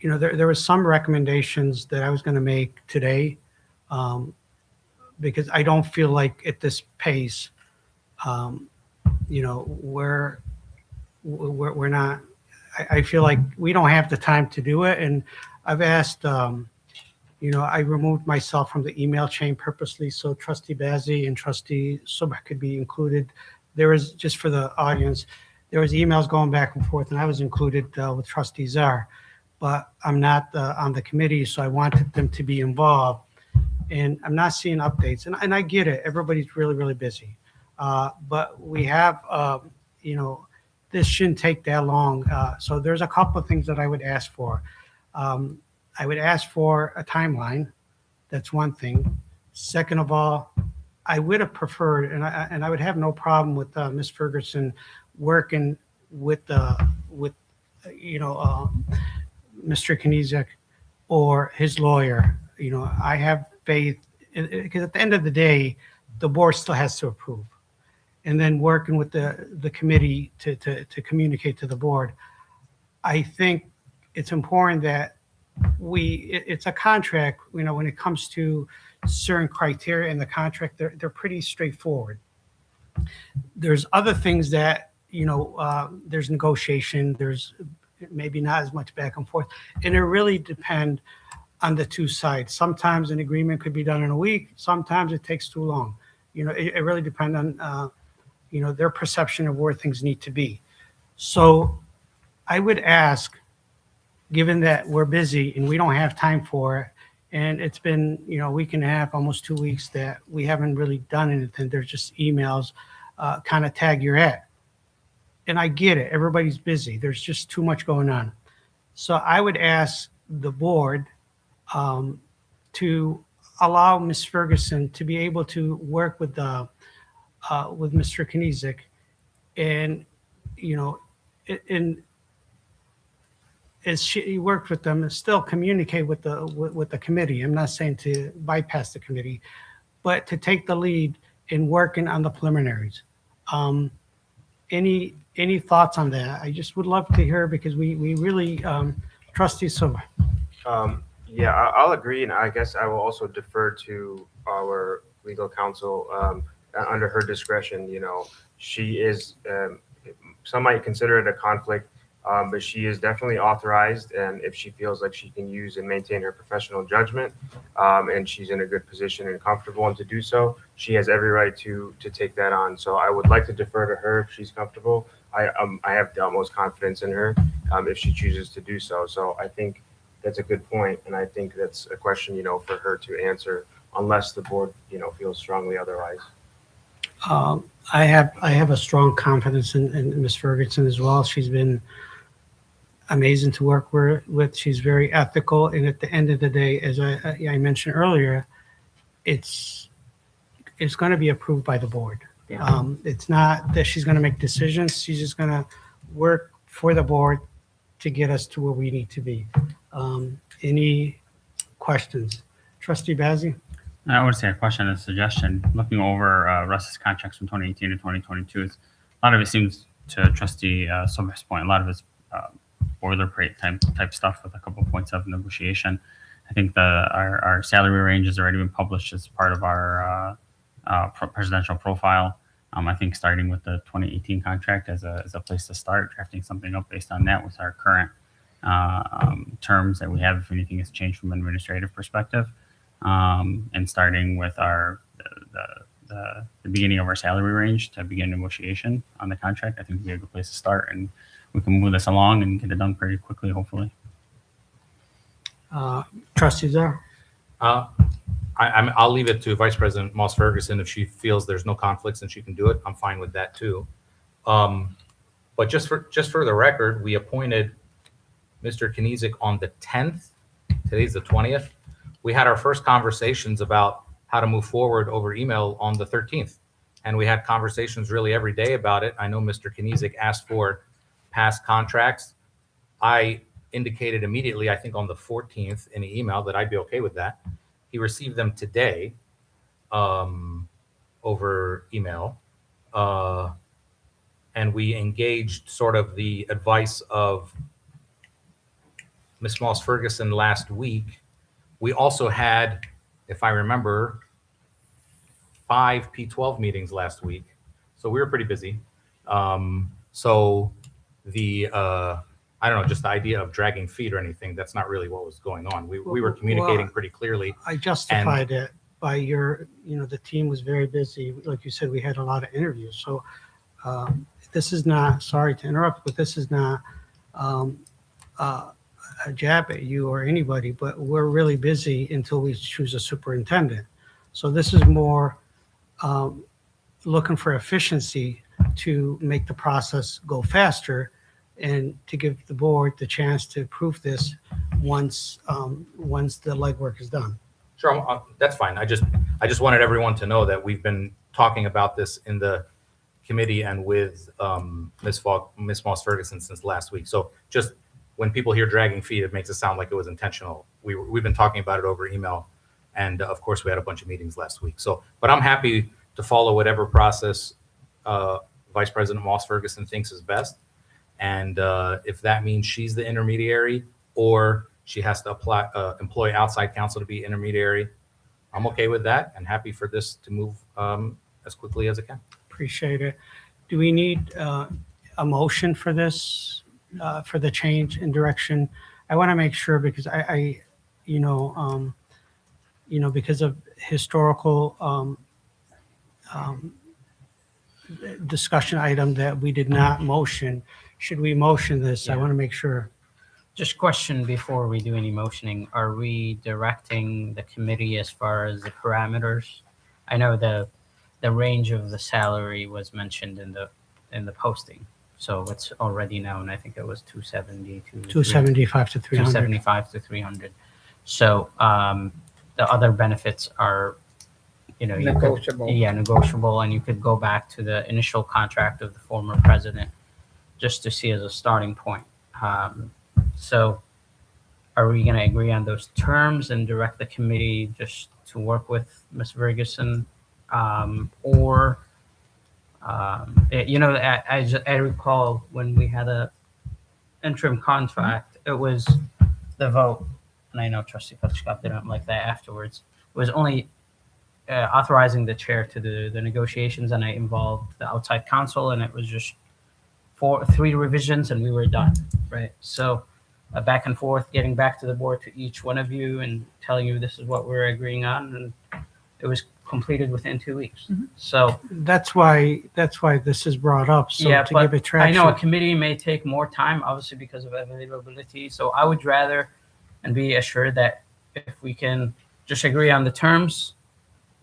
there was some recommendations that I was going to make today, because I don't feel like at this pace, we're not. I feel like we don't have the time to do it, and I've asked. I removed myself from the email chain purposely so Trustee Bazey and Trustee Suba could be included. There was, just for the audience, there was emails going back and forth, and I was included with Trustee Czar, but I'm not on the committee, so I wanted them to be involved. And I'm not seeing updates, and I get it. Everybody's really, really busy, but we have, this shouldn't take that long. So there's a couple of things that I would ask for. I would ask for a timeline. That's one thing. Second of all, I would have preferred, and I would have no problem with Ms. Ferguson working with Mr. Knizek or his lawyer. I have faith, because at the end of the day, the board still has to approve, and then working with the committee to communicate to the board. I think it's important that it's a contract, when it comes to certain criteria in the contract, they're pretty straightforward. There's other things that, there's negotiation, there's maybe not as much back and forth, and it really depends on the two sides. Sometimes an agreement could be done in a week, sometimes it takes too long. It really depends on, their perception of where things need to be. So I would ask, given that we're busy and we don't have time for it, and it's been, a week and a half, almost 2 weeks that we haven't really done anything. There's just emails, kind of tag you're at. And I get it. Everybody's busy. There's just too much going on. So I would ask the board to allow Ms. Ferguson to be able to work with Mr. Knizek, and, as she worked with them, and still communicate with the committee. I'm not saying to bypass the committee, but to take the lead in working on the preliminaries. Any thoughts on that? I just would love to hear, because we really, Trustee Silva. Yeah, I'll agree, and I guess I will also defer to our legal counsel under her discretion. She is, some might consider it a conflict, but she is definitely authorized, and if she feels like she can use and maintain her professional judgment, and she's in a good position and comfortable and to do so, she has every right to take that on. So I would like to defer to her if she's comfortable. I have the utmost confidence in her if she chooses to do so. So I think that's a good point, and I think that's a question, for her to answer, unless the board, feels strongly otherwise. I have a strong confidence in Ms. Ferguson as well. She's been amazing to work with. She's very ethical, and at the end of the day, as I mentioned earlier, it's going to be approved by the board. Yeah. It's not that she's going to make decisions. She's just going to work for the board to get us to where we need to be. Any questions? Trustee Bazey? I would say a question and a suggestion. Looking over Russ's contracts from 2018 to 2022, a lot of it seems, to Trustee Silver's point, a lot of it's boilerplate type stuff with a couple of points of negotiation. I think our salary range has already been published as part of our presidential profile. I think starting with the 2018 contract as a place to start, drafting something up based on that with our current terms that we have, if anything has changed from an administrative perspective, and starting with the beginning of our salary range to begin negotiation on the contract, I think would be a good place to start, and we can move this along and get it done pretty quickly, hopefully. Trustees there? I'll leave it to Vice President Moss Ferguson. If she feels there's no conflicts and she can do it, I'm fine with that too. But just for the record, we appointed Mr. Kniezek on the 10th. Today's the 20th. We had our first conversations about how to move forward over email on the 13th. And we had conversations really every day about it. I know Mr. Kniezek asked for past contracts. I indicated immediately, I think on the 14th in an email, that I'd be okay with that. He received them today over email. And we engaged sort of the advice of Ms. Moss Ferguson last week. We also had, if I remember, 5 P12 meetings last week. So we were pretty busy. So the, I don't know, just the idea of dragging feet or anything, that's not really what was going on. We were communicating pretty clearly. I justified it by the team was very busy. Like you said, we had a lot of interviews. So this is not, sorry to interrupt, but this is not a jab at you or anybody, but we're really busy until we choose a superintendent. So this is more looking for efficiency to make the process go faster and to give the board the chance to approve this once the legwork is done. Sure, that's fine. I just wanted everyone to know that we've been talking about this in the committee and with Ms. Moss Ferguson since last week. So just when people hear dragging feet, it makes it sound like it was intentional. We've been talking about it over email, and of course we had a bunch of meetings last week. So, but I'm happy to follow whatever process Vice President Moss Ferguson thinks is best. And if that means she's the intermediary or she has to employ outside counsel to be intermediary, I'm okay with that and happy for this to move as quickly as it can. Appreciate it. Do we need a motion for this, for the change in direction? I want to make sure because because of historical discussion item that we did not motion. Should we motion this? I want to make sure. Just question before we do any motioning, are we directing the committee as far as the parameters? I know the range of the salary was mentioned in the posting. So it's already known. I think it was 270 to 275 to 300. 275 to 300. So the other benefits are, Negotiable. Negotiable, and you could go back to the initial contract of the former president just to see as a starting point. So are we going to agree on those terms and direct the committee just to work with Ms. Ferguson? I recall when we had a interim contract, it was the vote, and I know Trustee Petchkov didn't like that afterwards. It was only authorizing the chair to do the negotiations, and I involved the outside counsel, and it was just 3 revisions, and we were done, right? So back and forth, getting back to the board to each one of you and telling you this is what we're agreeing on, and it was completed within 2 weeks. So that's why this is brought up. So yeah, to but give it traction. I know a committee may take more time, obviously because of availability. So I would rather and be assured that if we can just agree on the terms,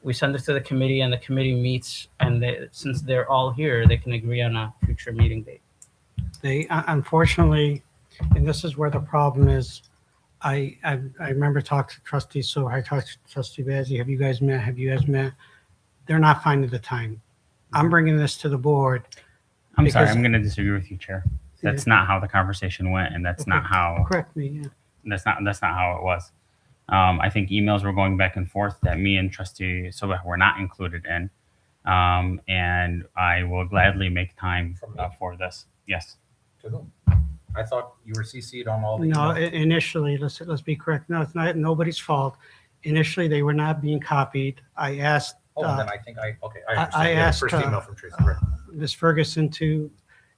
we send it to the committee and the committee meets, and since they're all here, they can agree on a future meeting date. They unfortunately, and this is where the problem is. I remember talking to trustees. So I talked to Trustee Bazzi. Have you guys met? They're not finding the time. I'm bringing this to the board. I'm sorry, I'm going to disagree with you, Chair. That's not how the conversation went, and that's not how. Correct me. Yeah. That's not how it was. I think emails were going back and forth that me and Trustee Sobek were not included in, and I will gladly make time for this. Yes. To whom? I thought you were CC'd on all the No, emails. initially, let's be correct. No, it's not nobody's fault. Initially, they were not being copied. I asked. Then I think I understand. I Yeah, asked first email from Tracy. Right. Ms. Ferguson to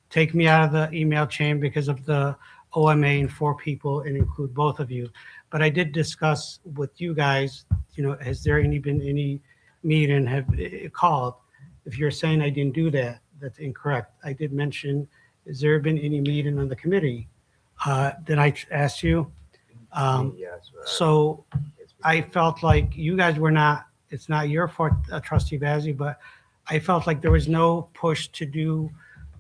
take me out of the email chain because of the OMA and 4 people and include both of you. But I did discuss with you guys, has there been any meeting have called? If you're saying I didn't do that, that's incorrect. I did mention, has there been any meeting on the committee? Did I ask you? Yes. So It's I felt like you guys were not, it's not your fault, Trustee Bazey, but I felt like there was no push to do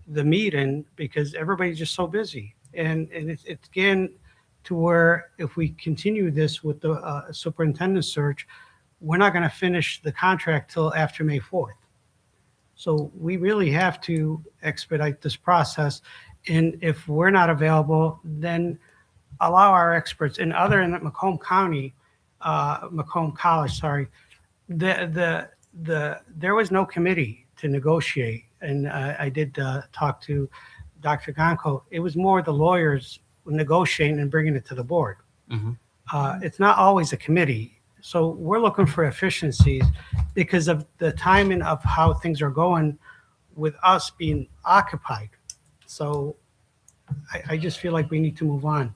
the meeting because everybody's just so busy. And it's getting to where if we continue this with the superintendent search, we're not going to finish the contract till after May 4th. So we really have to expedite this process. And if we're not available, then allow our experts and other in Macomb County, Macomb College, sorry, there was no committee to negotiate. And I did talk to Dr. Gonko. It was more the lawyers negotiating and bringing it to the board. It's not always a committee. So we're looking for efficiencies because of the timing of how things are going with us being occupied. So I just feel like we need to move on.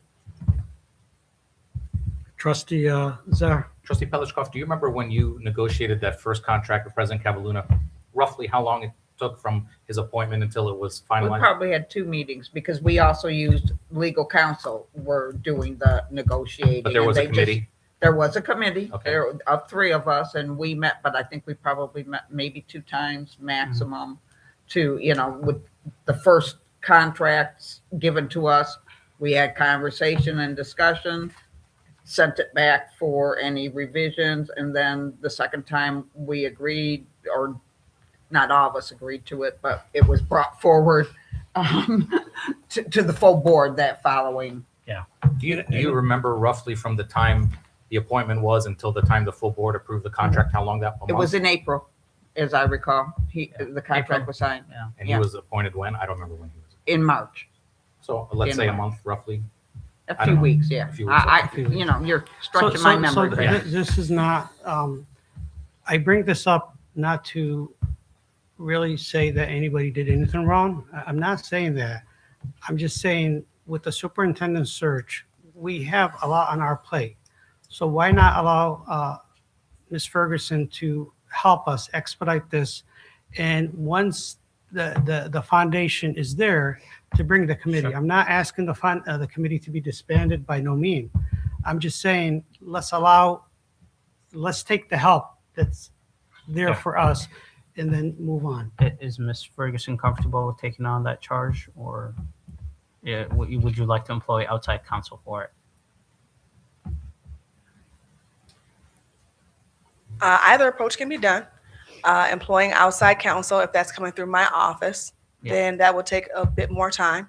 Trustee Zar. Trustee Pelishkov, do you remember when you negotiated that first contract with President Cavaluna, roughly how long it took from his appointment until it was We finalized? probably had 2 meetings because we also used legal counsel were doing the negotiating. But there was and a they just- committee? There was a committee Okay. there of 3 of us, and we met, but I think we probably met maybe 2 times maximum to, with the first contracts given to us, we had conversation and discussion, sent it back for any revisions, and then the second time we agreed, or not all of us agreed to it, but it was brought forward to the full board that following. Do you remember roughly from the time the appointment was until the time the full board approved the contract, how long that was? It was in April, as I recall. The contract was signed. And he was appointed when? I don't remember when he was. In March. So let's In say a March. month, roughly? A I few don't know. weeks, yeah. A few weeks, okay. You're stretching my memory. Brad. This is not, I bring this up not to really say that anybody did anything wrong. I'm not saying that. I'm just saying with the superintendent search, we have a lot on our plate. So why not allow Ms. Ferguson to help us expedite this? And once the foundation is there, to bring the committee. Sure. I'm not asking the committee to be disbanded by no mean. I'm just saying, let's take the help that's there Yeah. for us and then move on. Is Ms. Ferguson comfortable with taking on that charge, or would you like to employ outside counsel for it? Either approach can be done. Employing outside counsel, if that's coming through my office, then that will take a bit more time.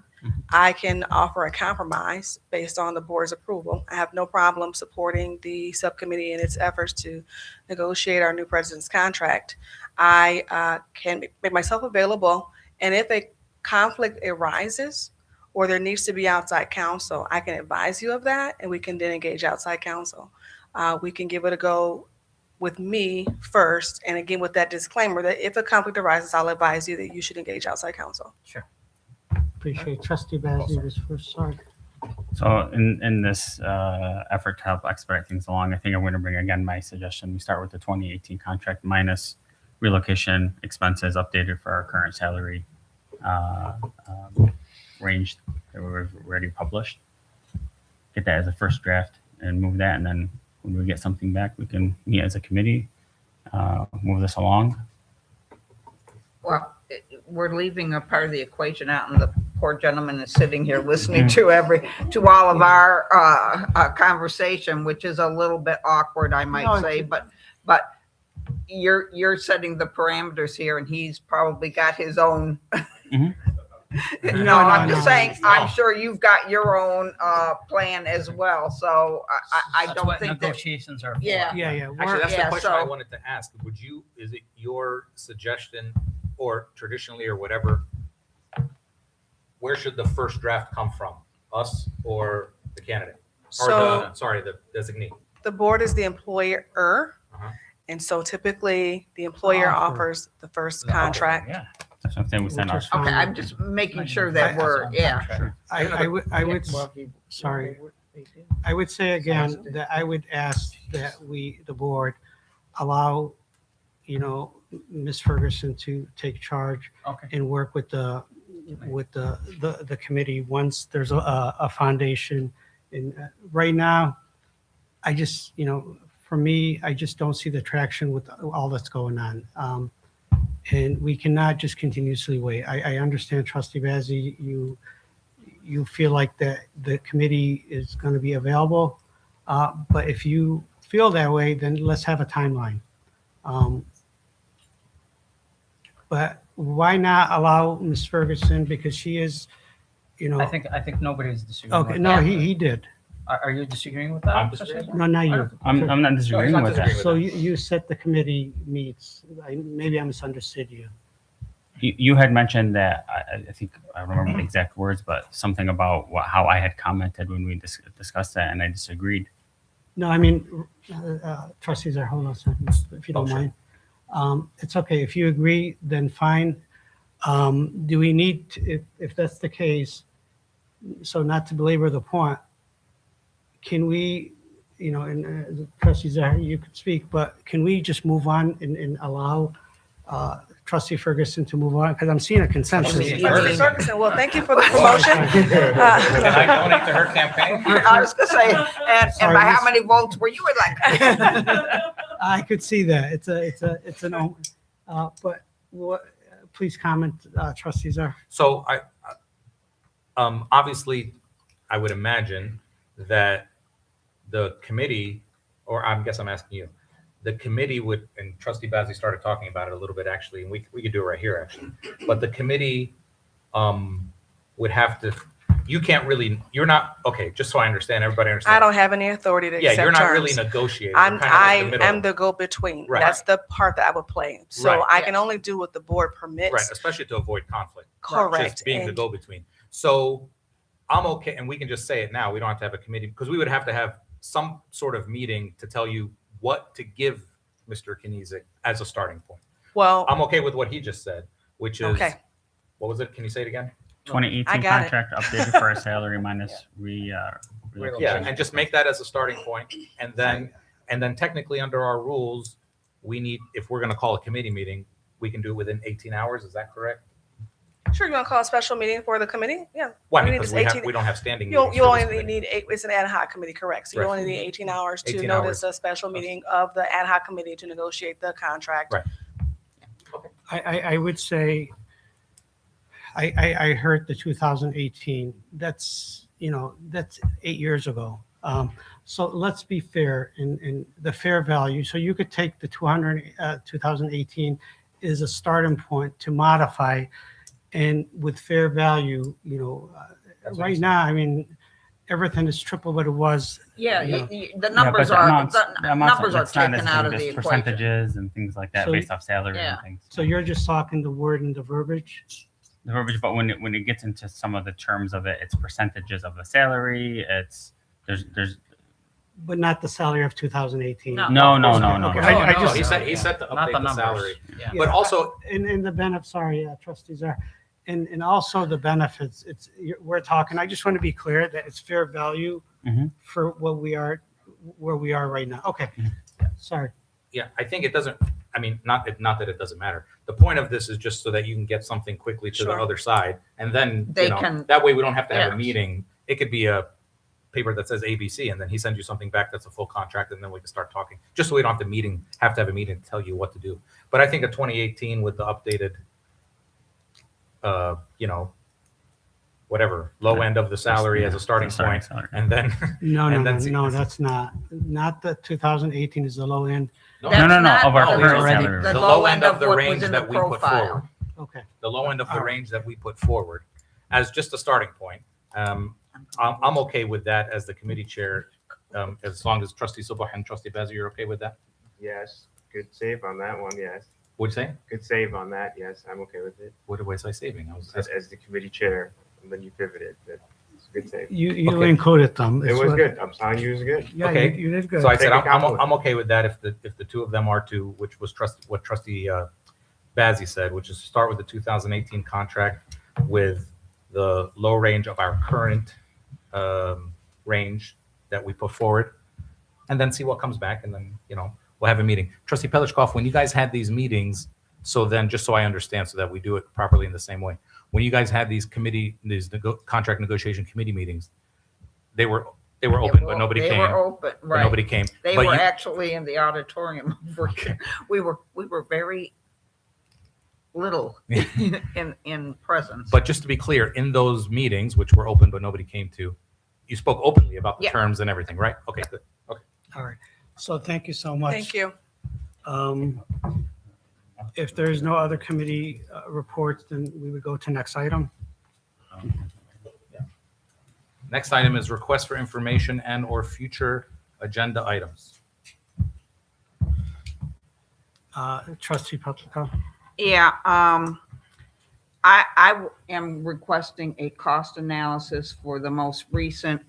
I can offer a compromise based on the board's approval. I have no problem supporting the subcommittee in its efforts to negotiate our new president's contract. I can make myself available, and if a conflict arises or there needs to be outside counsel, I can advise you of that, and we can then engage outside counsel. We can give it a go with me first, and again with that disclaimer that if a conflict arises, I'll advise you that you should engage outside counsel. Sure. Appreciate Trustee Bazey was first. Sorry. So in this effort to help expedite things along, I think I'm going to bring again my suggestion. We start with the 2018 contract minus relocation expenses updated for our current salary range that we've already published. Get that as a first draft and move that, and then when we get something back, we can meet as a committee, move this along. Well, we're leaving a part of the equation out, and the poor gentleman is sitting here listening to all of our conversation, which is a little bit awkward, I might say, but you're setting the parameters here, and he's probably got his own. No, I'm just saying, I'm sure you've got your own plan as well, so I That's don't what think that. negotiations are for. Yeah. Actually, that's the question I so- wanted to ask. Is it your suggestion, or traditionally or whatever, where should the first draft come from? Us or the candidate? Or the designee? The board is the employer, and so typally the employer offers the first contract. Yeah, that's what I'm saying. We send our. Okay, I'm just making sure that we're, I would, sorry. I would say again that I would ask that the board, allow, Ms. Ferguson to take charge and work with the committee once there's a foundation. And right now, I just, for me, I just don't see the traction with all that's going on. And we cannot just continuously wait. I understand, Trustee Bazey, you feel like the committee is going to be available. But if you feel that way, then let's have a timeline. But why not allow Ms. Ferguson, because she is, I think nobody's disagreeing. okay, with no, that. he did. Are you disagreeing with that? I'm disagreeing. No, not you. I'm not disagreeing not with that. disagreeing. So you said the committee meets. Maybe I misunderstood you. You had mentioned that, I think, I don't remember the exact words, but something about how I had commented when we discussed that, and I disagreed. No, I mean, trustees are, hold on a second, if you don't sure. mind. It's okay. If you agree, then fine. Do we need, if that's the case, so not to belabor the point, can we, and the trustees are, you could speak, but can we just move on and allow Trustee Ferguson to move on? Because I'm seeing a consensus. Trustee Trustee Ferguson, well, thank you for the promotion. Can I donate to her campaign? I was gonna say, and Sorry, by how Miss- many votes were you elected? I could see that. It's an omen. But what, please comment, trustees are. So obviously, I would imagine that the committee, or I guess I'm asking you, the committee would, and Trustee Bazey started talking about it a little bit actually, and we could do it right here actually, but the committee would have to, you can't really, you're not, okay, just so I understand, everybody understands. I don't have any authority to Yeah, accept you're not terms. really negotiating. I'm, You're kind of like the middle. am the go-between. Right. That's the part that I would play. So Right. I can only do what the board permits. Right, especially to avoid conflict. Correct. Just being the And- go-between. So I'm okay, and we can just say it now. We don't have to have a committee, because we would have to have some sort of meeting to tell you what to give Mr. Knizik as a starting point. Well, I'm okay with what he just said, which is, Okay. what was it? Can you say it again? 2018 I got it. contract updated for a salary minus Yeah, relocation. and just make that as a starting point, and then technically under our rules, we need, if we're gonna call a committee meeting, we can do it within 18 hours, is that correct? sure, you want to call a special meeting for the committee? Yeah. Well, I You mean, need because this 18 we don't have standing You meetings. you for this only committee. need, it's an ad hoc committee, correct? So you Right. only need 18 hours to 18 notice hours. a special meeting of the ad hoc committee to negotiate the contract. Right. I would say, I heard the 2018, that's 8 years ago. So let's be fair in the fair value. So you could take the 2018 is a starting point to modify, and with fair value, That's what right he now, I mean, everything is triple what it was. Yeah, you know. the numbers but are, amounts- the amounts numbers are it's not taken as out of big the as equation. percentages and things like that So based off salary yeah. and things. So you're just talking the word and the verbiage? The verbiage, but when it gets into some of the terms of it, it's percentages of the salary. There's But not the salary of 2018. No. no. Okay, I just, He said to Not update the the numbers. salary. Yeah. But also, in the benefit, sorry, trustees are, and also the benefits, we're talking, I just want to be clear that it's fair value Mhm. for where we are right now. Okay, sorry. yeah, I think it doesn't, I mean, not that it doesn't matter. The point of this is just so that you can get something quickly to the Sure. other side. And then, They can- that way we don't have to have a yes. meeting. It could be a paper that says ABC, and then he sends you something back that's a full contract, and then we can start talking. Just so we don't have to have a meeting to tell you what to do. But I think a 2018 with the updated, whatever, low end of the salary as a starting Starting point, salary. and then. No, and then see- that's not the 2018 is the low end. No, That's of our not current already- salary. The The low low end end of of the what was range in the that we put profile. forward. Okay. The low end of the All right. range that we put forward as just a starting point. I'm okay with that as the committee chair, as long as Trustee Subah and Trustee Bazey, you're okay with that? Yes, good save on that one, yes. What'd you say? Good save on that, yes, I'm okay with it. What was I saving? I was As the committee chair, and then you pivoted, that's a good save. You Okay. encoded them. It It's was what- good, I'm telling you, it was good. Yeah, Okay. you did good. So I said, Take a compliment. I'm okay with that if the two of them are to, which was what Trustee Bazey said, which is start with the 2018 contract with the low range of our current range that we put forward, and then see what comes back, and then, we'll have a meeting. Trustee Pelichkov, when you guys had these meetings, so then, just so I understand, so that we do it properly in the same way, when you guys had these contract negotiation committee meetings, they were They were open, but nobody They came. were open, But right. nobody came. They But were you- actually in the auditorium over here. We were very little in presence. But just to be clear, in those meetings, which were open but nobody came to, you spoke openly about the Yeah. terms and everything, right? Okay, good. Okay. All right. So thank you so much. Thank you. If there's no other committee reports, then we would go to next item. Next item is request for information and or future agenda items. Trustee Pepsico. Yeah, I am requesting a cost analysis for the most recent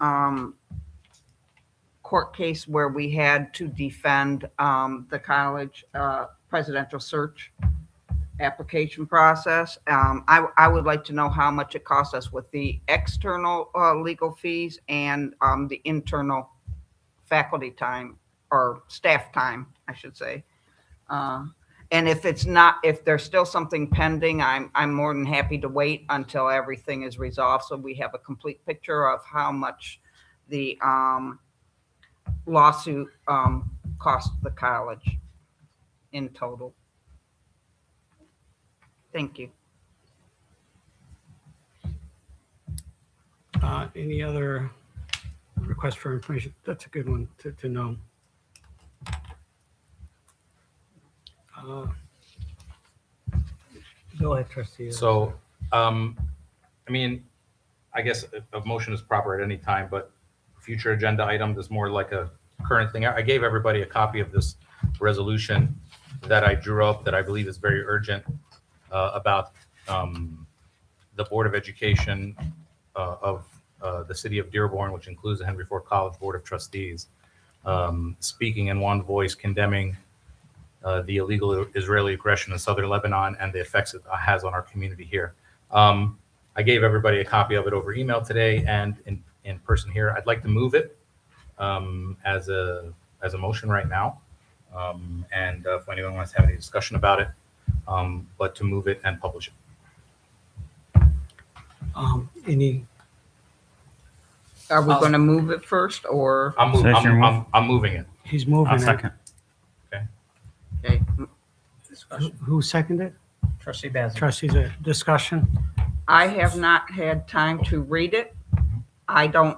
court case where we had to defend the college presidential search application process. I would like to know how much it cost us with the external legal fees and the internal faculty time or staff time, I should say. And if there's still something pending, I'm more than happy to wait until everything is resolved so we have a complete picture of how much the lawsuit cost the college in total. Thank you. Any other requests for information? That's a good one to know. Go ahead, trustee. So, I mean, I guess a motion is proper at any time, but future agenda item is more like a current thing. I gave everybody a copy of this resolution that I drew up that I believe is very urgent about the Board of Education of the city of Dearborn, which includes the Henry Ford College Board of Trustees, speaking in one voice, condemning the illegal Israeli aggression in southern Lebanon and the effects it has on our community here. I gave everybody a copy of it over email today and in person here. I'd like to move it as a motion right now. And if anyone wants to have any discussion about it, but to move it and publish it. Any? Are we going to move it first or? I'm moving it. He's moving I'll it. second. Okay. Who seconded? Trustee Bazin. Trustees, discussion? I have not had time to read it. I don't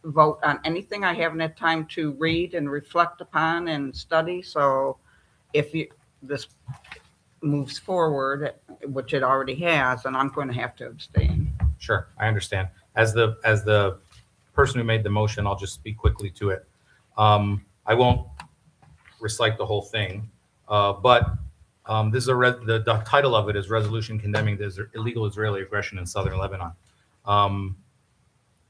vote on anything I haven't had time to read and reflect upon and study. So if this moves forward, which it already has, then I'm going to have to abstain. Sure, I understand. As the person who made the motion, I'll just speak quickly to it. I won't recite the whole thing, but this is the title of it is Resolution Condemning the Illegal Israeli Aggression in Southern Lebanon.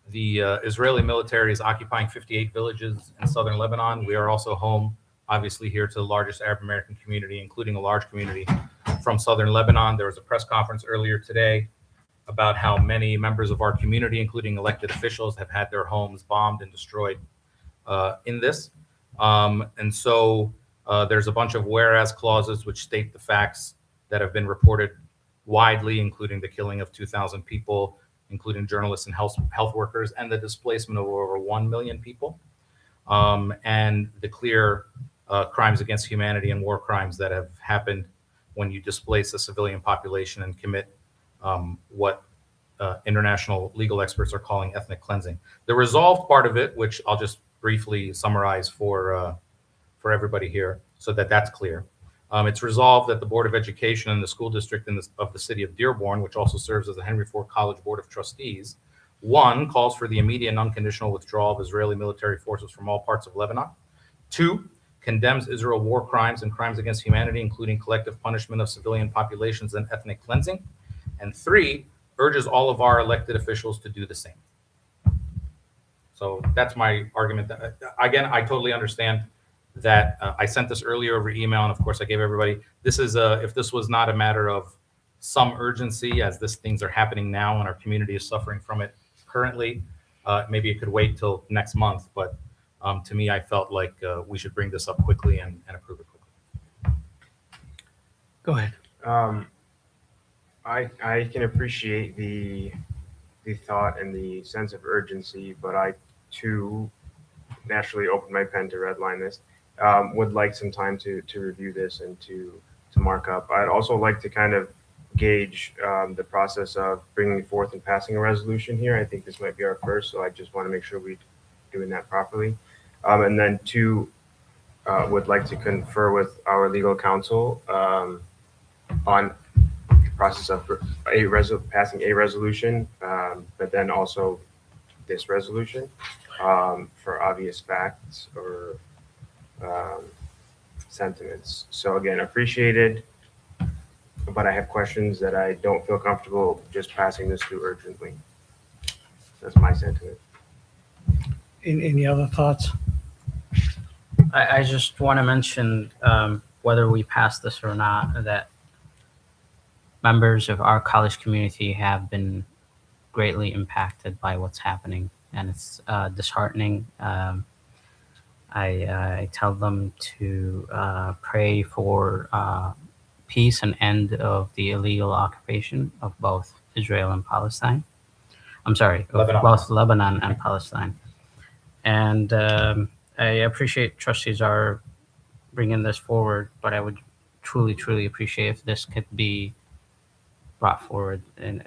The Israeli military is occupying 58 villages in southern Lebanon. We are also home, obviously, here to the largest Arab American community, including a large community from southern Lebanon. There was a press conference earlier today about how many members of our community, including elected officials, have had their homes bombed and destroyed in this. And so there's a bunch of whereas clauses which state the facts that have been reported widely, including the killing of 2,000 people, including journalists and health workers, and the displacement of over 1 million people, and the clear crimes against humanity and war crimes that have happened when you displace a civilian population and commit what international legal experts are calling ethnic cleansing. The resolved part of it, which I'll just briefly summarize for everybody here so that that's clear. It's resolved that the Board of Education and the school district of the city of Dearborn, which also serves as the Henry Ford College Board of Trustees, 1, calls for the immediate and unconditional withdrawal of Israeli military forces from all parts of Lebanon. 2, condemns Israel war crimes and crimes against humanity, including collective punishment of civilian populations and ethnic cleansing. And 3, urges all of our elected officials to do the same. So that's my argument. Again, I totally understand that I sent this earlier over email, and of course I gave everybody, this is if this was not a matter of some urgency, as things are happening now and our community is suffering from it currently, maybe it could wait till next month, but to me, I felt like we should bring this up quickly and approve it quickly. Go ahead. I can appreciate the thought and the sense of urgency, but I too naturally open my pen to redline this. Would like some time to review this and to mark up. I'd also like to kind of gauge the process of bringing forth and passing a resolution here. I think this might be our first, so I just want to make sure we're doing that properly. And then two, would like to confer with our legal counsel on the process of passing a resolution, but then also this resolution for obvious facts or sentiments. So again, appreciated, but I have questions that I don't feel comfortable just passing this through urgently. That's my sentiment. Any other thoughts? I just want to mention, whether we pass this or not, that members of our college community have been greatly impacted by what's happening, and it's disheartening. I tell them to pray for peace and end of the illegal occupation of both Israel and Palestine. I'm sorry, of Lebanon. both Lebanon and Palestine. And I appreciate trustees are bringing this forward, but I would truly, truly appreciate if this could be brought forward and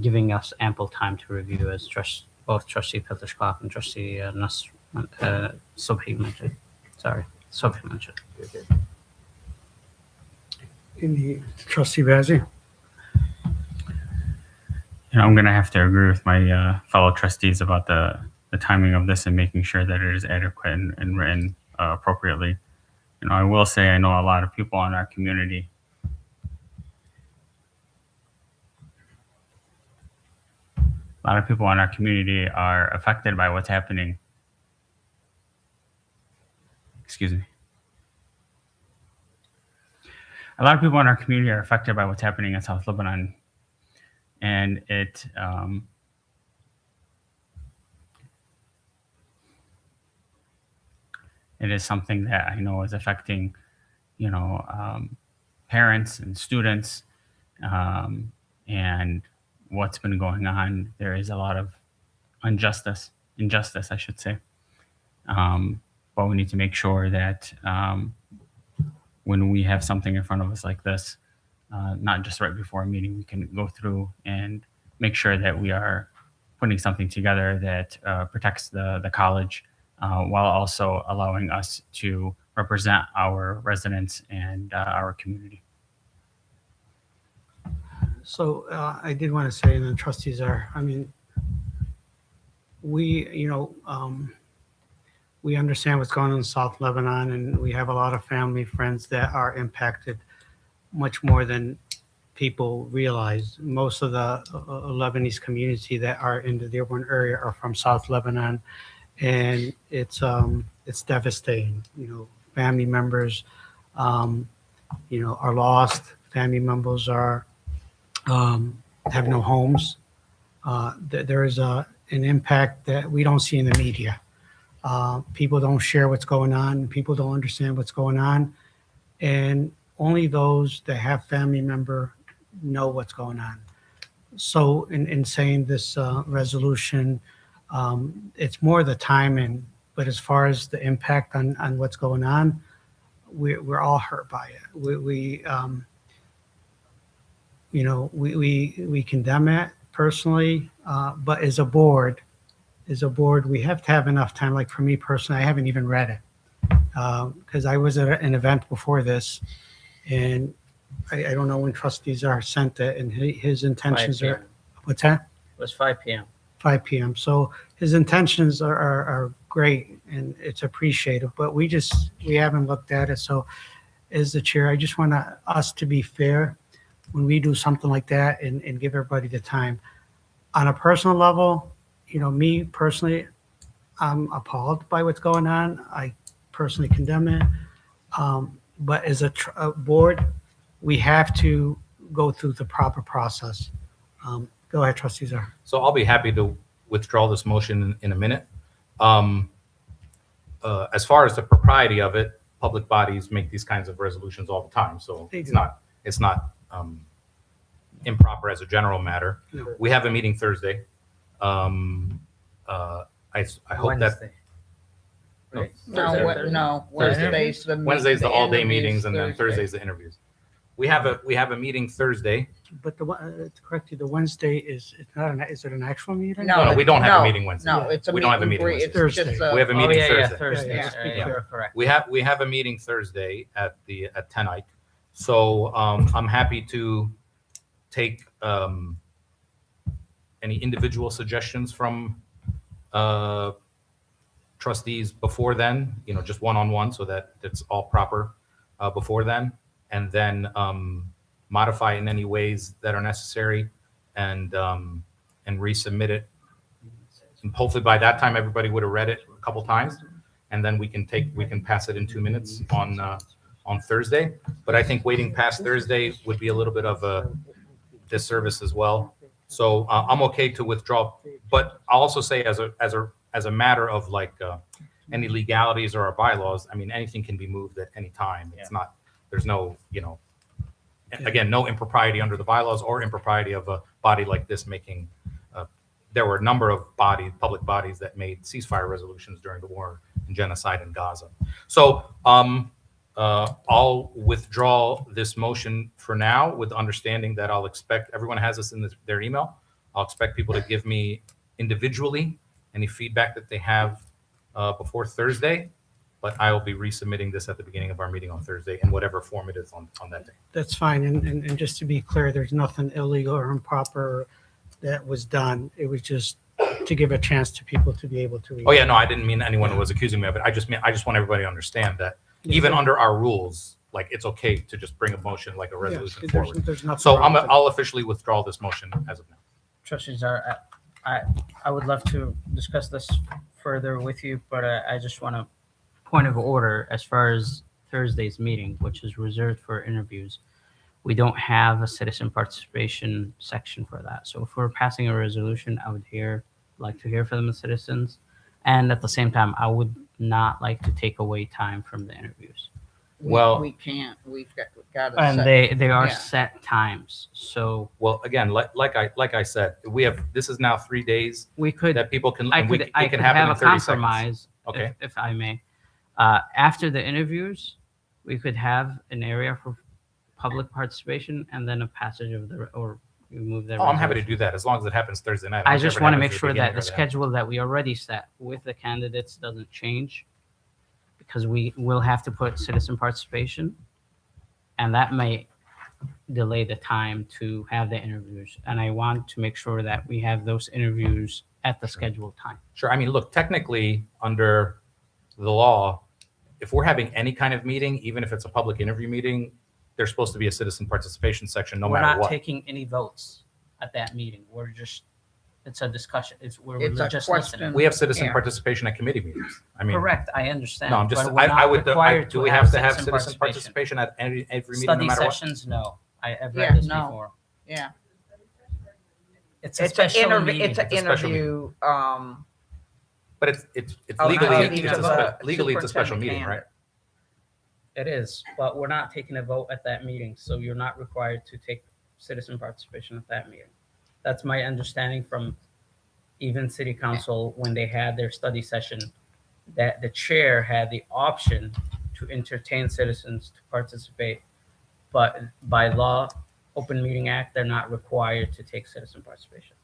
giving us ample time to review, as both Trustee Peterskopf and Trustee Subhi mentioned. Sorry, Subhi mentioned. Any Trustee Bazey? I'm going to have to agree with my fellow trustees about the timing of this and making sure that it is adequate and written appropriately. I will say I know a lot of people in our community are affected by what's happening. Excuse me. A lot of people in our community are affected by what's happening in South Lebanon, and it is something that I know is affecting, parents and students, and what's been going on. There is a lot of injustice, I should say. But we need to make sure that when we have something in front of us like this, not just right before a meeting, we can go through and make sure that we are putting something together that protects the college, while also allowing us to represent our residents and our community. So I did want to say, and the trustees are, we understand what's going on in South Lebanon, and we have a lot of family, friends that are impacted much more than people realize. Most of the Lebanese community that are in the Dearborn area are from South Lebanon, and it's devastating. Family members, are lost. Family members are have no homes. There is an impact that we don't see in the media. People don't share what's going on. People don't understand what's going on, and only those that have family member know what's going on. So in saying this resolution, it's more the timing, but as far as the impact on what's going on, we're all hurt by it. We condemn it personally, but as a board, we have to have enough time. Like for me personally, I haven't even read it because I was at an event before this, and I don't know when trustees are sent it, and his intentions 5 are, p.m. what's that? It was 5 p.m. 5 p.m. So his intentions are great, and it's appreciated, but we haven't looked at it. So as the chair, I just want us to be fair when we do something like that and give everybody the time. On a personal level, me personally, I'm appalled by what's going on. I personally condemn it. But as a board, we have to go through the proper process. Go ahead, Trustee Czar. So I'll be happy to withdraw this motion in a minute. As far as the propriety of it, public bodies make these kinds of resolutions all the time. So it's not improper as a general matter. No. We have a meeting Thursday. I hope Wednesday. No, No, Thursday. no, Thursday. Wednesday's the. Wednesday's the all-day interviews meetings, and then Thursday. Thursday's the interviews. We have a meeting Thursday. But to correct you, the Wednesday is, it's not is it an actual meeting? No, we don't have a meeting Wednesday. No, it's a We don't have a meeting meeting greet. It's Wednesday. just We have a meeting Thursday. Thursday. Yeah. You're correct. We have a meeting Thursday at 10 Ike. So I'm happy to take any individual suggestions from trustees before then, just one-on-one, so that it's all proper before then, and then modify in any ways that are necessary, and resubmit it. And hopefully by that time, everybody would have read it a couple times, and then we can pass it in 2 minutes on Thursday. But I think waiting past Thursday would be a little bit of a disservice as well. So I'm okay to withdraw, but I'll also say as a matter of any legalities or our bylaws, I mean, anything can be moved at any time. It's not, there's no, again, no impropriety under the bylaws or impropriety of a body like this making, there were a number of public bodies that made ceasefire resolutions during the war and genocide in Gaza. So I'll withdraw this motion for now with the understanding that I'll expect, everyone has this in their email. I'll expect people to give me individually any feedback that they have before Thursday, but I will be resubmitting this at the beginning of our meeting on Thursday in whatever form it is on that day. That's fine. And just to be clear, there's nothing illegal or improper that was done. It was just to give a chance to people to be able to read. Oh yeah, no, I didn't mean anyone was accusing me of it. I just want everybody to understand that even under our rules, it's okay to just bring a motion like a resolution forward. There's nothing So wrong with it. I'll officially withdraw this motion as of now. Trustees are, I would love to discuss this further with you, but I just want a point of order as far as Thursday's meeting, which is reserved for interviews. We don't have a citizen participation section for that. So if we're passing a resolution, I would like to hear from the citizens. And at the same time, I would not like to take away time from the interviews. We can't, we've got to. And they are set times. So well, again, like I said, this is now 3 days. we could, That people can, I and could, it I can could happen have in a 30 seconds. compromise, Okay. if I may. After the interviews, we could have an area for public participation and then a passage of or we move that. Oh, I'm happy to do that as long as it happens Thursday night. I don't care just if it want to happens make at the sure that beginning the or the end. schedule that we already set with the candidates doesn't change, because we will have to put citizen participation, and that may delay the time to have the interviews. And I want to make sure that we have those interviews at the scheduled time. Sure. I mean, look, technically, under the law, if we're having any kind of meeting, even if it's a public interview meeting, there's supposed to be a citizen participation section no We're matter not what. taking any votes at that meeting. It's a discussion. We're It's a just question. listening. We have citizen Yeah. participation at committee meetings. I mean, Correct, I understand. no, I'm just, but we're I not would, required do we have to have citizen participation. participation at every meeting no Study matter what? sessions, no. I've Yeah, read this no. before. Yeah. It's a It's an special interview, meeting. it's an It's a special interview, But it's Oh, legally, meeting it's of a a legally, it's a special superintendent meeting, right? It is, but we're not taking a vote at that meeting, so you're not required to take citizen participation at that meeting. That's my understanding from even city council when they had their study session, that the chair had the option to entertain citizens to participate. But by law, Open Meeting Act, they're not required to take citizen participation.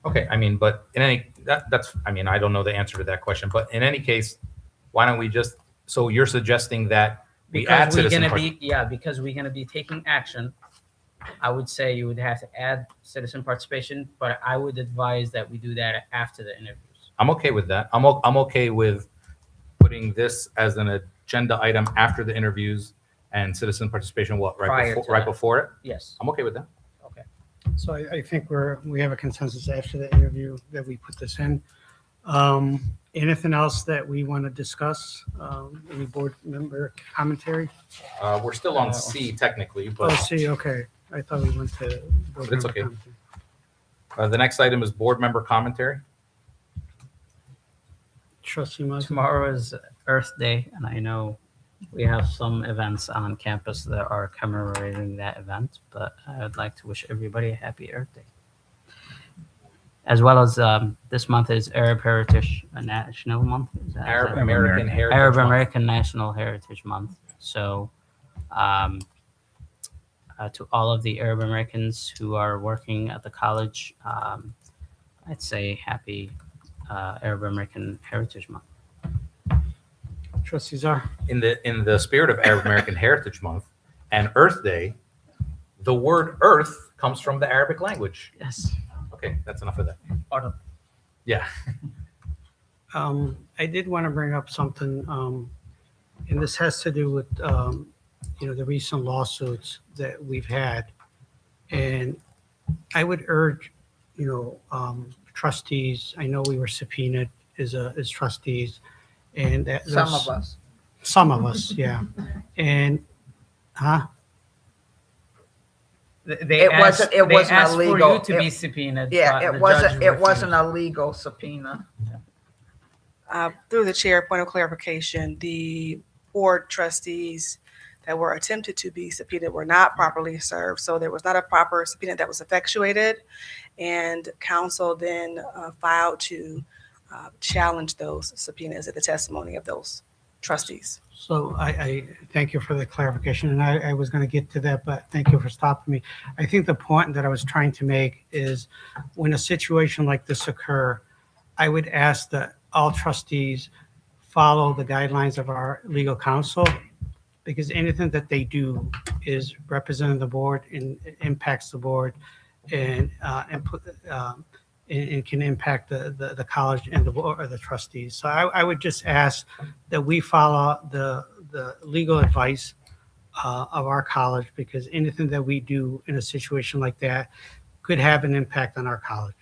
Okay, I mean, but in any, that's, I mean, I don't know the answer to that question, but in any case, why don't we just, so you're suggesting that we add Because we're citizen gonna participation? be, yeah, because we're gonna be taking action. I would say you would have to add citizen participation, but I would advise that we do that after the interviews. I'm okay with that. I'm okay with putting this as an agenda item after the interviews and citizen participation, what, Prior to right that. before it? Yes. I'm okay with that. Okay. So I think we have a consensus after the interview that we put this in. Anything else that we want to discuss? Any board member commentary? We're still on C technically, Oh, but see, okay. I thought we went to. board It's member okay. commentary. the next item is board member commentary. Trustee Muzzy. Tomorrow is Earth Day, and I know we have some events on campus that are commemorating that event, but I would like to wish everybody a happy Earth Day. as well as this month is Arab Heritage National Month. Arab American Heritage Arab Month. American National Heritage Month. So, to all of the Arab Americans who are working at the college, I'd say happy Arab American Heritage Month. Trustees are. In the spirit of Arab American Heritage Month and Earth Day, the word earth comes from the Arabic language. Yes. Okay, that's enough of that. Yeah. I did want to bring up something, and this has to do with, the recent lawsuits that we've had. And I would urge, trustees, I know we were subpoenaed as trustees, and that Some of us. Some of us, yeah. And, It wasn't asked illegal. for you to be It- subpoenaed. Yeah, but it the wasn't, judge it wasn't refused. a legal subpoena. Through the chair, point of clarification, the board trustees that were attempted to be subpoenaed were not properly served. So there was not a proper subpoena that was effectuated. And council then filed to challenge those subpoenas at the testimony of those trustees. So I thank you for the clarification, and I was going to get to that, but thank you for stopping me. I think the point that I was trying to make is when a situation like this occur, I would ask that all trustees follow the guidelines of our legal counsel, because anything that they do is representing the board and impacts the board and can impact the college and the board or the trustees. So I would just ask that we follow the legal advice of our college, because anything that we do in a situation like that could have an impact on our college.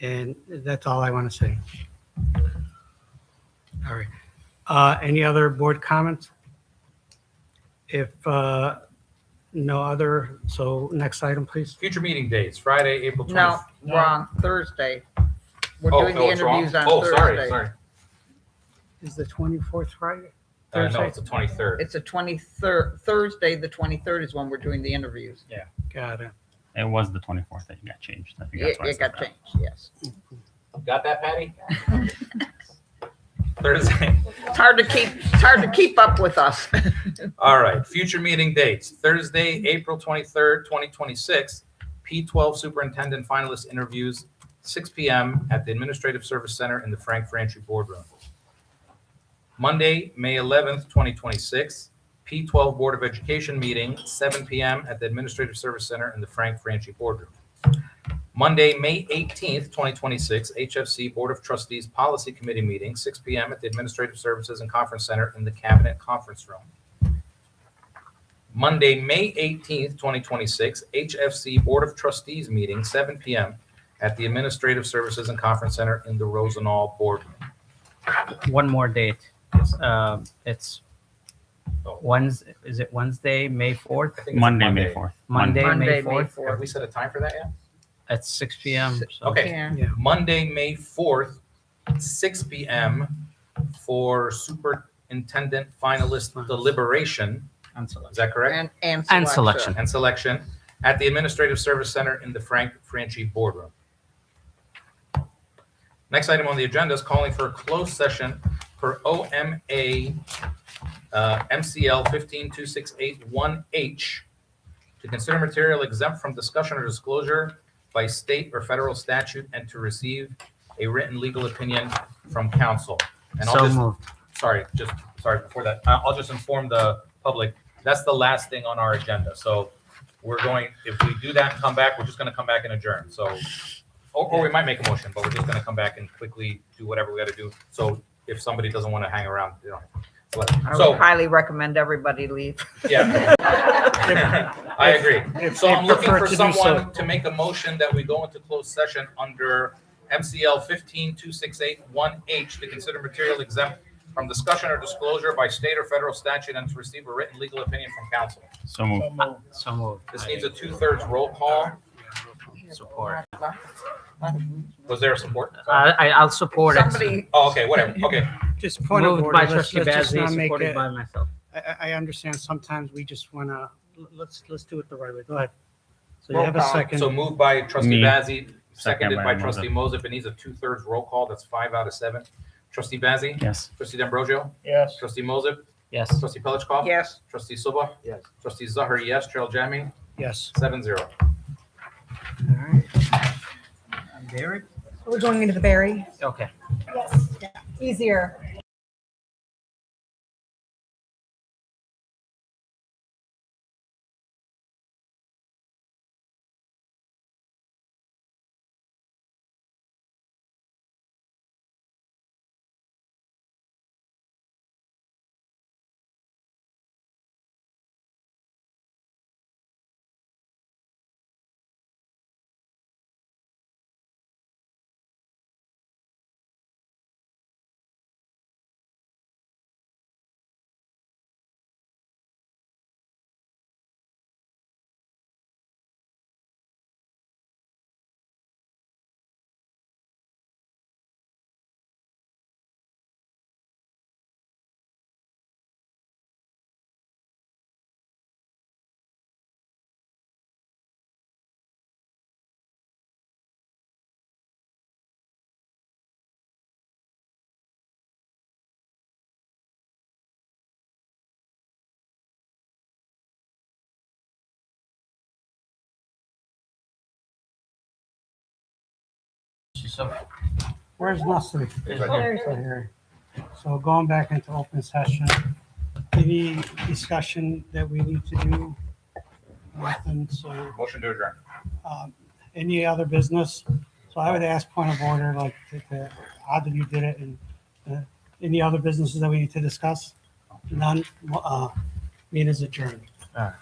And that's all I want to say. All right. Any other board comments? If no other, so next item, please. Future meeting dates, Friday, April 20th. No, wrong, Thursday. We're Oh, doing the no, it's wrong? interviews on Oh, Thursday. sorry. Is the 24th Friday? No, it's the 23rd. It's the 23rd, Thursday, the 23rd is when we're doing the interviews. Yeah. Got it. It was the 24th that you got changed. I think that's why I It said got that. changed, yes. Got that, Patty? Thursday. It's hard to keep up with us. All right, future meeting dates, Thursday, April 23rd, 2026, P12 Superintendent Finalist Interviews, 6 p.m. at the Administrative Service Center in the Frank Franchi Boardroom. Monday, May 11th, 2026, P12 Board of Education Meeting, 7 p.m. at the Administrative Service Center in the Frank Franchi Boardroom. Monday, May 18th, 2026, HFC Board of Trustees Policy Committee Meeting, 6 p.m. at the Administrative Services and Conference Center in the Cabinet Conference Room. Monday, May 18th, 2026, HFC Board of Trustees Meeting, 7 p.m. at the Administrative Services and Conference Center in the Rosenall Boardroom. One more date. It's Wednesday. Is it Wednesday, May 4th? I think it's Monday, Monday. May 4th. Monday, Monday, May May 4th. Have we set a time for that yet? At 6 p.m. So. Okay, Yeah. Monday, May 4th, 6 p.m. for Superintendent Finalist Deliberation. Is that correct? And And selection. And selection at the Administrative Service Center in the Frank Franchi Boardroom. Next item on the agenda is calling for a closed session for OMA MCL 15268-1H to consider material exempt from discussion or disclosure by state or federal statute and to receive a written legal opinion from counsel. And I'll So just, moved. sorry, before that, I'll just inform the public, that's the last thing on our agenda. So we're going, if we do that and come back, we're just going to come back and adjourn. So, or we might make a motion, but we're just going to come back and quickly do whatever we got to do. So if somebody doesn't want to hang around, you know. I So, would highly recommend everybody leave. yeah. I agree. If So they I'm looking prefer for to do so. someone to make a motion that we go into closed session under MCL 15268-1H to consider material exempt from discussion or disclosure by state or federal statute and to receive a written legal opinion from counsel. So moved. So moved. This needs a 2/3 roll call. Support. Was there a support? I'll support it. Somebody, Oh, okay, whatever. Okay. Just point of Moved order. by Let's Trustee just not Bazey, make supported it. by myself. I understand sometimes we just want to, let's do it the right way. Go ahead. So you Roll have a call. second. So moved by Trustee Me. Bazey, Seconded by Moses. trustee Moses. It needs a 2/3 roll call. That's 5 out of 7. Trustee Bazey? Yes. Trustee D'Ambrosio? Yes. Trustee Moses? Yes. Trustee Pelichkov? Yes. Trustee Suba? Yes. Trustee Zahar, yes. Chair Jami? Yes. 7-0. We're going into the Barry. Okay. Yes. Easier. Where's Leslie? There's So here. So going back into open session, any discussion that we need to do? Nothing, so, Motion to adjourn. any other business? So I would ask point of order, like, how did you did it, and any other businesses that we need to discuss? None, meeting is adjourned. Okay.